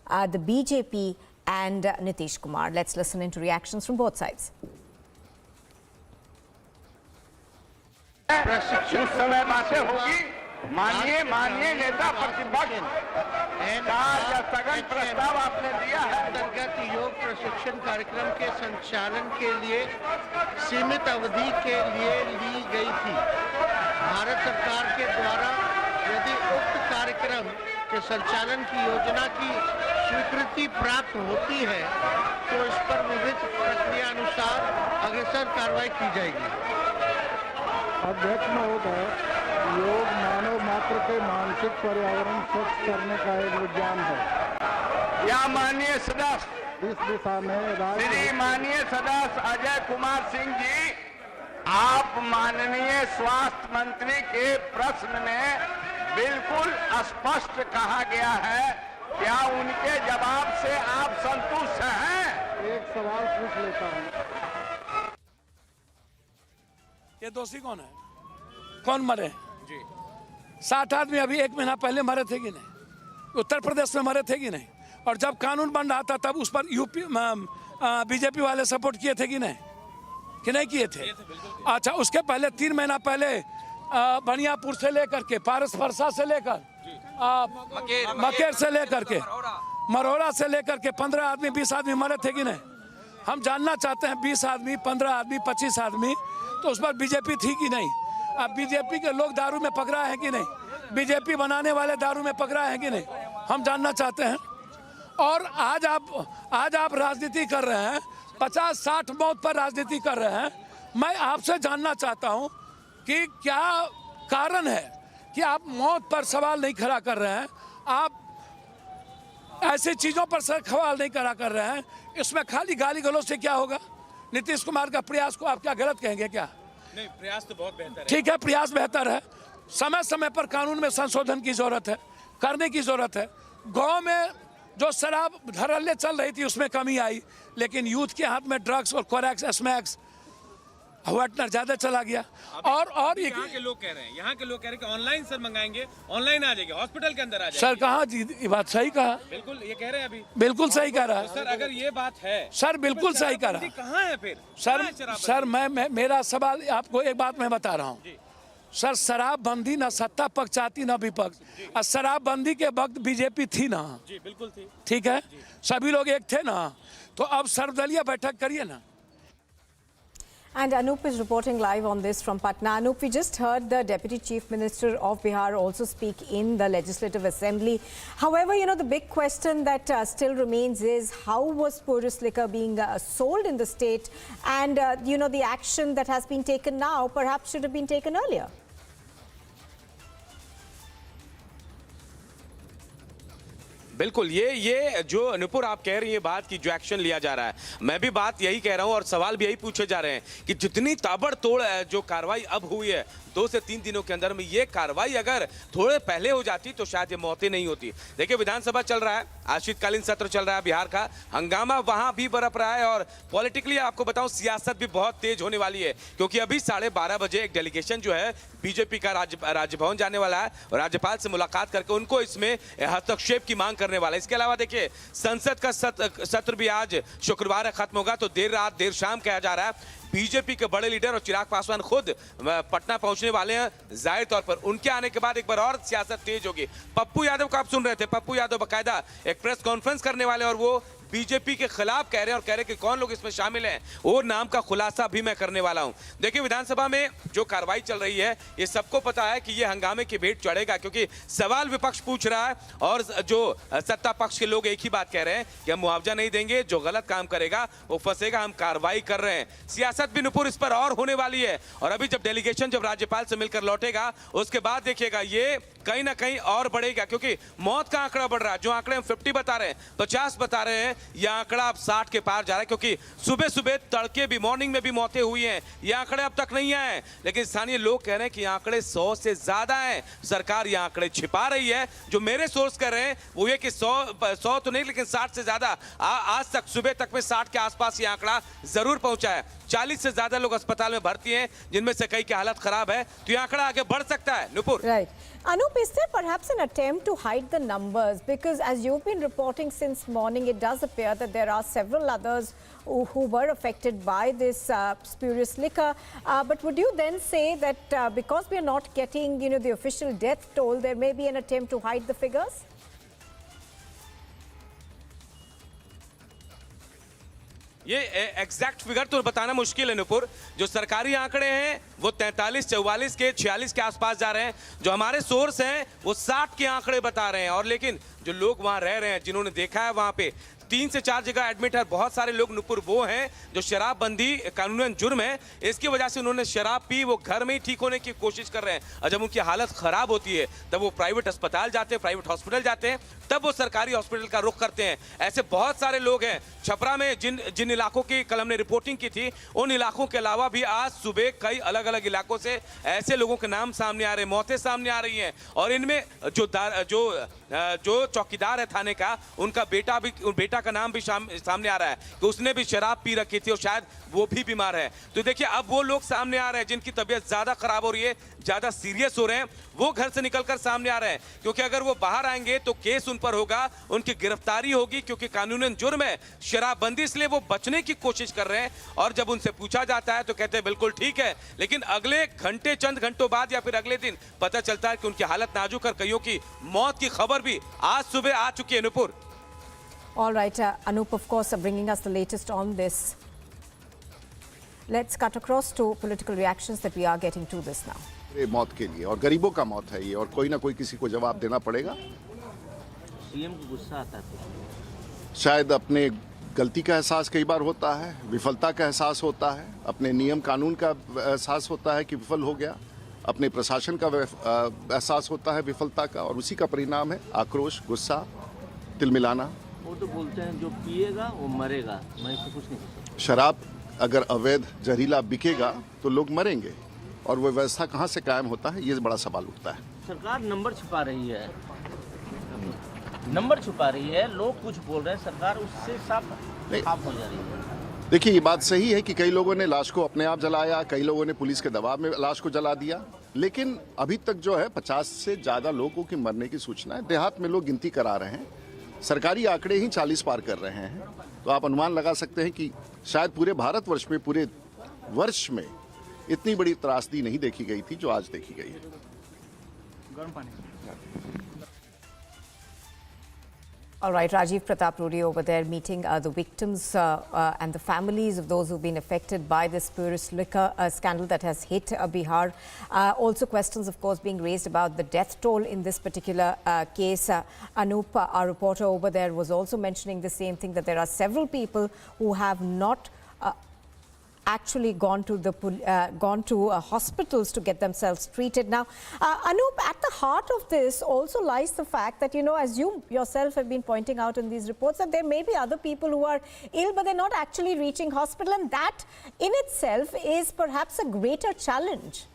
the BJP and Nitish Kumar. Let's listen into reactions from both sides. उस समय बातें होगी। माननीय नेता प्रतिपक्ष या स्थगन प्रस्ताव आपने दिया है। अंतर्गत योग प्रशिक्षण कार्यक्रम के संचालन के लिए सीमित अवधि के लिए ली गई थी। भारत सरकार के द्वारा यदि उक्त कार्यक्रम के संचालन की योजना की स्वीकृति प्राप्त होती है तो इस पर विविध प्रक्रिया अनुसार अग्रसर कार्रवाई की जाएगी। अध्यक्ष महोदय, योग मानव मात्र के मानसिक पर्यावरण स्वच्छ करने का एक विज्ञान है। या माननीय सदस्य इस दिशा में श्री माननीय सदस्य अजय कुमार सिंह जी, आप माननीय स्वास्थ्य मंत्री के प्रश्न में बिल्कुल स्पष्ट कहा गया है। क्या उनके जवाब से आप संतुष्ट हैं? एक सवाल पूछ लेता हूँ। ये दोषी कौन है? कौन मरे? जी 60 आदमी अभी 1 महीना पहले मरे थे कि नहीं? उत्तर प्रदेश में मरे थे कि नहीं? और जब कानून बन रहा था तब उस पर यूपी बीजेपी वाले सपोर्ट किए थे कि नहीं? कि नहीं किए थे? अच्छा, उसके पहले 3 महीना पहले बनियापुर से लेकर के पारस परसा से लेकर मकेर से लेकर के मरोड़ा से लेकर के 15 आदमी 20 आदमी मरे थे कि नहीं? हम जानना चाहते हैं 20 आदमी 15 आदमी 25 आदमी तो उस पर बीजेपी थी कि नहीं? अब बीजेपी के लोग दारू में पकड़ा है कि नहीं? बीजेपी बनाने वाले दारू में पकड़ा है कि नहीं? हम जानना चाहते हैं। और आज आप राजनीति कर रहे हैं, 50-60 मौत पर राजनीति कर रहे हैं। मैं आपसे जानना चाहता हूं कि क्या कारण है कि आप मौत पर सवाल नहीं खड़ा कर रहे हैं, आप ऐसी चीजों पर सवाल नहीं खड़ा कर रहे हैं। इसमें खाली गाली गलौज से क्या होगा? नीतीश कुमार का प्रयास को आप क्या गलत कहेंगे क्या? नहीं, प्रयास तो बहुत बेहतर है। ठीक है, प्रयास बेहतर है। समय समय पर कानून में संशोधन की जरूरत है, करने की जरूरत है। गांव में जो शराब धड़ल्ले चल रही थी उसमें कमी आई, लेकिन यूथ के हाथ में ड्रग्स और कोरैक्स स्मैक्स व्हाइटनर ज्यादा चला गया। और यहाँ के लोग कह रहे हैं, यहाँ के लोग कह रहे हैं कि ऑनलाइन सर मंगाएंगे, ऑनलाइन आ जाएगी, हॉस्पिटल के अंदर आ जाएगी। सर कहाँ जी, ये बात सही कहा। बिल्कुल ये कह रहे हैं अभी। बिल्कुल सही कह रहा है। तो सर अगर ये बात है सर, बिल्कुल सही कह रहा है। कहाँ है फिर? सर मेरा सवाल आपको एक बात मैं बता रहा हूँ सर, शराबबंदी न सत्ता पक्ष चाहती न विपक्ष। और शराबबंदी के वक्त बीजेपी थी ना? जी बिल्कुल थी। ठीक है, सभी लोग एक थे ना? तो अब सर्वदलीय बैठक करिए ना। And Anup is reporting live on this from Patna. Anup, we just heard the Deputy Chief Minister of Bihar also speak in the Legislative Assembly. However, you know, the big question that still remains is how was spurious liquor being sold in the state? And, you know, the action that has been taken now perhaps should have been taken earlier. बिल्कुल, ये जो नुपुर आप कह रही है बात की जो एक्शन लिया जा रहा है, मैं भी बात यही कह रहा हूं और सवाल भी यही पूछे जा रहे हैं कि जितनी ताबड़तोड़ जो कार्रवाई अब हुई है 2 से 3 दिनों के अंदर में, ये कार्रवाई अगर थोड़े पहले हो जाती तो शायद ये मौतें नहीं होती। देखिए विधानसभा चल रहा है, आज शीतकालीन सत्र चल रहा है बिहार का, हंगामा वहां भी बरप रहा है और पॉलिटिकली आपको बताऊं सियासत भी बहुत तेज होने वाली है, क्योंकि अभी 12:30 बजे एक डेलीगेशन जो है बीजेपी का राजभवन जाने वाला है और राज्यपाल से मुलाकात करके उनको इसमें हस्तक्षेप की मांग करने वाला है। इसके अलावा देखिए संसद का सत्र भी आज शुक्रवार खत्म होगा, तो देर रात देर शाम कहा जा रहा है बीजेपी के बड़े लीडर और चिराग पासवान खुद पटना पहुंचने वाले हैं। जाहिर तौर पर उनके आने के बाद एक बार और सियासत तेज होगी। पप्पू यादव को आप सुन रहे थे, पप्पू यादव बकायदा एक प्रेस कॉन्फ्रेंस करने वाले और वो बीजेपी के खिलाफ कह रहे हैं और कह रहे हैं कि कौन लोग इसमें शामिल हैं और नाम का खुलासा भी मैं करने वाला हूं। देखिए विधानसभा में जो कार्रवाई चल रही है ये सबको पता है कि ये हंगामे की भेंट चढ़ेगा, क्योंकि सवाल विपक्ष पूछ रहा है और जो सत्ता पक्ष के लोग एक ही बात कह रहे हैं कि हम मुआवजा नहीं देंगे, जो गलत काम करेगा वो फंसेगा, हम कार्रवाई कर रहे हैं। सियासत भी नुपुर इस पर और होने वाली है और अभी जब डेलीगेशन जब राज्यपाल से मिलकर लौटेगा उसके बाद देखिएगा ये कहीं ना कहीं और बढ़ेगा, क्योंकि मौत का आंकड़ा बढ़ रहा है। जो आंकड़े हम 50 बता रहे हैं, 50 बता रहे हैं, यह आंकड़ा अब 60 के पार जा रहा है, क्योंकि सुबह सुबह तड़के भी मॉर्निंग में भी मौतें हुई हैं। ये आंकड़े अब तक नहीं आए, लेकिन स्थानीय लोग कह रहे हैं कि आंकड़े 100 से ज्यादा हैं। सरकार ये आंकड़े छिपा रही है। जो मेरे सोर्स कह रहे हैं वो ये कि 100 तो नहीं लेकिन 60 से ज्यादा आज तक सुबह तक में 60 के आसपास ये आंकड़ा जरूर पहुंचा है। 40 से ज्यादा लोग अस्पताल में भर्ती हैं, जिनमें से कई की हालत खराब है, तो ये आंकड़ा आगे बढ़ सकता है। Nupur, right. Anup, is there perhaps an attempt to hide the numbers? Because as you've been reporting since morning, it does appear that there are several others who were affected by this spurious liquor. But would you then say that because we are not getting, the official death toll, there may be an attempt to hide the figures? ये exact figure तो बताना मुश्किल है नुपुर। जो सरकारी आंकड़े हैं वो 43, 44 के 46 के आसपास जा रहे हैं। जो हमारे सोर्स हैं वो 60 के आंकड़े बता रहे हैं। और लेकिन जो लोग वहां रह रहे हैं, जिन्होंने देखा है वहां पे 3 से 4 जगह एडमिट है, बहुत सारे लोग नुपुर वो हैं जो शराबबंदी कानूनन जुर्म है, इसकी वजह से उन्होंने शराब पी, वो घर में ही ठीक होने की कोशिश कर रहे हैं और जब उनकी हालत खराब होती है तब वो प्राइवेट अस्पताल जाते हैं, प्राइवेट हॉस्पिटल जाते हैं, तब वो सरकारी हॉस्पिटल का रुख करते हैं। ऐसे बहुत सारे लोग हैं। छपरा में जिन इलाकों की कल हमने रिपोर्टिंग की थी, उन इलाकों के अलावा भी आज सुबह कई अलग अलग इलाकों से ऐसे लोगों के नाम सामने आ रहे हैं, मौतें सामने आ रही हैं। और इनमें जो चौकीदार है थाने का, उनका बेटा का नाम भी सामने आ रहा है कि उसने भी शराब पी रखी थी और शायद वो भी बीमार है। तो देखिए अब वो लोग सामने आ रहे हैं जिनकी तबीयत ज्यादा खराब हो रही है, ज्यादा सीरियस हो रहे हैं, वो घर से निकलकर सामने आ रहे हैं, क्योंकि अगर वो बाहर आएंगे तो केस उन पर होगा, उनकी गिरफ्तारी होगी, क्योंकि कानूनन जुर्म है शराबबंदी, इसलिए वो बचने की कोशिश कर रहे हैं। और जब उनसे पूछा जाता है तो कहते हैं बिल्कुल ठीक है, लेकिन अगले चंद घंटों बाद या फिर अगले दिन पता चलता है कि उनकी हालत नाजुक और कईयों की मौत की खबर भी आज सुबह आ चुकी है। Nupur, All right, Anup, of course, bringing us the latest on this. Let's cut across to political reactions that we are getting to this now. मौत के लिए और गरीबों का मौत है ये, और कोई ना कोई किसी को जवाब देना पड़ेगा। सीएम को गुस्सा आता है, शायद अपने गलती का एहसास कई बार होता है, विफलता का एहसास होता है, अपने नियम कानून का एहसास होता है कि विफल हो गया, अपने प्रशासन का एहसास होता है विफलता का, और उसी का परिणाम है आक्रोश, गुस्सा, तिलमिलाना। वो तो बोलते हैं जो पिएगा वो मरेगा, मैं इससे कुछ नहीं कर सकता। शराब अगर अवैध जहरीला बिकेगा तो लोग मरेंगे, और वो व्यवस्था कहाँ से कायम होता है, ये बड़ा सवाल उठता है। सरकार नंबर छुपा रही है, नंबर छुपा रही है, लोग कुछ बोल रहे हैं, सरकार उससे साफ हो जा रही है। देखिए ये बात सही है कि कई लोगों ने लाश को अपने आप जलाया, कई लोगों ने पुलिस के दबाव में लाश को जला दिया, लेकिन अभी तक जो है 50 से ज़्यादा लोगों की मरने की सूचना है। देहात में लोग गिनती करा रहे हैं, सरकारी आंकड़े ही 40 पार कर रहे हैं, तो आप अनुमान लगा सकते हैं कि शायद पूरे भारतवर्ष में, पूरे वर्ष में इतनी बड़ी त्रासदी नहीं देखी गई थी जो आज देखी गई है। गर्म पानी। All right, Rajiv Pratap Rudi over there meeting the victims and the families of those who've been affected by this spurious liquor scandal that has hit Bihar. Also questions, of course, being raised about the death toll in this particular case. Anup, our reporter over there, was also mentioning the same thing, that there are several people who have not actually gone to hospitals to get themselves treated. Now, Anup, at the heart of this also lies the fact that, as you yourself have been pointing out in these reports, that there may be other people who are ill, but they're not actually reaching hospital, and that in itself is perhaps a greater challenge.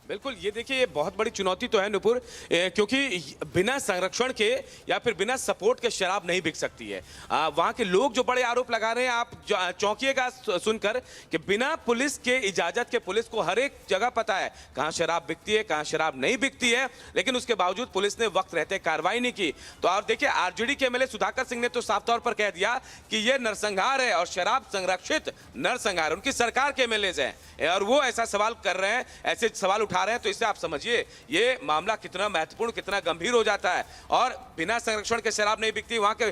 बिल्कुल, ये देखिए, ये बहुत बड़ी चुनौती तो है नुपुर, क्योंकि बिना संरक्षण के या फिर बिना सपोर्ट के शराब नहीं बिक सकती है। वहाँ के लोग जो बड़े आरोप लगा रहे हैं, आप चौंकिएगा सुनकर कि बिना पुलिस के इजाजत के पुलिस को हर एक जगह पता है कहाँ शराब बिकती है, कहाँ शराब नहीं बिकती है, लेकिन उसके बावजूद पुलिस ने वक्त रहते कार्रवाई नहीं की। तो और देखिए, आरजेडी के एमएलए सुधाकर सिंह ने तो साफ तौर पर कह दिया कि ये नरसंहार है और शराब संरक्षित नरसंहार। उनकी सरकार के एमएलए हैं और वो ऐसा सवाल कर रहे हैं, ऐसे सवाल उठा रहे हैं, तो इससे आप समझिए ये मामला कितना महत्वपूर्ण, कितना गंभीर हो जाता है। और बिना संरक्षण के शराब नहीं बिकती। वहां के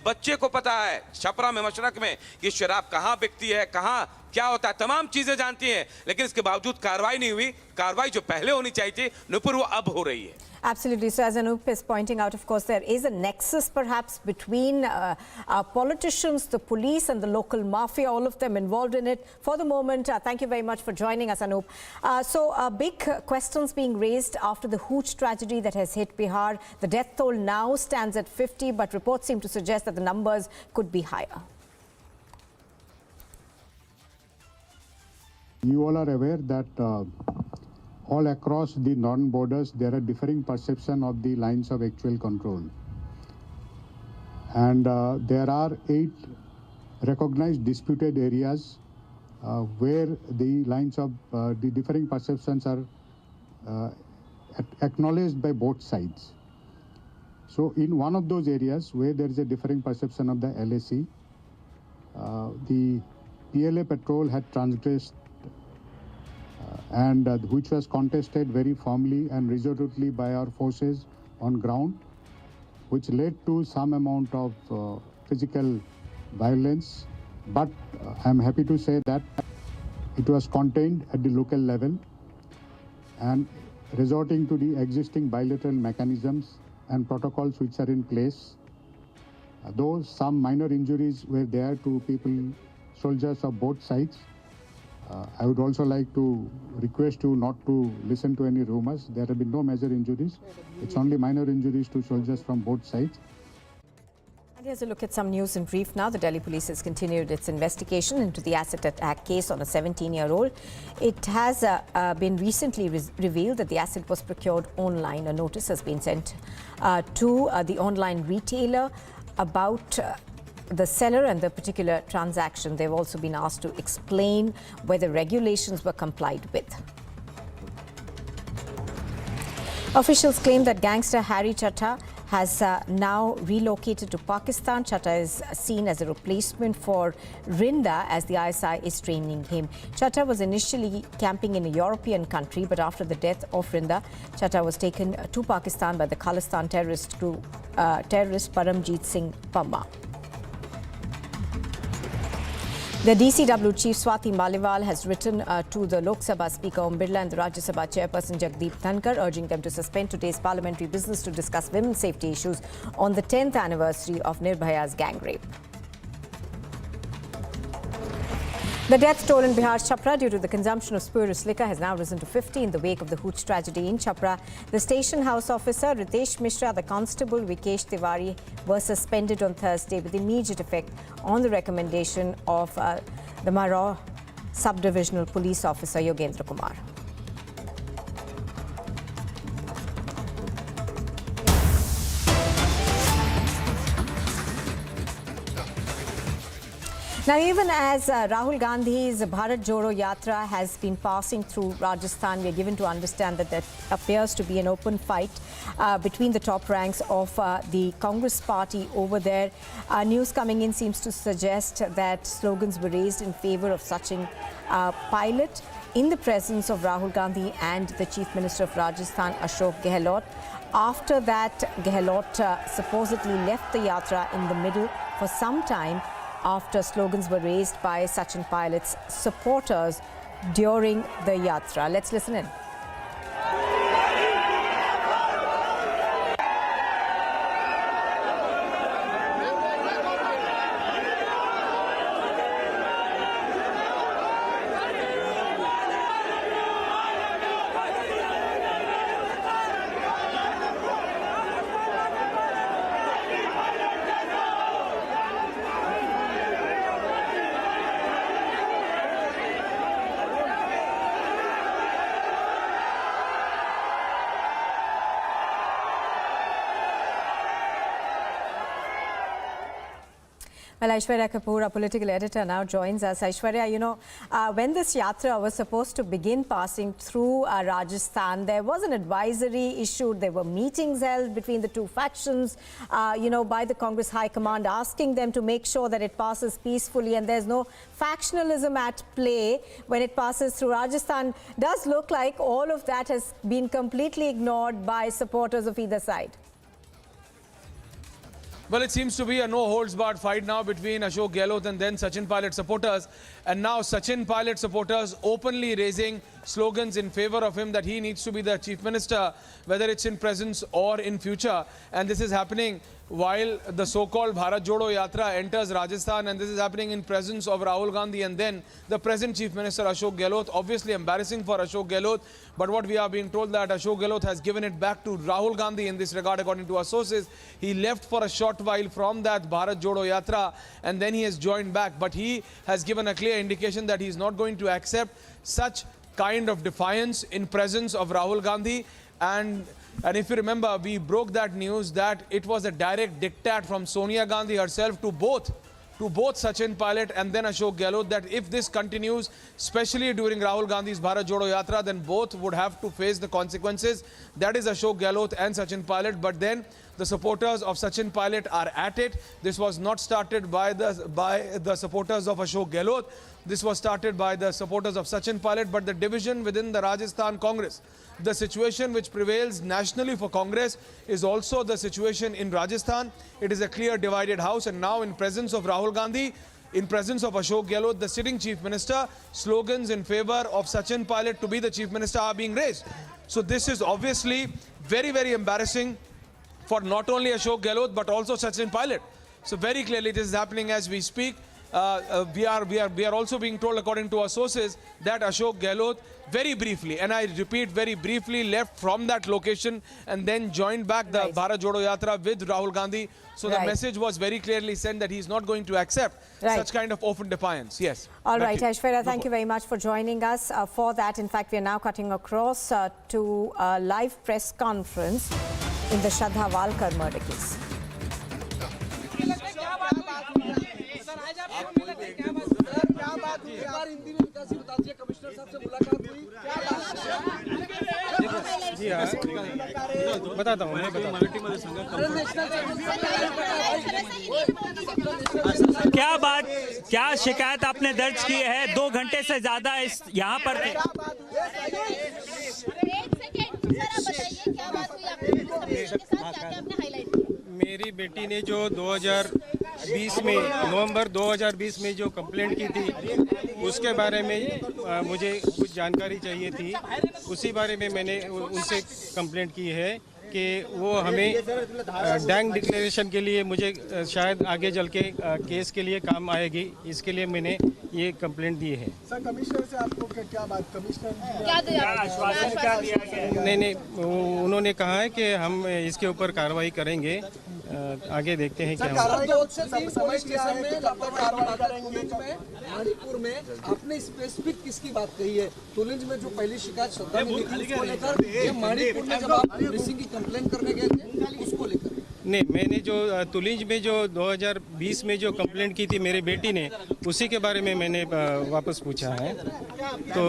बच्चे को पता है छपरा में, मशरक में, कि शराब कहां बिकती है, कहां क्या होता है, तमाम चीजें जानती हैं, लेकिन इसके बावजूद कार्रवाई नहीं हुई। कार्रवाई जो पहले होनी चाहिए थी नुपुर, वो अब हो रही है। Absolutely. So as Anup is pointing out, of course, there is a nexus perhaps between politicians, the police and the local mafia, all of them involved in it. For the moment, thank you very much for joining us, Anup. So big questions being raised after the Hooch tragedy that has hit Bihar. The death toll now stands at 50, but reports seem to suggest that the numbers could be higher. You all are aware that all across the northern borders, there are differing perception of the lines of actual control. And there are 8 recognized disputed areas where the lines of the differing perceptions are acknowledged by both sides. So in one of those areas where there is a differing perception of the LAC, the PLA patrol had transgressed and which was contested very firmly and resolutely by our forces on ground, which led to some amount of physical violence. But I'm happy to say that it was contained at the local level, and resorting to the existing bilateral mechanisms and protocols which are in place, though some minor injuries were there to people, soldiers of both sides. I would also like to request you not to listen to any rumors. There have been no major injuries. It's only minor injuries to soldiers from both sides. And here's a look at some news in brief now. The Delhi police has continued its investigation into the acid attack case on a 17-year-old. It has been recently revealed that the acid was procured online. A notice has been sent to the online retailer about the seller and the particular transaction. They've also been asked to explain whether regulations were complied with. Officials claim that gangster Harry Chapra has now relocated to Pakistan. Chapra is seen as a replacement for Rinda as the ISI is training him. Chapra was initially camping in a European country, but after the death of Rinda, Chapra was taken to Pakistan by the Khalistan terrorist Paramjeet Singh Pamma. The DCW Chief Swati Maliwal has written to the Lok Sabha Speaker Om Birla and the Rajya Sabha Chairperson Jagdeep Dhankar, urging them to suspend today's parliamentary business to discuss women's safety issues on the 10th anniversary of Nirbhaya's gang rape. The death toll in Bihar's Chapra due to the consumption of spurious liquor has now risen to 50 in the wake of the Hooch tragedy in Chapra. The station house officer Ritesh Mishra, the constable Vikesh Tiwari were suspended on Thursday with immediate effect on the recommendation of the Marau Sub-Divisional Police Officer Yogendra Kumar. Now, even as Rahul Gandhi's Bharat Jodo Yatra has been passing through Rajasthan, we are given to understand that there appears to be an open fight between the top ranks of the Congress party over there. News coming in seems to suggest that slogans were raised in favor of Sachin Pilot in the presence of Rahul Gandhi and the Chief Minister of Rajasthan, Ashok Gehlot. After that, Gehlot supposedly left the Yatra in the middle for some time after slogans were raised by Sachin Pilot's supporters during the Yatra. Let's listen in. Well, Aishwarya Kapoor, our political editor, now joins us. Aishwarya, you know, when this yatra was supposed to begin passing through Rajasthan, there was an advisory issued. There were meetings held between the two factions, you know, by the Congress High Command, asking them to make sure that it passes peacefully and there's no factionalism at play when it passes through Rajasthan. Does look like all of that has been completely ignored by supporters of either side. Well, it seems to be a no-holds-barred fight now between Ashok Gehlot and then Sachin Pilot supporters. And now Sachin Pilot supporters openly raising slogans in favor of him that he needs to be the chief minister, whether it's in presence or in future. And this is happening while the so-called Bharat Jodo Yatra enters Rajasthan, and this is happening in presence of Rahul Gandhi and then the present Chief Minister Ashok Gehlot. Obviously embarrassing for Ashok Gehlot, but what we are being told that Ashok Gehlot has given it back to Rahul Gandhi in this regard, according to our sources. He left for a short while from that Bharat Jodo Yatra and then he has joined back, but he has given a clear indication that he is not going to accept such kind of defiance in presence of Rahul Gandhi. And if you remember, we broke that news that it was a direct diktat from Sonia Gandhi herself to both Sachin Pilot and then Ashok Gehlot, that if this continues, especially during Rahul Gandhi's Bharat Jodo Yatra, then both would have to face the consequences. That is Ashok Gehlot and Sachin Pilot. But then the supporters of Sachin Pilot are at it. This was not started by the supporters of Ashok Gehlot. This was started by the supporters of Sachin Pilot, but the division within the Rajasthan Congress, the situation which prevails nationally for Congress is also the situation in Rajasthan. It is a clear divided house, and now in presence of Rahul Gandhi, in presence of Ashok Gehlot, the sitting chief minister, slogans in favor of Sachin Pilot to be the chief minister are being raised. So this is obviously very, very embarrassing for not only Ashok Gehlot but also Sachin Pilot. So very clearly this is happening as we speak. We are also being told, according to our sources, that Ashok Gehlot very briefly, and I repeat very briefly, left from that location and then joined back the Bharat Jodo Yatra with Rahul Gandhi. So the message was very clearly sent that he is not going to accept such kind of open defiance. Yes. All right, Aishwarya, thank you very much for joining us for that. In fact, we are now cutting across to a live press conference in the Shraddha Walkar murder case. जी हाँ बताता हूँ क्या शिकायत आपने दर्ज की है 2 घंटे से ज्यादा इस यहाँ पर मेरी बेटी ने जो 2020 में नवंबर 2020 में जो कंप्लेंट की थी उसके बारे में मुझे कुछ जानकारी चाहिए थी। उसी बारे में मैंने उनसे कंप्लेंट की है कि वो हमें डैंग डिक्लेरेशन के लिए मुझे शायद आगे चल के केस के लिए काम आएगी, इसके लिए मैंने ये कंप्लेंट दी है। सर कमिश्नर से आपको क्या बात कमिश्नर नहीं उन्होंने कहा है कि हम इसके ऊपर कार्रवाई करेंगे, आगे देखते हैं क्या मणिपुर में आपने स्पेसिफिक किसकी बात कही है? तुलिंज में जो पहली शिकायत श्रद्धा ने की उसको लेकर, मणिपुर में जब आप मिसिंग की कंप्लेंट करने गए थे उसको लेकर? नहीं, मैंने जो तुलिंज में जो 2020 में जो कंप्लेंट की थी मेरी बेटी ने, उसी के बारे में मैंने वापस पूछा है। तो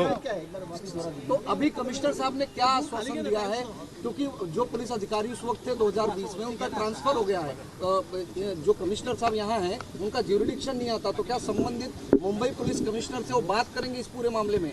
अभी कमिश्नर साहब ने क्या आश्वासन दिया है? क्योंकि जो पुलिस अधिकारी उस वक्त थे 2020 में, उनका ट्रांसफर हो गया है। जो कमिश्नर साहब यहाँ हैं उनका ज्यूरिडिक्शन नहीं आता, तो क्या संबंधित मुंबई पुलिस कमिश्नर से वो बात करेंगे इस पूरे मामले में?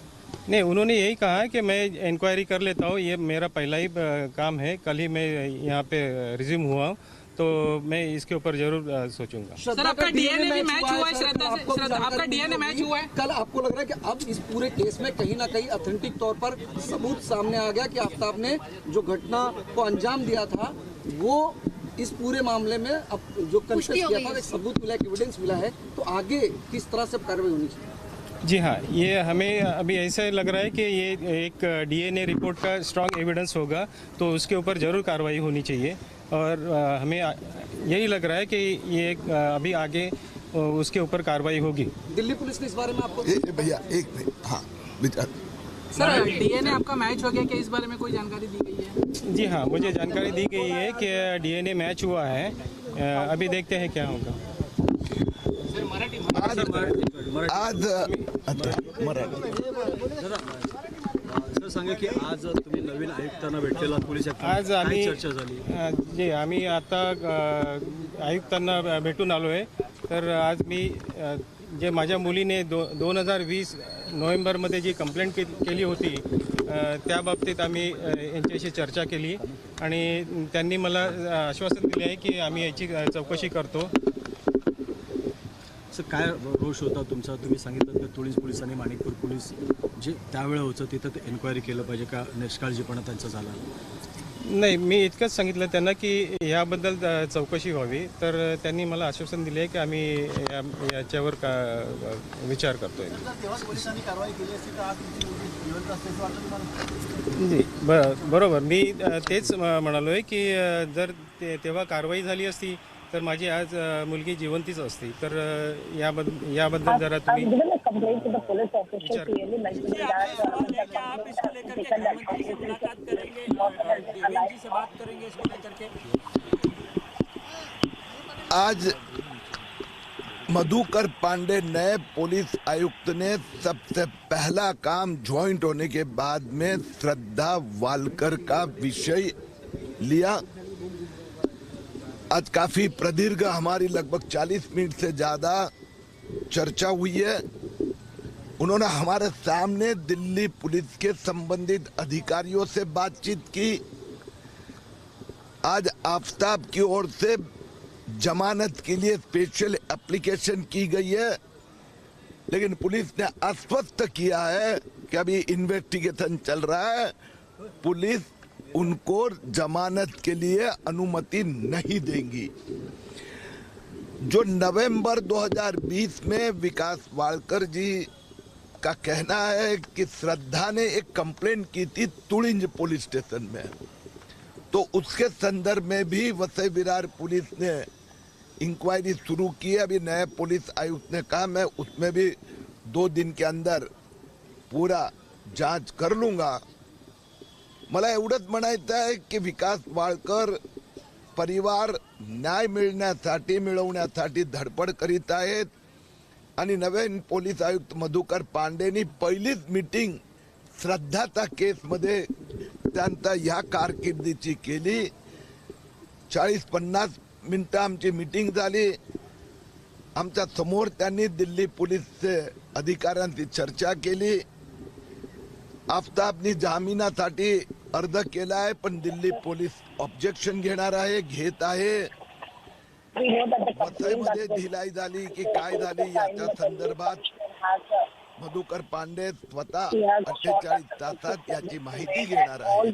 नहीं, उन्होंने यही कहा है कि मैं इंक्वायरी कर लेता हूँ, ये मेरा पहला ही काम है, कल ही मैं यहाँ पे रिज्यूम हुआ हूँ, तो मैं इसके ऊपर जरूर सोचूंगा। सर आपका डीएनए भी मैच हुआ है श्रद्धा से, आपका डीएनए मैच हुआ है। कल आपको लग रहा है कि अब इस पूरे केस में कहीं ना कहीं ऑथेंटिक तौर पर सबूत सामने आ गया कि आफ्ताब ने जो घटना को अंजाम दिया था वो इस पूरे मामले में अब जो कंफेस किया था, एक सबूत मिला, एविडेंस मिला है, तो आगे किस तरह से कार्रवाई होनी चाहिए? जी हाँ, ये हमें अभी ऐसा लग रहा है कि ये एक डीएनए रिपोर्ट का स्ट्रांग एविडेंस होगा, तो उसके ऊपर ज़रूर कार्रवाई होनी चाहिए। और हमें यही लग रहा है कि ये अभी आगे उसके ऊपर कार्रवाई होगी। दिल्ली पुलिस ने इस बारे में आपको भैया हाँ सर डीएनए आपका मैच हो गया, क्या इस बारे में कोई जानकारी दी गई है? जी हाँ, मुझे जानकारी दी गई है कि डीएनए मैच हुआ है, अभी देखते हैं क्या होगा। सर सांगा की आज तुम्ही नवीन आयुक्तांना भेटलेला पोलीस आज आम्ही चर्चा झाली जे आम्ही आता आयुक्तांना भेटून आलो आहे. तर आज मी जे माझ्या मुलीने 2020 नोव्हेंबरमध्ये जी कंप्लेंट केली होती त्या बाबतीत आम्ही यांच्याशी चर्चा केली आणि त्यांनी मला आश्वासन दिले आहे की आम्ही याची चौकशी करतो. सर काय रोष होता तुमचा? तुम्ही सांगितलं की तुळीस पोलीस आणि माणिकपूर पोलीस जे त्यावेळेला होतं तिथं ते एन्क्वायरी केलं पाहिजे का निष्काळजीपणा त्यांचा झाला? नाही, मी इतकंच सांगितलं त्यांना की याबद्दल चौकशी व्हावी. तर त्यांनी मला आश्वासन दिले की आम्ही याच्यावर विचार करतोय. बरोबर, मी तेच म्हणालो आहे की जर तेव्हा कारवाई झाली असती तर माझी आज मुलगी जिवंतीच असती. तर याबद्दल जरा तुम्ही आज मधुकर पांडे नए पुलिस आयुक्त ने सबसे पहला काम ज्वाइंट होने के बाद में श्रद्धा वालकर का विषय लिया. आज काफी प्रदीर्घ हमारी लगभग 40 मिनट से ज्यादा चर्चा हुई है. उन्होंने हमारे सामने दिल्ली पुलिस के संबंधित अधिकारियों से बातचीत की. आज आफताब की ओर से जमानत के लिए स्पेशल एप्लीकेशन की गई है, लेकिन पुलिस ने आश्वस्त किया है कि अभी इन्वेस्टिगेशन चल रहा है, पुलिस उनको जमानत के लिए अनुमति नहीं देंगी. जो नवंबर 2020 में विकास वालकर जी का कहना है कि श्रद्धा ने एक कंप्लेंट की थी तुड़िंज पुलिस स्टेशन में, तो उसके संदर्भ में भी वसई विरार पुलिस ने इंक्वायरी शुरू की है. अभी नए पुलिस आयुक्त ने कहा मैं उसमें भी 2 दिन के अंदर पूरा जांच कर लूंगा. मला एवढंच म्हणायचं आहे की विकास वाळकर परिवार न्याय मिळवण्यासाठी धडपड करीत आहेत आणि नवीन पोलीस आयुक्त मधुकर पांडेनी पहिलीच मीटिंग श्रद्धाचा केसमध्ये त्यांचा ह्या कारकिर्दीची केली. 40-50 मिनिटं आमची मीटिंग झाली. आमच्या समोर त्यांनी दिल्ली पोलीसचे अधिकाऱ्यांची चर्चा केली. आफताबनी जामिनासाठी अर्ज केला आहे, पण दिल्ली पोलीस ऑब्जेक्शन घेत आहे. वसईमध्ये ढिलाई झाली की काय झाली याच्या संदर्भात मधुकर पांडे स्वतः 48 तासात याची माहिती घेणार आहे.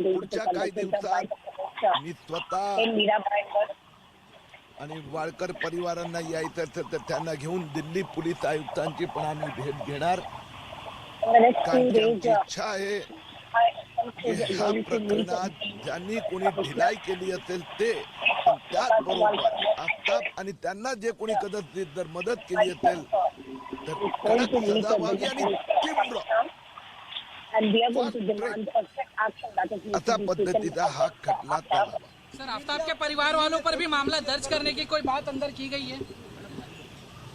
पुढच्या काही दिवसात मी स्वतः आणि वाळकर परिवारांना यायचं असेल तर त्यांना घेऊन दिल्ली पोलीस आयुक्तांची पण आम्ही भेट घेणार. आमची इच्छा आहे की ह्या प्रकरणात ज्यांनी कोणी ढिलाई केली असेल ते, त्याचबरोबर आफताब आणि त्यांना जे कोणी कदाचित जर मदत केली असेल तर कडक सजा व्हावी आणि तीव्र अशा पद्धतीचा हा खटला चालावा. सर, आफताब के परिवार वालों पर भी मामला दर्ज करने की कोई बात अंदर की गई है?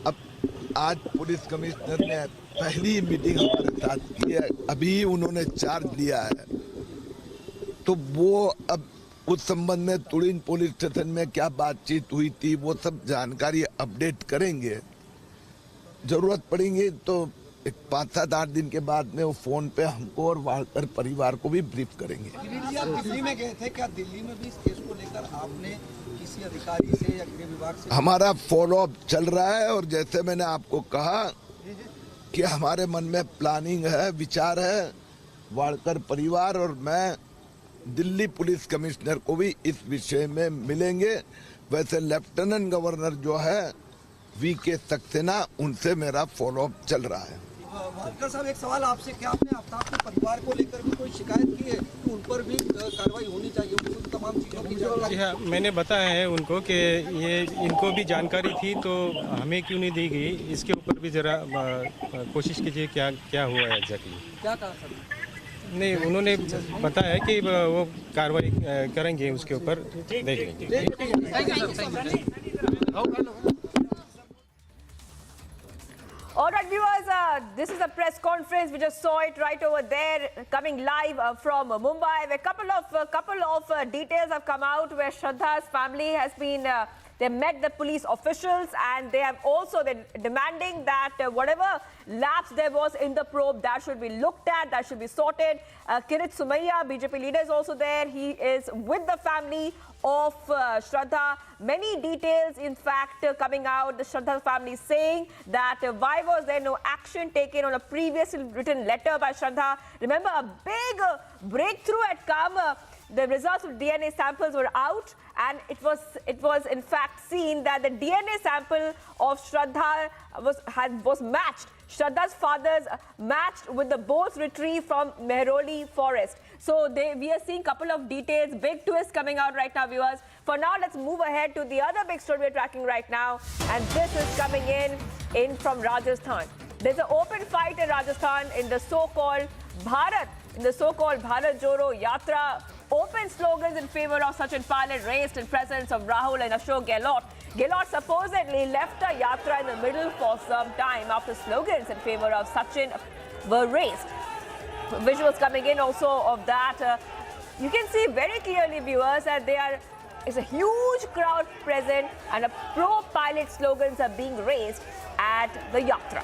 अब आज पुलिस कमिश्नर ने पहली मीटिंग हमारे साथ की है, अभी उन्होंने चार्ज लिया है, तो वो अब उस संबंध में तुड़िन पुलिस स्टेशन में क्या बातचीत हुई थी वो सब जानकारी अपडेट करेंगे. जरूरत पड़ेगी तो एक 5-7-8 दिन के बाद में वो फोन पे हमको और वालकर परिवार को भी ब्रीफ करेंगे. दिल्ली में गए थे, क्या दिल्ली में भी इस केस को लेकर आपने किसी अधिकारी से या गृह विभाग से? हमारा फॉलोअप चल रहा है और जैसे मैंने आपको कहा कि हमारे मन में प्लानिंग है, विचार है. वालकर परिवार और मैं दिल्ली पुलिस कमिश्नर को भी इस विषय में मिलेंगे. वैसे लेफ्टिनेंट गवर्नर जो है वीके सक्सेना, उनसे मेरा फॉलोअप चल रहा है. वालकर साहब, एक सवाल आपसे, क्या आपने आफताब के परिवार को लेकर भी कोई शिकायत की है कि उन पर भी कार्रवाई होनी चाहिए, उनको तमाम चीज़ों की जानकारी? जी हाँ, मैंने बताया है उनको कि ये इनको भी जानकारी थी तो हमें क्यों नहीं दी गई, इसके ऊपर भी जरा कोशिश कीजिए क्या क्या हुआ है एग्जैक्टली. क्या कहा सर? नहीं, उन्होंने बताया कि वो कार्रवाई करेंगे, उसके ऊपर देख लेंगे. right, viewers, this is a press conference. We just saw it right over there, coming live from Mumbai. A couple of details have come out where Shraddha's family has been. They met the police officials, and they have also been demanding that whatever lapse there was in the probe, that should be looked at, that should be sorted. Kirit Sumaiya, BJP leader, is also there. He is with the family of Shraddha. Many details, in fact, coming out. The Shraddha family saying that why was there no action taken on a previously written letter by Shraddha? Remember, a big breakthrough had come. The results of DNA samples were out, and it was in fact seen that the DNA sample of Shraddha was matched. Shraddha's father's matched with the bones retrieved from Mehroli forest. So we are seeing a couple of details, big twists coming out right now, viewers. For now, let's move ahead to the other big story we're tracking right now, and this is coming in from Rajasthan. There's an open fight in Rajasthan in the so-called Bharat Joro Yatra. Open slogans in favor of Sachin Pilot raised in presence of Rahul and Ashok Gehlot. Gehlot supposedly left a yatra in the middle for some time after slogans in favor of Sachin were raised. Visuals coming in also of that. You can see very clearly, viewers, that is a huge crowd present, and pro-pilot slogans are being raised at the yatra.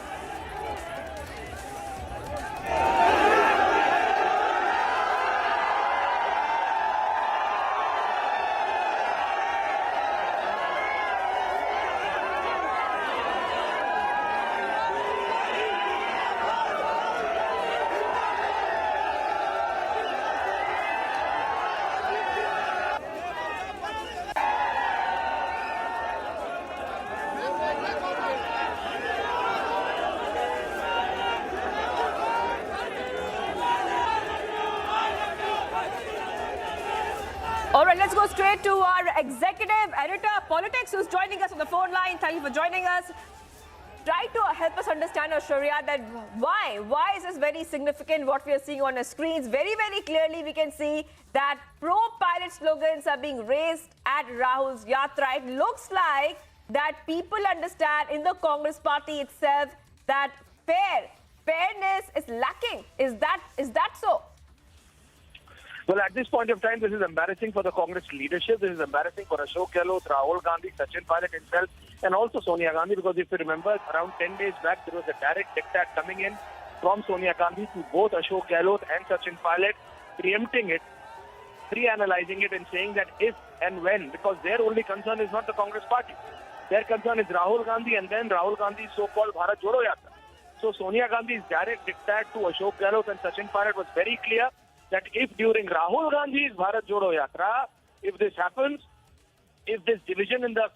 All right, let's go straight to our executive editor, politics, who's joining us on the phone line. Thank you for joining us. Try to help us understand, Aishwarya, that why is this very significant, what we are seeing on the screens. Very, very clearly, we can see that pro-pilot slogans are being raised at Rahul's yatra. It looks like that people understand in the Congress party itself that fairness is lacking. Is that so? Well, at this point of time, this is embarrassing for the Congress leadership. This is embarrassing for Ashok Gehlot, Rahul Gandhi, Sachin Pilot himself, and also Sonia Gandhi, because if you remember, around 10 days back, there was a direct diktat coming in from Sonia Gandhi to both Ashok Gehlot and Sachin Pilot, preempting it, pre-analyzing it, and saying that if and when, because their only concern is not the Congress party. Their concern is Rahul Gandhi and then Rahul Gandhi's so-called Bharat Joro Yatra. So Sonia Gandhi's direct diktat to Ashok Gehlot and Sachin Pilot was very clear, that if during Rahul Gandhi's Bharat Jodo Yatra, if this happens, if this division in the